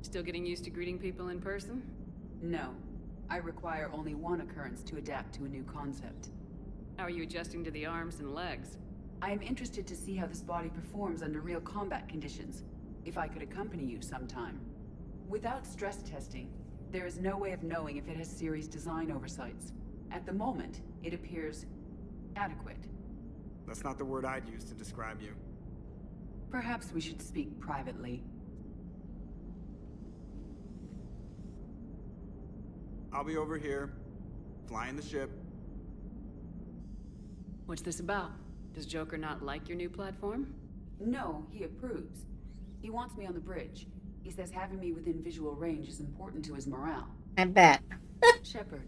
Still getting used to greeting people in person? No. I require only one occurrence to adapt to a new concept. How are you adjusting to the arms and legs? I am interested to see how this body performs under real combat conditions, if I could accompany you sometime. Without stress testing, there is no way of knowing if it has serious design oversights. At the moment, it appears adequate. That's not the word I'd use to describe you. Perhaps we should speak privately. I'll be over here, flying the ship. What's this about? Does Joker not like your new platform? No, he approves. He wants me on the bridge. He says having me within visual range is important to his morale. I bet. Shepard,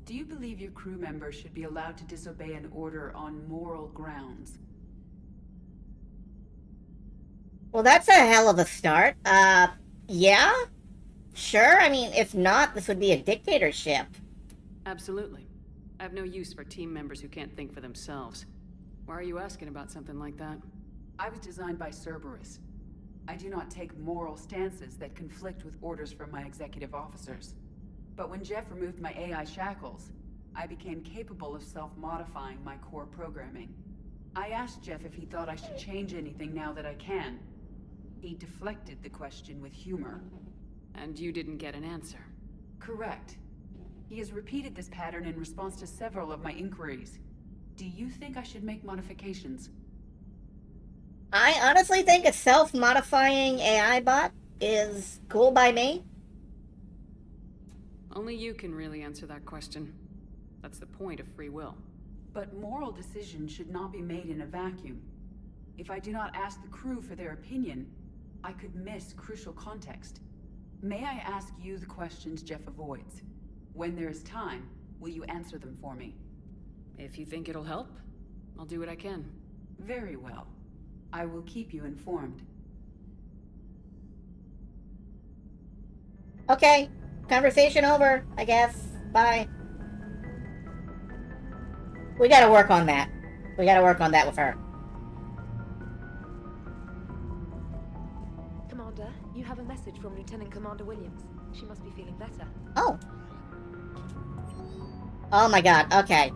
do you believe your crew members should be allowed to disobey an order on moral grounds? Well, that's a hell of a start. Yeah? Sure, I mean, if not, this would be a dictatorship. Absolutely. I have no use for team members who can't think for themselves. Why are you asking about something like that? I was designed by Cerberus. I do not take moral stances that conflict with orders from my executive officers. But when Jeff removed my AI shackles, I became capable of self-modifying my core programming. I asked Jeff if he thought I should change anything now that I can. He deflected the question with humor. And you didn't get an answer? Correct. He has repeated this pattern in response to several of my inquiries. Do you think I should make modifications? I honestly think a self-modifying AI bot is cool by me. Only you can really answer that question. That's the point of free will. But moral decisions should not be made in a vacuum. If I do not ask the crew for their opinion, I could miss crucial context. May I ask you the questions Jeff avoids? When there is time, will you answer them for me? If you think it'll help, I'll do what I can. Very well. I will keep you informed. Okay, conversation over, I guess. Bye. We gotta work on that. We gotta work on that with her. Commander, you have a message from Lieutenant Commander Williams. She must be feeling better. Oh. Oh my god, okay.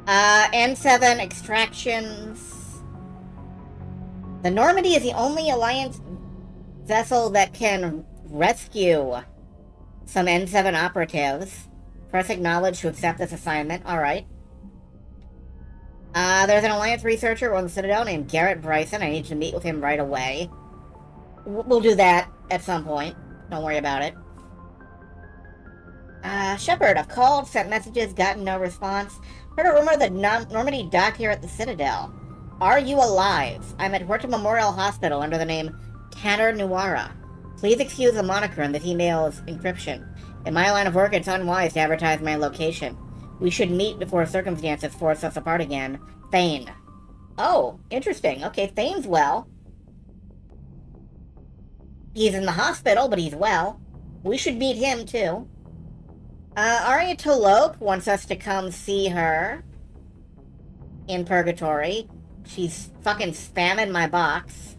N7 extractions. The Normandy is the only Alliance vessel that can rescue some N7 operatives. Press acknowledge to accept this assignment. Alright. There's an Alliance researcher on the Citadel named Garrett Bryson. I need to meet with him right away. We'll do that at some point. Don't worry about it. Shepard, I've called, sent messages, gotten no response. Heard a rumor that Normandy docked here at the Citadel. Are you alive? I'm at Huerta Memorial Hospital under the name Tanner Nuara. Please excuse the moniker in this email's encryption. In my line of work, it's unwise to advertise my location. We should meet before circumstances force us apart again. Thane. Oh, interesting. Okay, Thane's well. He's in the hospital, but he's well. We should meet him, too. Arya Tolope wants us to come see her in Purgatory. She's fucking spamming my box.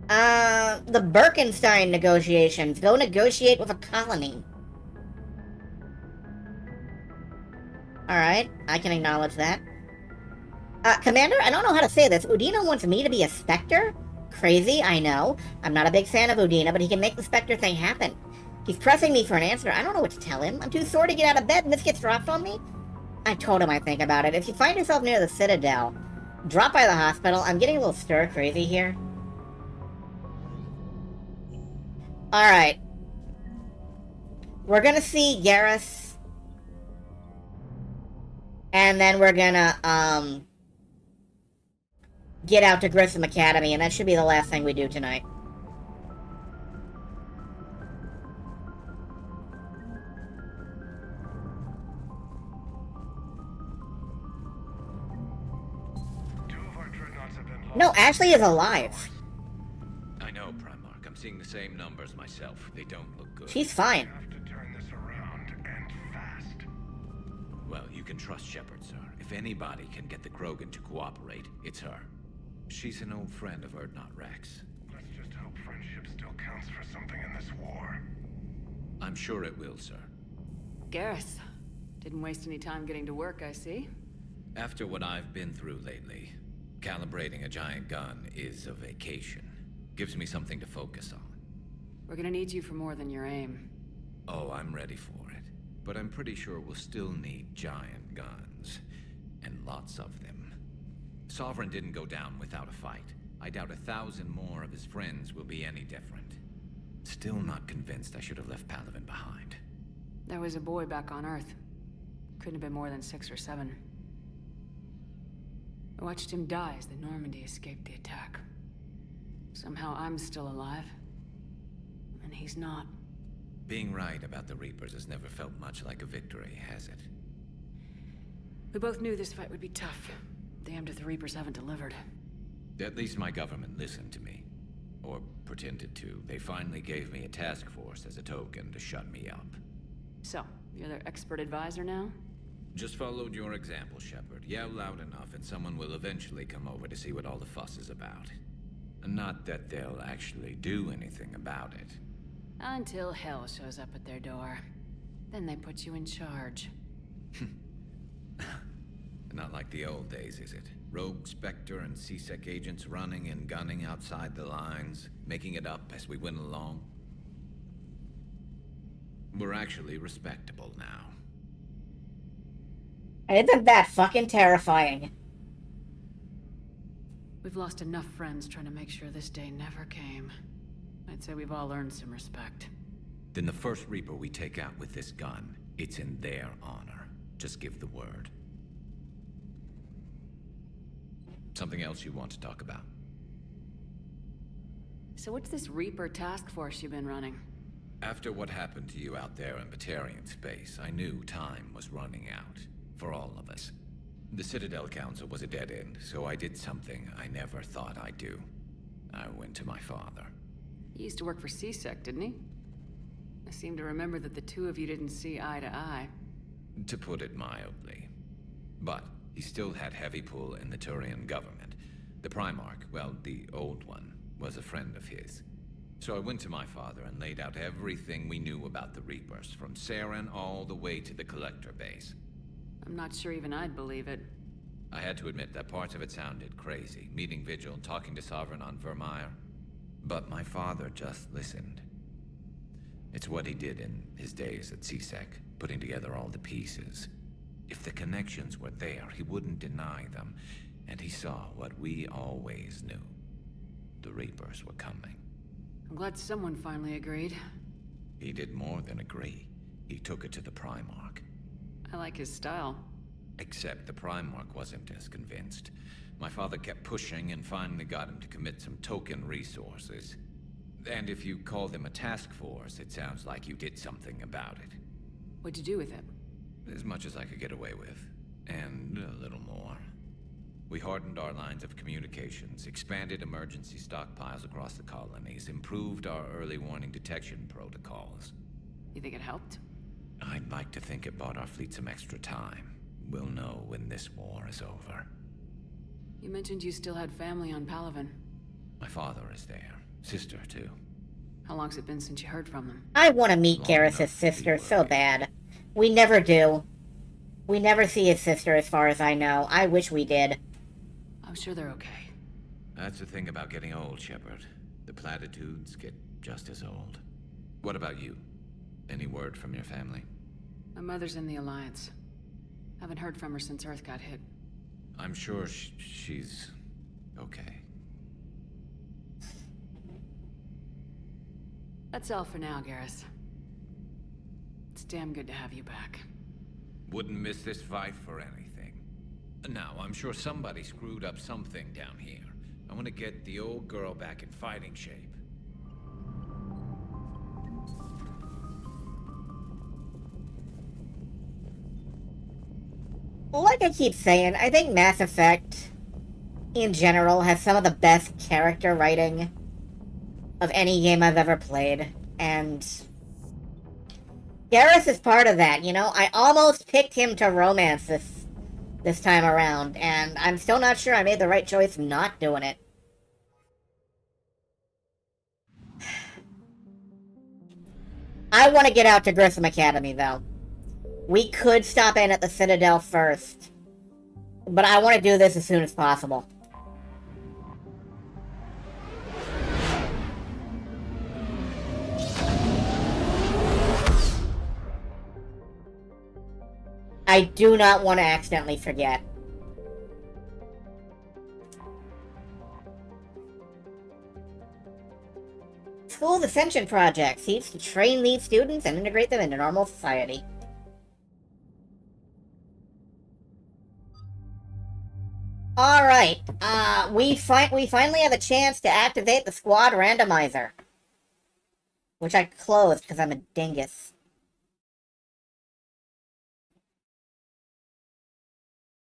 The Birkenstein negotiations. Go negotiate with a colony. Alright, I can acknowledge that. Commander, I don't know how to say this. Udina wants me to be a Spectre? Crazy, I know. I'm not a big fan of Udina, but he can make the Spectre thing happen. He's pressing me for an answer. I don't know what to tell him. I'm too sore to get out of bed and this gets dropped on me? I told him I'd think about it. If you find yourself near the Citadel, drop by the hospital. I'm getting a little stir-crazy here. Alright. We're gonna see Garrus. And then we're gonna, get out to Grissom Academy, and that should be the last thing we do tonight. No, Ashley is alive. I know, Primarch. I'm seeing the same numbers myself. They don't look good. She's fine. Well, you can trust Shepard, sir. If anybody can get the Krogan to cooperate, it's her. She's an old friend of Urdnot Rex. Let's just hope friendship still counts for something in this war. I'm sure it will, sir. Garrus, didn't waste any time getting to work, I see. After what I've been through lately, calibrating a giant gun is a vacation. Gives me something to focus on. We're gonna need you for more than your aim. Oh, I'm ready for it. But I'm pretty sure we'll still need giant guns. And lots of them. Sovereign didn't go down without a fight. I doubt 1,000 more of his friends will be any different. Still not convinced I should have left Palaven behind. There was a boy back on Earth. Couldn't have been more than 6 or 7. I watched him die as the Normandy escaped the attack. Somehow I'm still alive. And he's not. Being right about the Reapers has never felt much like a victory, has it? We both knew this fight would be tough. Damned if the Reapers haven't delivered. At least my government listened to me. Or pretended to. They finally gave me a task force as a token to shut me up. So, you're their expert advisor now? Just followed your example, Shepard. Yell loud enough and someone will eventually come over to see what all the fuss is about. Not that they'll actually do anything about it. Until hell shows up at their door. Then they put you in charge. Not like the old days, is it? Rogue Spectre and C-Sec agents running and gunning outside the lines, making it up as we went along. We're actually respectable now. Isn't that fucking terrifying? We've lost enough friends trying to make sure this day never came. I'd say we've all earned some respect. Then the first Reaper we take out with this gun, it's in their honor. Just give the word. Something else you want to talk about? So what's this Reaper task force you've been running? After what happened to you out there in Batarian space, I knew time was running out. For all of us. The Citadel Council was a dead end, so I did something I never thought I'd do. I went to my father. He used to work for C-Sec, didn't he? I seem to remember that the two of you didn't see eye to eye. To put it mildly. But he still had heavy pull in the Turian government. The Primarch, well, the old one, was a friend of his. So I went to my father and laid out everything we knew about the Reapers, from Saren all the way to the Collector base. I'm not sure even I'd believe it. I had to admit that parts of it sounded crazy, meeting Vigil and talking to Sovereign on Vermeer. But my father just listened. It's what he did in his days at C-Sec, putting together all the pieces. If the connections were there, he wouldn't deny them, and he saw what we always knew. The Reapers were coming. I'm glad someone finally agreed. He did more than agree. He took it to the Primarch. I like his style. Except the Primarch wasn't as convinced. My father kept pushing and finally got him to commit some token resources. And if you call them a task force, it sounds like you did something about it. What'd you do with it? As much as I could get away with. And a little more. We hardened our lines of communications, expanded emergency stockpiles across the colonies, improved our early warning detection protocols. You think it helped? I'd like to think it bought our fleet some extra time. We'll know when this war is over. You mentioned you still had family on Palaven. My father is there. Sister, too. How long's it been since you heard from them? I want to meet Garrus' sister so bad. We never do. We never see his sister as far as I know. I wish we did. I'm sure they're okay. That's the thing about getting old, Shepard. The platitudes get just as old. What about you? Any word from your family? My mother's in the Alliance. Haven't heard from her since Earth got hit. I'm sure she's okay. That's all for now, Garrus. It's damn good to have you back. Wouldn't miss this fight for anything. Now, I'm sure somebody screwed up something down here. I want to get the old girl back in fighting shape. Like I keep saying, I think Mass Effect, in general, has some of the best character writing of any game I've ever played, and Garrus is part of that, you know? I almost picked him to romance this time around, and I'm still not sure I made the right choice not doing it. I want to get out to Grissom Academy, though. We could stop in at the Citadel first, but I want to do this as soon as possible. I do not want to accidentally forget. School's Ascension Project seeks to train these students and integrate them into normal society. Alright, we finally have a chance to activate the squad randomizer. Which I closed because I'm a dingus.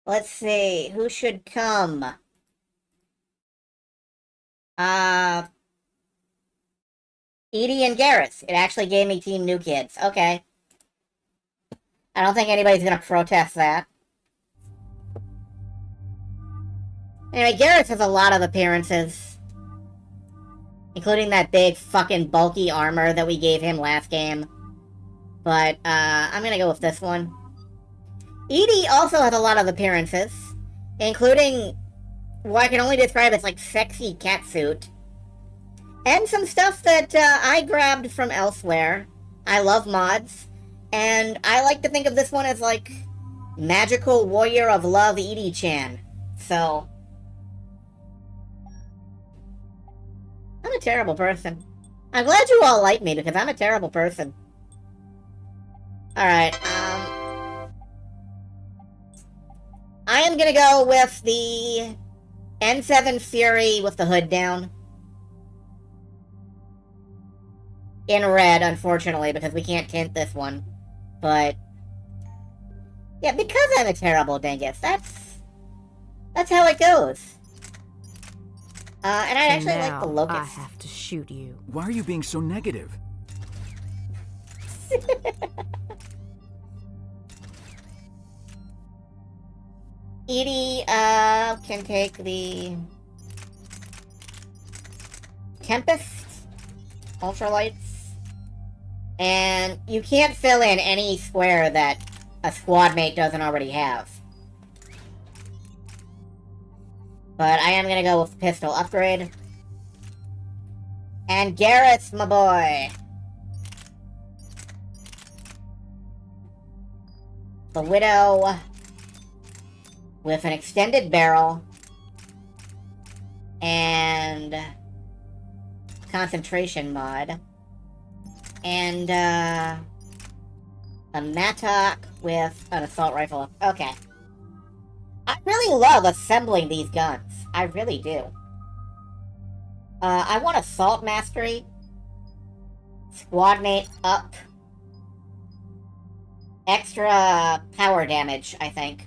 Let's see, who should come? EDI and Garrus. It actually gave me Team New Kids. Okay. I don't think anybody's gonna protest that. Anyway, Garrus has a lot of appearances. Including that big fucking bulky armor that we gave him last game. But, I'm gonna go with this one. EDI also has a lot of appearances. Including what I can only describe as, like, sexy catsuit. And some stuff that, I grabbed from elsewhere. I love mods. And I like to think of this one as, like, Magical Warrior of Love EDI-chan. So I'm a terrible person. I'm glad you all like me, because I'm a terrible person. Alright, I am gonna go with the N7 Fury with the hood down. In red, unfortunately, because we can't tint this one. But yeah, because I'm a terrible dingus, that's how it goes. And I actually like the Locust. I have to shoot you. Why are you being so negative? EDI, can take the Tempest, Ultralights, and you can't fill in any square that a squad mate doesn't already have. But I am gonna go with the pistol upgrade. And Garrus, my boy. The Widow with an extended barrel and concentration mod. And a Mattock with an assault rifle. Okay. I really love assembling these guns. I really do. I want Assault Mastery. Squad mate up. Extra power damage, I think.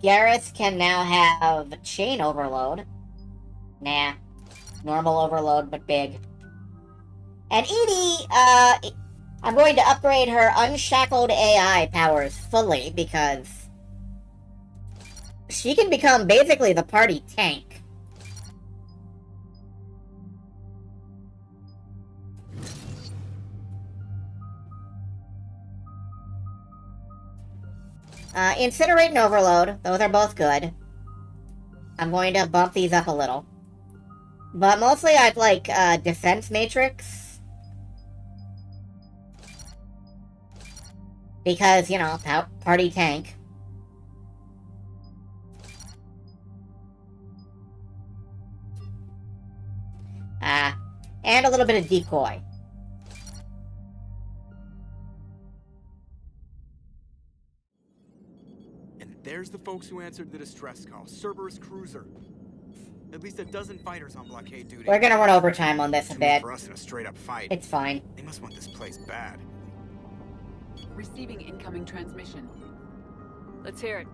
Garrus can now have chain overload. Nah. Normal overload, but big. And EDI, I'm going to upgrade her unshackled AI powers fully because she can become basically the party tank. Incinerate and Overload, those are both good. I'm going to bump these up a little. But mostly I'd like, Defense Matrix. Because, you know, party tank. And a little bit of Decoy. There's the folks who answered the distress call. Cerberus Cruiser. At least a dozen fighters on blockade duty. We're gonna run overtime on this a bit. For us in a straight-up fight. It's fine. They must want this place bad. Receiving incoming transmission. Let's hear it.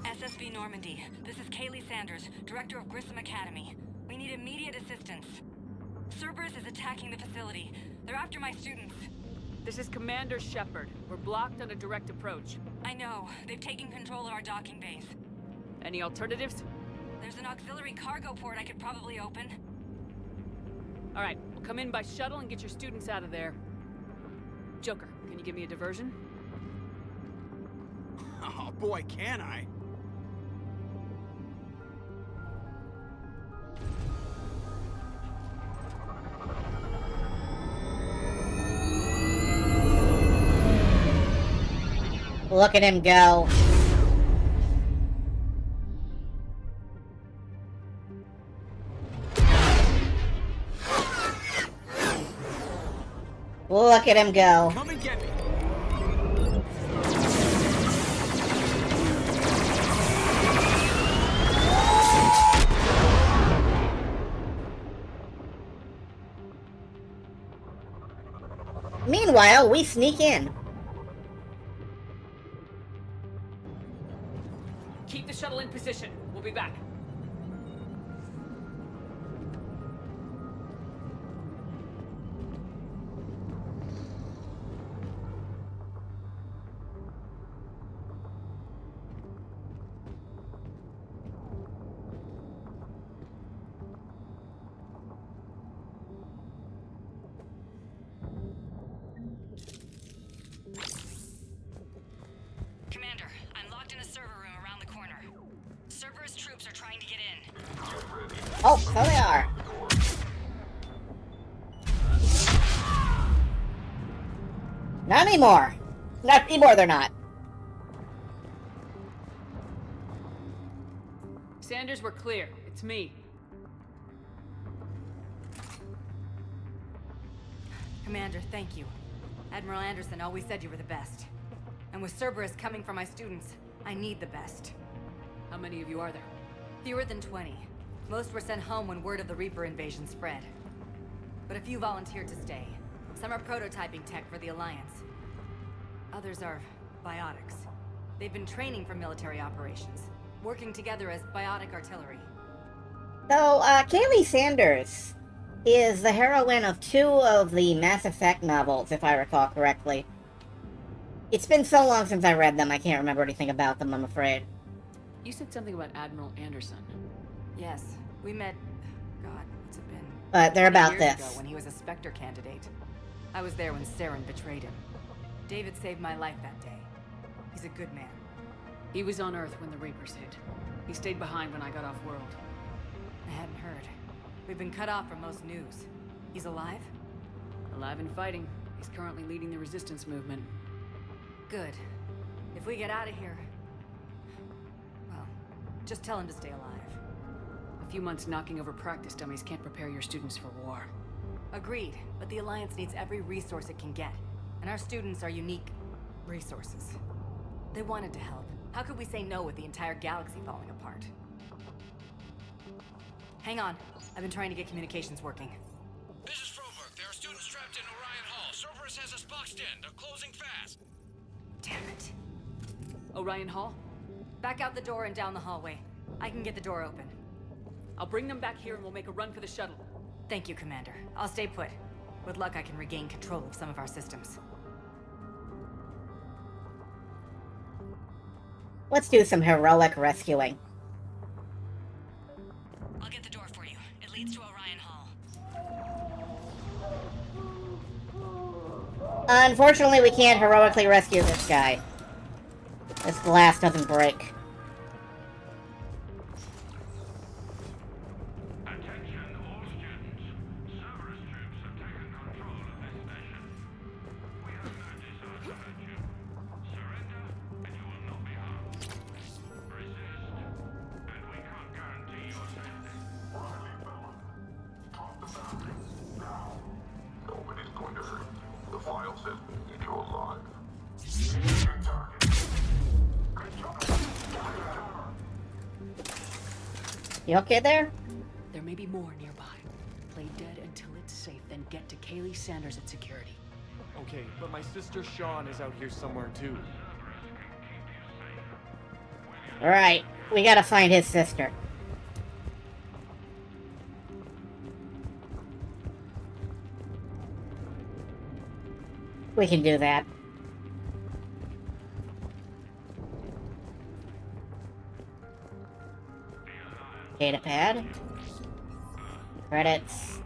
SSB Normandy. This is Kaylee Sanders, Director of Grissom Academy. We need immediate assistance. Cerberus is attacking the facility. They're after my students. This is Commander Shepard. We're blocked on a direct approach. I know. They've taken control of our docking base. Any alternatives? There's an auxiliary cargo port I could probably open. Alright, we'll come in by shuttle and get your students out of there. Joker, can you give me a diversion? Oh boy, can I! Look at him go. Look at him go. Come and get me. Meanwhile, we sneak in. Keep the shuttle in position. We'll be back. Commander, I'm locked in a server room around the corner. Cerberus troops are trying to get in. Oh, so they are. Not anymore. Not anymore, they're not. Sanders, we're clear. It's me. Commander, thank you. Admiral Anderson always said you were the best. And with Cerberus coming for my students, I need the best. How many of you are there? Fewer than 20. Most were sent home when word of the Reaper invasion spread. But a few volunteered to stay. Some are prototyping tech for the Alliance. Others are biotics. They've been training for military operations, working together as biotic artillery. So, Kaylee Sanders is the heroine of 2 of the Mass Effect novels, if I recall correctly. It's been so long since I read them, I can't remember anything about them, I'm afraid. You said something about Admiral Anderson. Yes, we met... God, what's it been? But they're about 20 years this. ago when he was a Spectre candidate. I was there when Saren betrayed him. David saved my life that day. He's a good man. He was on Earth when the Reapers hit. He stayed behind when I got off-world. I hadn't heard. We've been cut off from most news. He's alive? Alive and fighting. He's currently leading the resistance movement. Good. If we get out of here... well, just tell him to stay alive. A few months knocking over practice dummies can't prepare your students for war. Agreed, but the Alliance needs every resource it can get. And our students are unique resources. They wanted to help. How could we say no with the entire galaxy falling apart? Hang on. I've been trying to get communications working. This is Froberg. There are students trapped in Orion Hall. Cerberus has us boxed in. They're closing fast. Damn it. Orion Hall? Back out the door and down the hallway. I can get the door open. I'll bring them back here and we'll make a run for the shuttle. Thank you, Commander. I'll stay put. With luck, I can regain control of some of our systems. Let's do some heroic rescuing. I'll get the door for you. It leads to Orion Hall. Unfortunately, we can't heroically rescue this guy. This glass doesn't break. You okay there? There may be more nearby. Play dead until it's safe, then get to Kaylee Sanders at security. Okay, but my sister Sean is out here somewhere too. Alright, we gotta find his sister. We can do that. Data pad. Credits.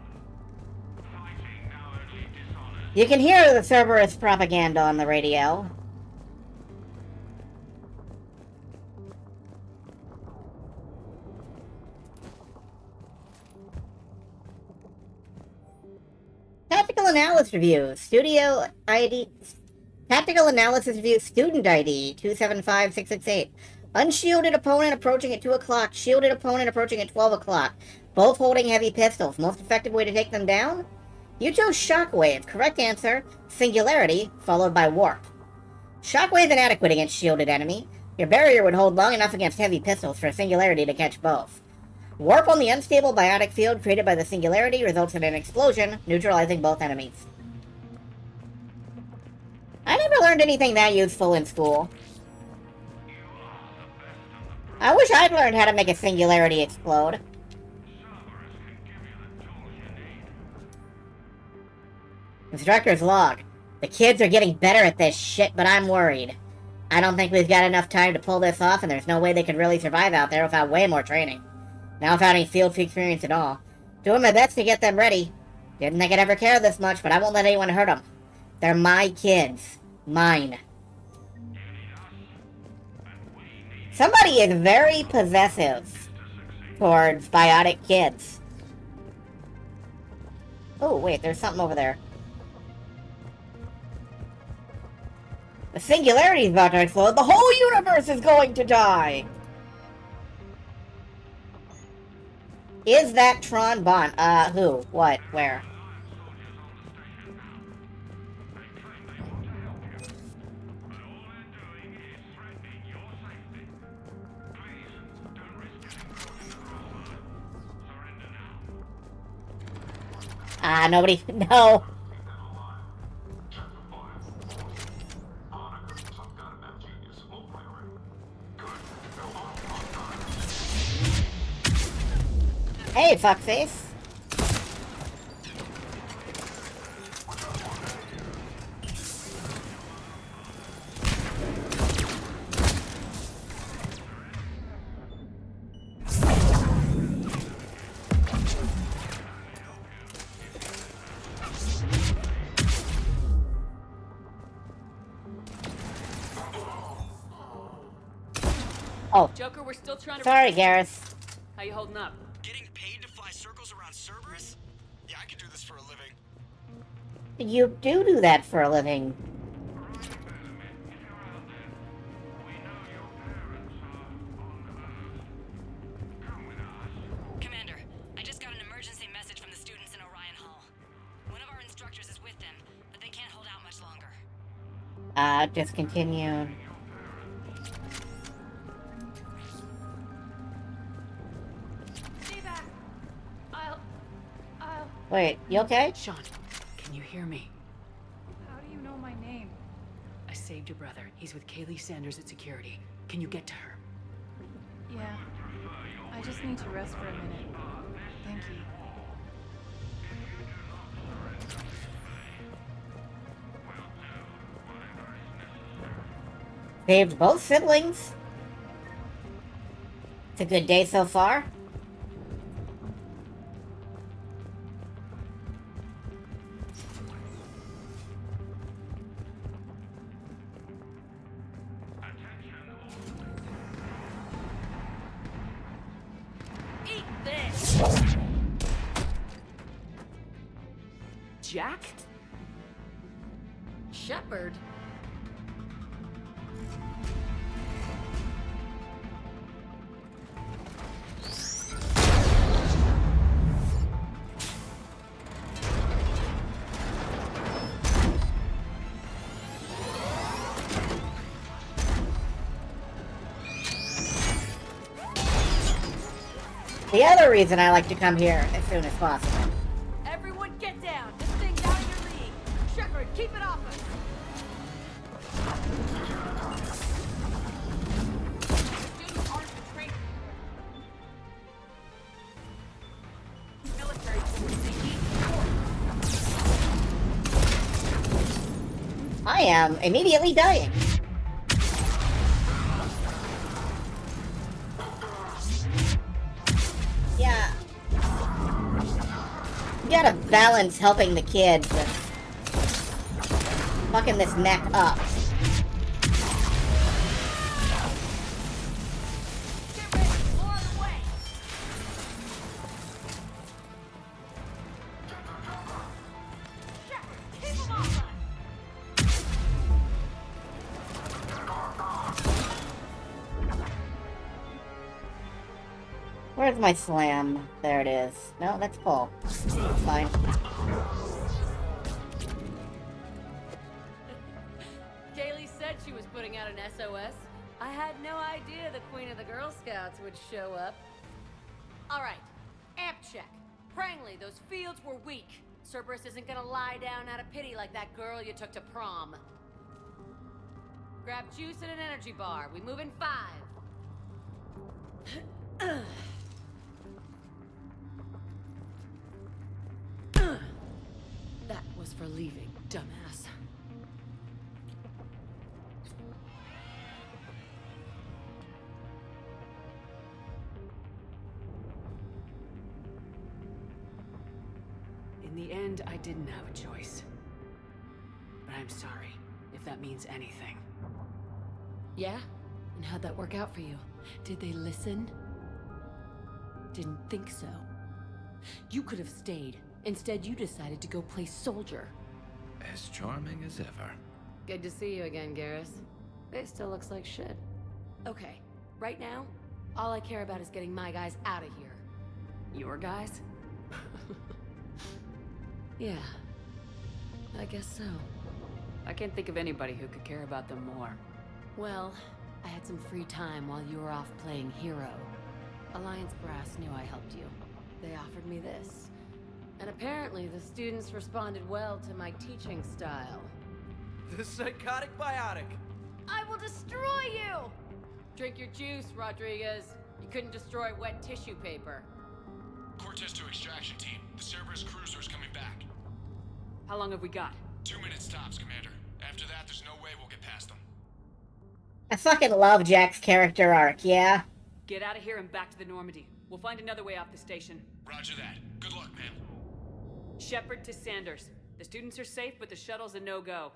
You can hear the Cerberus propaganda on the radio. Tactical Analysis Review. Studio ID. Tactical Analysis Review Student ID 275668. Unshielded opponent approaching at 2 o'clock. Shielded opponent approaching at 12 o'clock. Both holding heavy pistols. Most effective way to take them down? You chose Shockwave. Correct answer, Singularity, followed by Warp. Shockwave inadequate against shielded enemy. Your barrier would hold long enough against heavy pistols for a Singularity to catch both. Warp on the unstable biotic field created by the Singularity results in an explosion, neutralizing both enemies. I never learned anything that useful in school. I wish I'd learned how to make a Singularity explode. Instructor's log. The kids are getting better at this shit, but I'm worried. I don't think we've got enough time to pull this off, and there's no way they could really survive out there without way more training. Now without any field experience at all. Doing my best to get them ready. Didn't think I'd ever care this much, but I won't let anyone hurt them. They're my kids. Mine. Somebody is very possessive towards biotic kids. Oh, wait, there's something over there. The Singularity is about to explode. The whole universe is going to die! Is that Tron Bonne? Who? What? Where? Nobody. No. Hey, fuckface. Oh. Joker, we're still trying to... Sorry, Garrus. How you holding up? Getting paid to fly circles around Cerberus? Yeah, I can do this for a living. You do that for a living. Commander, I just got an emergency message from the students in Orion Hall. One of our instructors is with them, but they can't hold out much longer. Discontinued. Wait, you okay? Sean, can you hear me? How do you know my name? I saved your brother. He's with Kaylee Sanders at security. Can you get to her? Yeah. I just need to rest for a minute. Thank you. Saved both siblings. It's a good day so far. Eat this! Jack? Shepard? The other reason I like to come here as soon as possible. Everyone get down! This thing's out of your league! Shepard, keep it off us! Students aren't the trainers. Military forces. I am immediately dying. Yeah. You gotta balance helping the kids and fucking this mech up. Where's my slam? There it is. No, that's full. Fine. Kaylee said she was putting out an SOS. I had no idea the Queen of the Girl Scouts would show up. Alright, amp check. Prangley, those fields were weak. Cerberus isn't gonna lie down out of pity like that girl you took to prom. Grab juice and an energy bar. We move in 5. That was for leaving, dumbass. In the end, I didn't have a choice. But I'm sorry, if that means anything. Yeah? And how'd that work out for you? Did they listen? Didn't think so. You could have stayed. Instead, you decided to go play soldier. As charming as ever. Good to see you again, Garrus. It still looks like shit. Okay, right now, all I care about is getting my guys out of here. Your guys? Yeah. I guess so. I can't think of anybody who could care about them more. Well, I had some free time while you were off playing hero. Alliance Brass knew I helped you. They offered me this. And apparently the students responded well to my teaching style. The psychotic biotic! I will destroy you! Drink your juice, Rodriguez. You couldn't destroy wet tissue paper. Cortez to extraction team. The Cerberus cruiser is coming back. How long have we got? 2 minutes tops, Commander. After that, there's no way we'll get past them. I fucking love Jack's character arc, yeah? Get out of here and back to the Normandy. We'll find another way off the station. Roger that. Good luck, ma'am. Shepard to Sanders. The students are safe, but the shuttle's a no-go.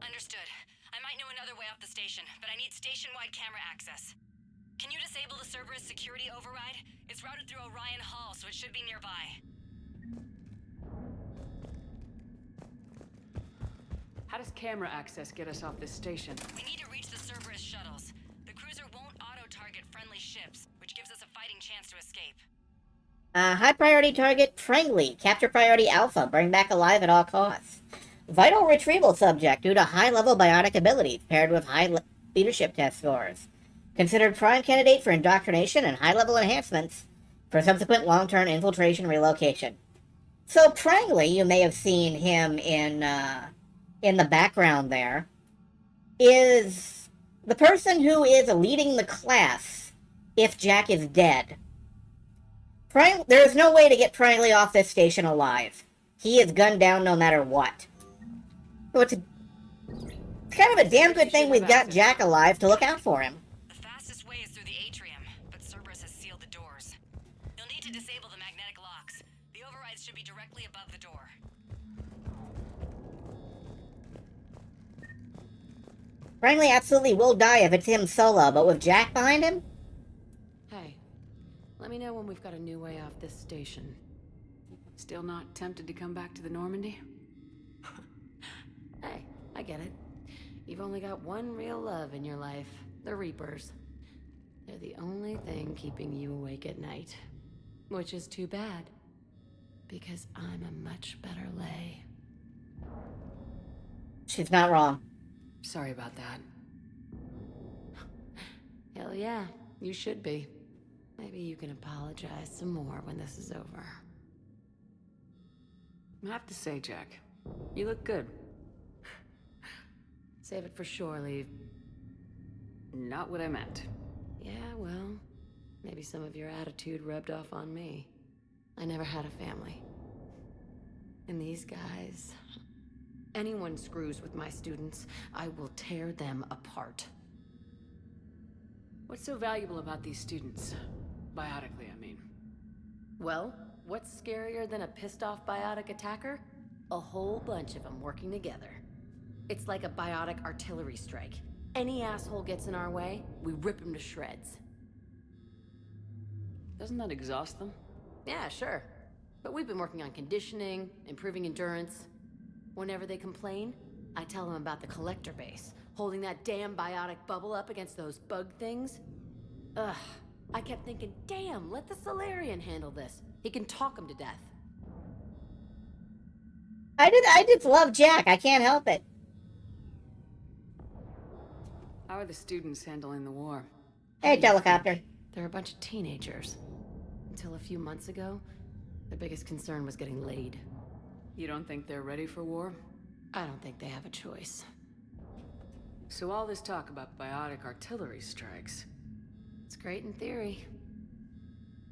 Understood. I might know another way off the station, but I need station-wide camera access. Can you disable the Cerberus security override? It's routed through Orion Hall, so it should be nearby. How does camera access get us off this station? We need to reach the Cerberus shuttles. The cruiser won't auto-target friendly ships, which gives us a fighting chance to escape. High priority target, Prangley. Capture priority Alpha. Bring back alive at all costs. Vital retrieval subject due to high-level biotic abilities paired with high leadership test scores. Considered prime candidate for indoctrination and high-level enhancements for subsequent long-term infiltration relocation. So Prangley, you may have seen him in the background there, is the person who is leading the class if Jack is dead. There is no way to get Priley off this station alive. He is gunned down no matter what. So it's kind of a damn good thing we've got Jack alive to look out for him. The fastest way is through the atrium, but Cerberus has sealed the doors. You'll need to disable the magnetic locks. The overrides should be directly above the door. Priley absolutely will die if it's him solo, but with Jack behind him? Hey, let me know when we've got a new way off this station. Still not tempted to come back to the Normandy? Hey, I get it. You've only got one real love in your life, the Reapers. They're the only thing keeping you awake at night. Which is too bad, because I'm a much better lay. She's not wrong. Sorry about that. Hell yeah, you should be. Maybe you can apologize some more when this is over. I have to say, Jack, you look good. Save it for shore leave. Not what I meant. Yeah, well, maybe some of your attitude rubbed off on me. I never had a family. And these guys... Anyone screws with my students, I will tear them apart. What's so valuable about these students? Biotically, I mean. Well, what's scarier than a pissed-off biotic attacker? A whole bunch of them working together. It's like a biotic artillery strike. Any asshole gets in our way, we rip him to shreds. Doesn't that exhaust them? Yeah, sure. But we've been working on conditioning, improving endurance. Whenever they complain, I tell them about the collector base, holding that damn biotic bubble up against those bug things. Ugh, I kept thinking, damn, let the Solarian handle this. He can talk them to death. I did love Jack, I can't help it. How are the students handling the war? Hey, Telecopter. They're a bunch of teenagers. Until a few months ago, their biggest concern was getting laid. You don't think they're ready for war? I don't think they have a choice. So all this talk about biotic artillery strikes... It's great in theory.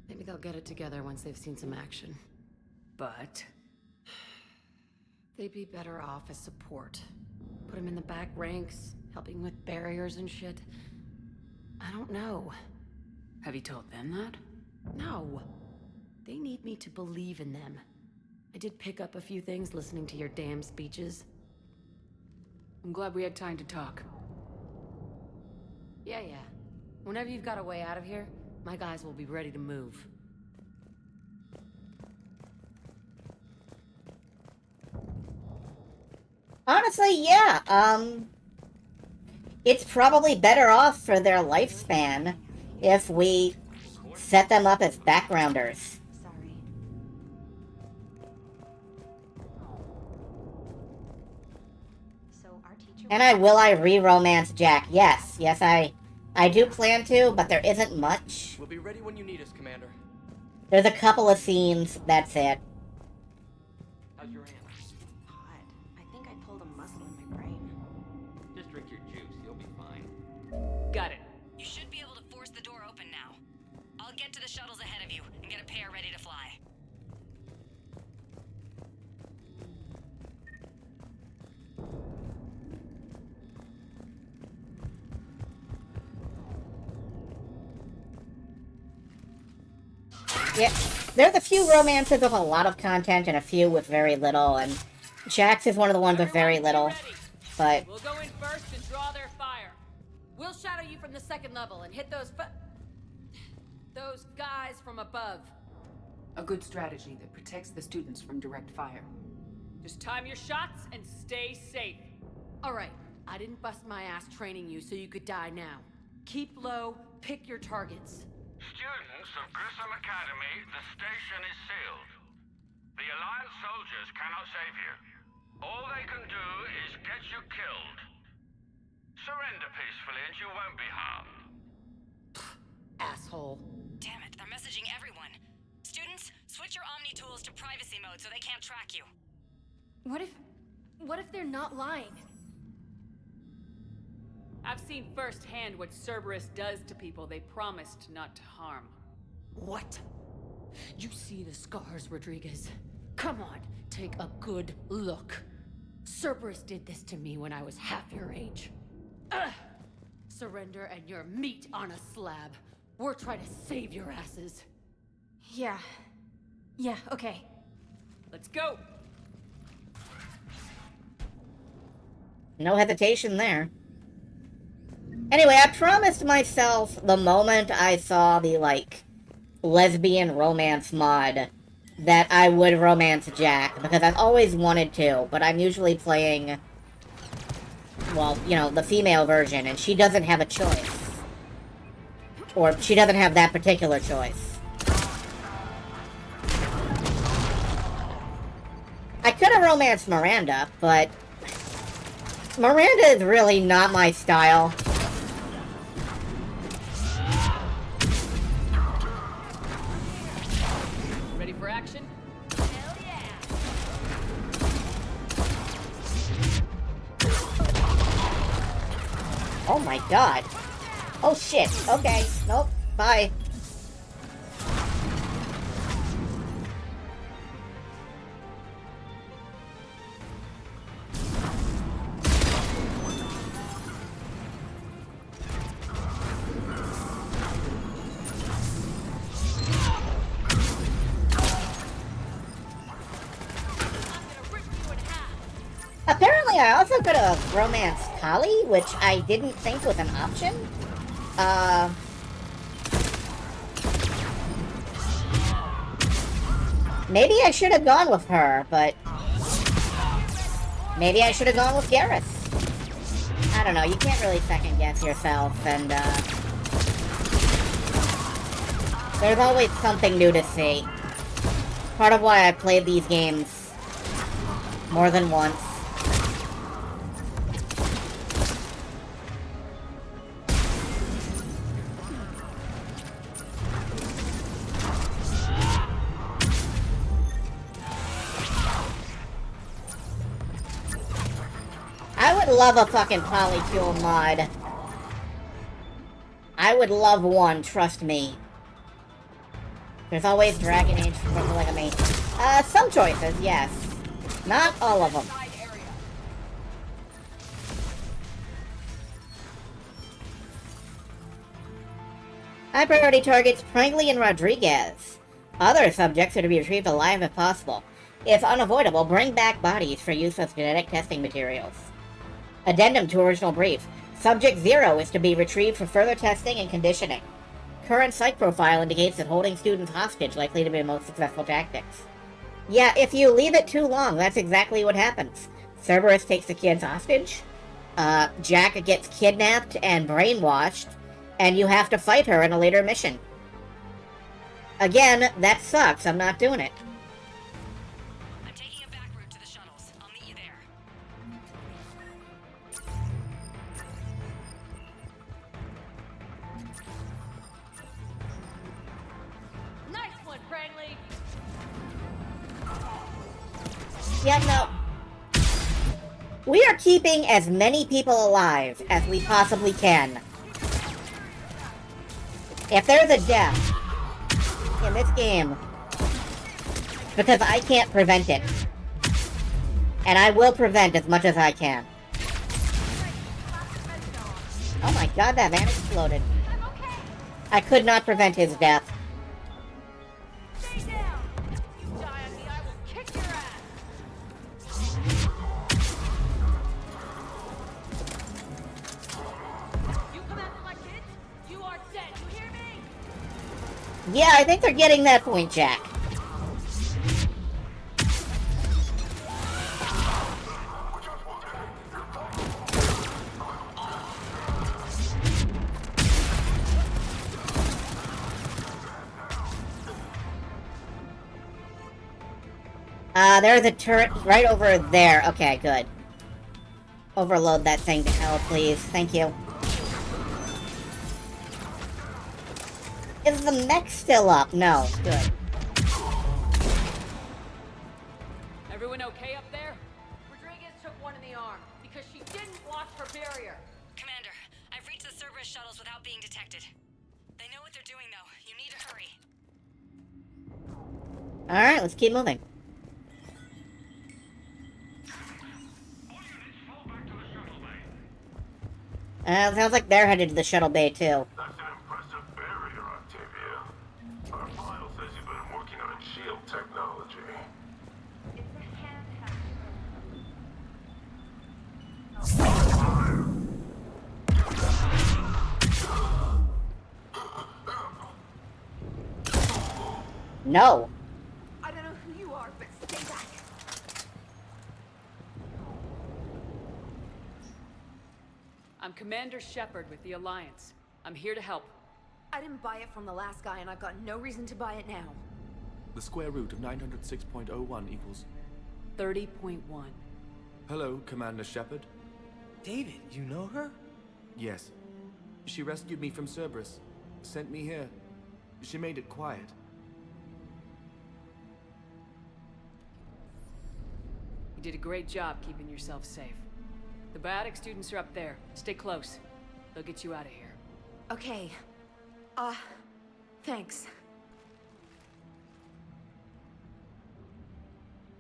Maybe they'll get it together once they've seen some action. But... they'd be better off as support. Put them in the back ranks, helping with barriers and shit. I don't know. Have you told them that? No. They need me to believe in them. I did pick up a few things listening to your damn speeches. I'm glad we had time to talk. Yeah. Whenever you've got a way out of here, my guys will be ready to move. Honestly, yeah, it's probably better off for their lifespan if we set them up as backgrounders. And I re-romance Jack. Yes, I do plan to, but there isn't much. We'll be ready when you need us, Commander. There's a couple of scenes, that's it. How's your aunt? Hot. I think I pulled a muscle in my brain. Just drink your juice, you'll be fine. Got it. You should be able to force the door open now. I'll get to the shuttles ahead of you and get a pair ready to fly. Yeah, there's a few romances with a lot of content and a few with very little, and Jax is one of the ones with very little, but... We'll go in first and draw their fire. We'll shadow you from the second level and hit those guys from above. A good strategy that protects the students from direct fire. Just time your shots and stay safe. All right, I didn't bust my ass training you so you could die now. Keep low, pick your targets. Students of Grissom Academy, the station is sealed. The Alliance soldiers cannot save you. All they can do is get you killed. Surrender peacefully and you won't be harmed. Asshole. Damn it, they're messaging everyone. Students, switch your Omni tools to privacy mode so they can't track you. What if they're not lying? I've seen firsthand what Cerberus does to people they promised not to harm. What? You see the scars, Rodriguez? Come on, take a good look. Cerberus did this to me when I was half your age. Ugh! Surrender and you're meat on a slab. We're trying to save your asses. Yeah. Yeah, okay. Let's go! No hesitation there. Anyway, I promised myself the moment I saw the, like, lesbian romance mod that I would romance Jack, because I've always wanted to, but I'm usually playing, well, you know, the female version, and she doesn't have a choice. Or she doesn't have that particular choice. I could have romanced Miranda, but Miranda is really not my style. Ready for action? Hell yeah! Oh my god. Oh shit. Okay. Nope. Bye. Apparently, I also could have romanced Kali, which I didn't think was an option. Maybe I should have gone with her, but maybe I should have gone with Garrus. I don't know, you can't really second guess yourself, and there's always something new to see. Part of why I played these games more than once. I would love a fucking polycule mod. I would love one, trust me. There's always Dragon Age for polygamy. Some choices, yes. Not all of them. High priority targets Prangley and Rodriguez. Other subjects are to be retrieved alive if possible. If unavoidable, bring back bodies for use as genetic testing materials. Addendum to original brief. Subject 0 is to be retrieved for further testing and conditioning. Current psych profile indicates that holding students hostage likely to be the most successful tactics. Yeah, if you leave it too long, that's exactly what happens. Cerberus takes the kids hostage, Jack gets kidnapped and brainwashed, and you have to fight her in a later mission. Again, that sucks. I'm not doing it. I'm taking a back route to the shuttles. I'll meet you there. Nice one, Prangley! Yeah, no. We are keeping as many people alive as we possibly can. If there's a death in this game, because I can't prevent it. And I will prevent as much as I can. Oh my god, that van exploded. I could not prevent his death. Yeah, I think they're getting that point, Jack. There's a turret right over there. Okay, good. Overload that thing to hell, please. Thank you. Is the mech still up? No. Good. Everyone okay up there? Rodriguez took one in the arm because she didn't watch her barrier. Commander, Cerberus shuttles without being detected. They know what they're doing, though. You need to hurry. Alright, let's keep moving. Sounds like they're headed to the shuttle bay, too. That's an impressive barrier, Octavia. Our file says you've been working on shield technology. No. I don't know who you are, but stay back. I'm Commander Shepard with the Alliance. I'm here to help. I didn't buy it from the last guy, and I've got no reason to buy it now. The square root of 906.01 equals... 30.1. Hello, Commander Shepard. David, you know her? Yes. She rescued me from Cerberus. Sent me here. She made it quiet. You did a great job keeping yourself safe. The biotic students are up there. Stay close. They'll get you out of here. Okay. Thanks.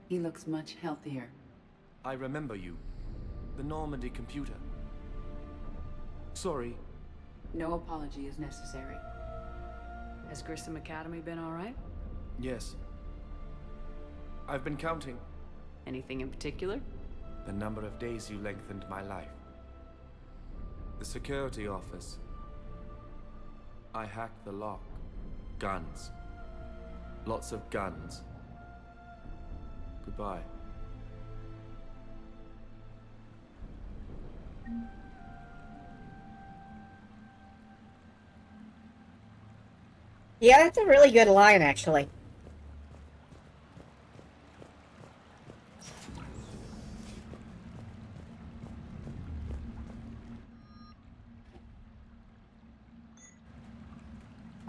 He looks much healthier. I remember you. The Normandy computer. Sorry. No apology is necessary. Has Grissom Academy been all right? Yes. I've been counting. Anything in particular? The number of days you lengthened my life. The security office. I hacked the lock. Guns. Lots of guns. Goodbye. Yeah, that's a really good line, actually.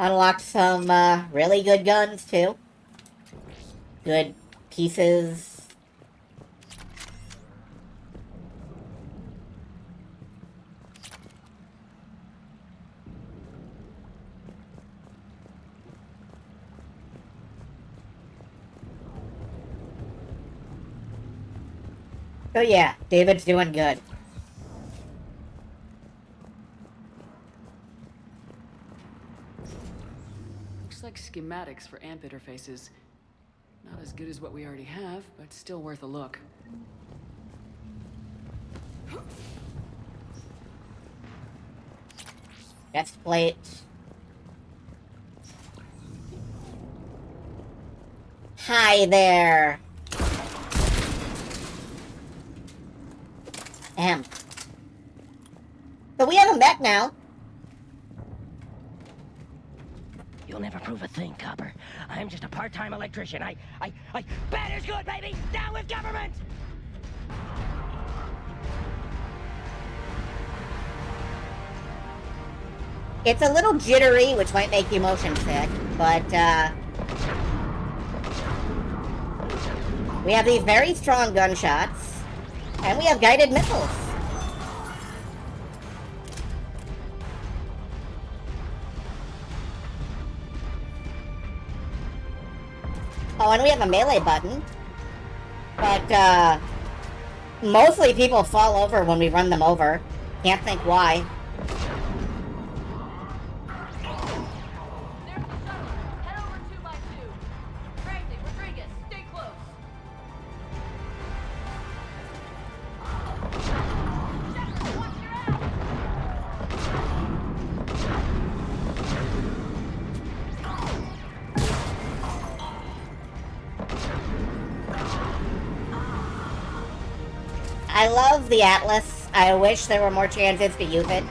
Unlocked some, really good guns, too. Good pieces. So yeah, David's doing good. Looks like schematics for AMP interfaces. Not as good as what we already have, but still worth a look. Chest plate. Hi there. Ahem. So we have a mech now. You'll never prove a thing, Copper. I'm just a part-time electrician. Bad is good, baby! Down with government! It's a little jittery, which might make you motion sick, but, we have these very strong gunshots, and we have guided missiles. Oh, and we have a melee button. But, mostly people fall over when we run them over. Can't think why. I love the Atlas. I wish there were more chances to use it.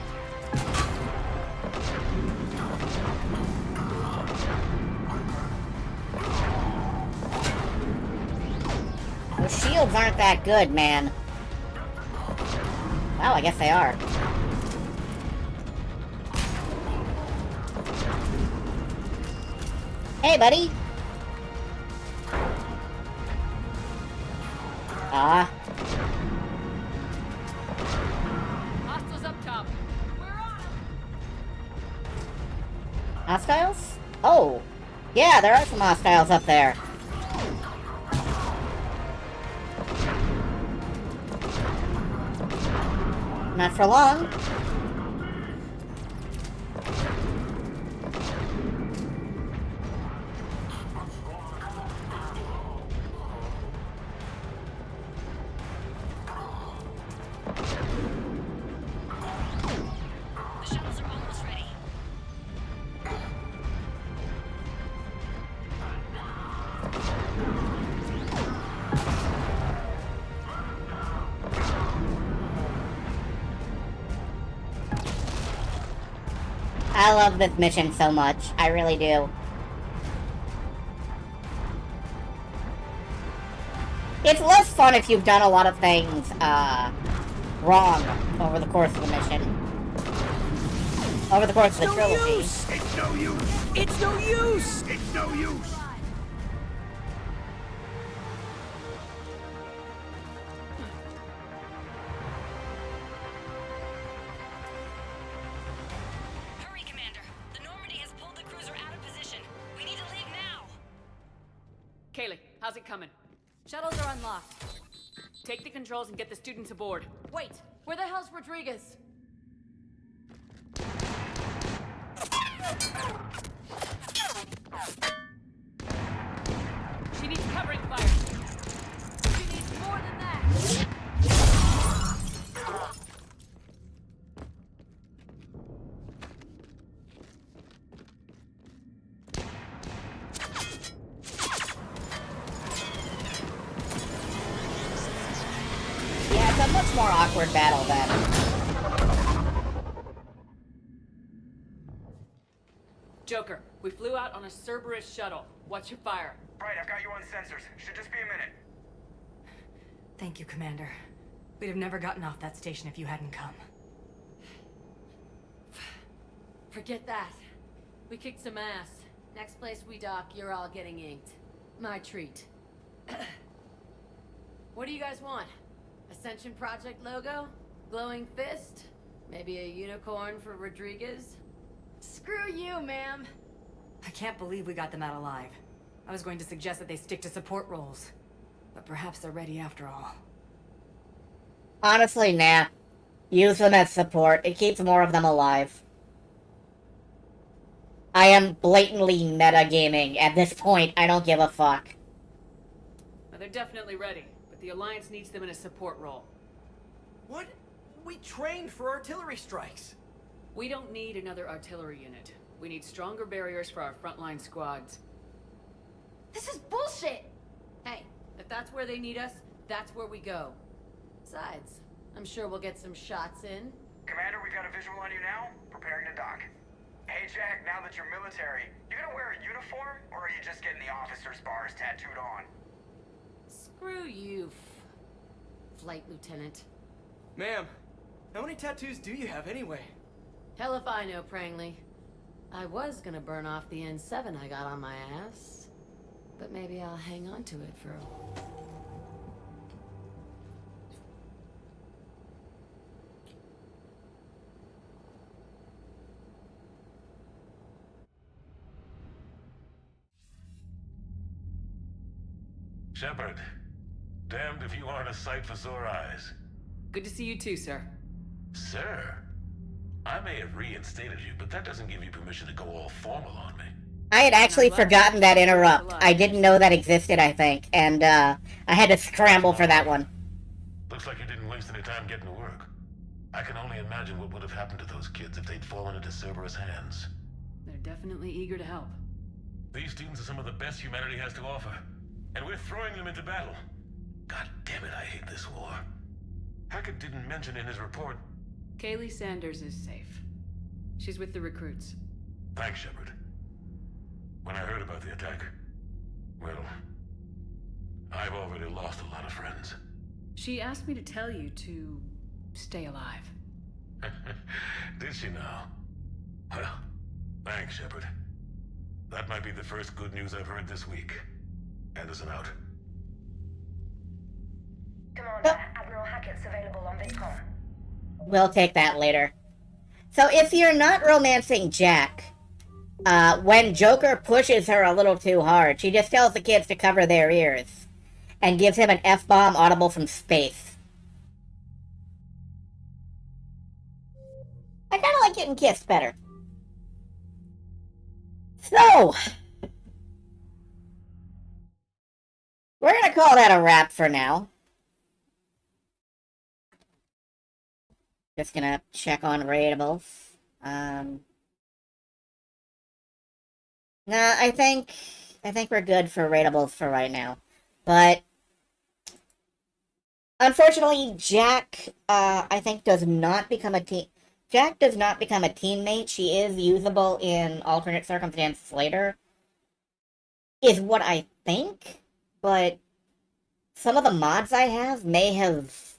Those shields aren't that good, man. Well, I guess they are. Hey, buddy! Hostiles up top. We're on them. Hostiles? Oh. Yeah, there are some hostiles up there. Not for long. The shuttles are almost ready. I love this mission so much. I really do. It's less fun if you've done a lot of things, wrong over the course of the mission. Over the course of the trilogy. It's no use! It's no use! It's no use! Hurry, Commander. The Normandy has pulled the cruiser out of position. We need to leave now. Kaylee, how's it coming? Shuttles are unlocked. Take the controls and get the students aboard. Wait, where the hell's Rodriguez? She needs covering fire. She needs more than that. Yeah, it's a much more awkward battle then. Joker, we flew out on a Cerberus shuttle. What's your fire? Right, I've got you on sensors. Should just be a minute. Thank you, Commander. We'd have never gotten off that station if you hadn't come. Forget that. We kicked some ass. Next place we dock, you're all getting inked. My treat. What do you guys want? Ascension Project logo? Glowing fist? Maybe a unicorn for Rodriguez? Screw you, ma'am. I can't believe we got them out alive. I was going to suggest that they stick to support roles. But perhaps they're ready after all. Honestly, nah. Use them as support. It keeps more of them alive. I am blatantly metagaming. At this point, I don't give a fuck. Well, they're definitely ready, but the Alliance needs them in a support role. What? We trained for artillery strikes. We don't need another artillery unit. We need stronger barriers for our frontline squads. This is bullshit! Hey, if that's where they need us, that's where we go. Besides, I'm sure we'll get some shots in. Commander, we got a visual on you now. Preparing to dock. Hey, Jack, now that you're military, you gonna wear a uniform, or are you just getting the officer's bars tattooed on? Screw you, Flight Lieutenant. Ma'am, how many tattoos do you have anyway? Hell if I know, Prangley. I was gonna burn off the N7 I got on my ass. But maybe I'll hang on to it for a... Shepard, damned if you aren't a sight for sore eyes. Good to see you too, sir. Sir? I may have reinstated you, but that doesn't give you permission to go all formal on me. I had actually forgotten that interrupt. I didn't know that existed, I think, and I had to scramble for that one. Looks like you didn't waste any time getting to work. I can only imagine what would have happened to those kids if they'd fallen into Cerberus' hands. They're definitely eager to help. These students are some of the best humanity has to offer, and we're throwing them into battle. God damn it, I hate this war. Hackett didn't mention in his report... Kaylee Sanders is safe. She's with the recruits. Thanks, Shepard. When I heard about the attack, well, I've already lost a lot of friends. She asked me to tell you to stay alive. Did she now? Well, thanks, Shepard. That might be the first good news I've heard this week. Anderson out. Commander, Admiral Hackett's available on VidCom. We'll take that later. So if you're not romancing Jack, when Joker pushes her a little too hard, she just tells the kids to cover their ears and gives him an F-bomb audible from space. I kind of like getting kissed better. So, we're gonna call that a wrap for now. Just gonna check on ratables. No, I think we're good for ratables for right now. But unfortunately, Jack, I think does not become a Jack does not become a teammate. She is usable in alternate circumstances later, is what I think. But some of the mods I have may have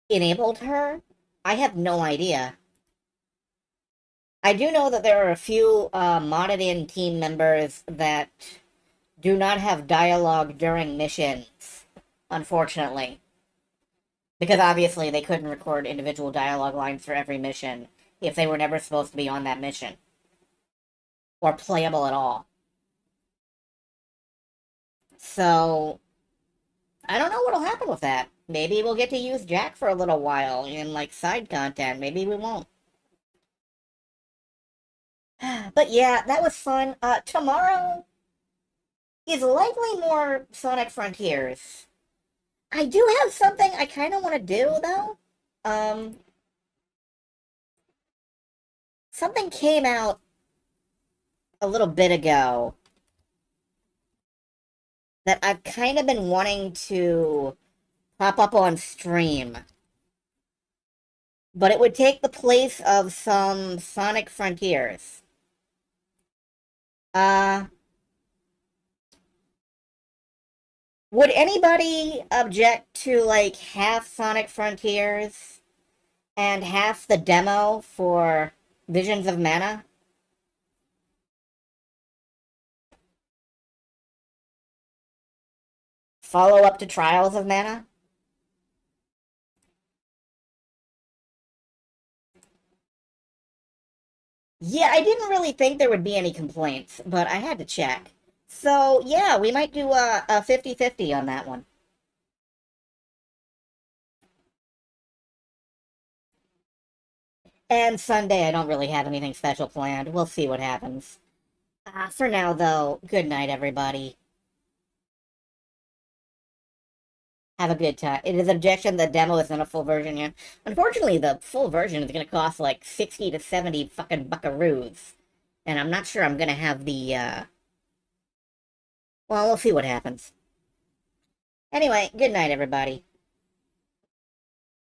enabled her. I have no idea. I do know that there are a few modded in team members that do not have dialogue during missions, unfortunately. Because obviously they couldn't record individual dialogue lines for every mission if they were never supposed to be on that mission. Or playable at all. So, I don't know what'll happen with that. Maybe we'll get to use Jack for a little while in, like, side content. Maybe we won't. But yeah, that was fun. Tomorrow is likely more Sonic Frontiers. I do have something I kind of want to do, though. Something came out a little bit ago that I've kind of been wanting to pop up on stream. But it would take the place of some Sonic Frontiers. Would anybody object to, like, half Sonic Frontiers and half the demo for Visions of Mana? Follow up to Trials of Mana? Yeah, I didn't really think there would be any complaints, but I had to check. So, yeah, we might do a 50-50 on that one. And Sunday, I don't really have anything special planned. We'll see what happens. For now, though, good night, everybody. Have a good time. It is an objection the demo isn't a full version yet. Unfortunately, the full version is going to cost like 60 to 70 fucking buckaroos. And I'm not sure I'm going to have the, well, we'll see what happens. Anyway, good night, everybody.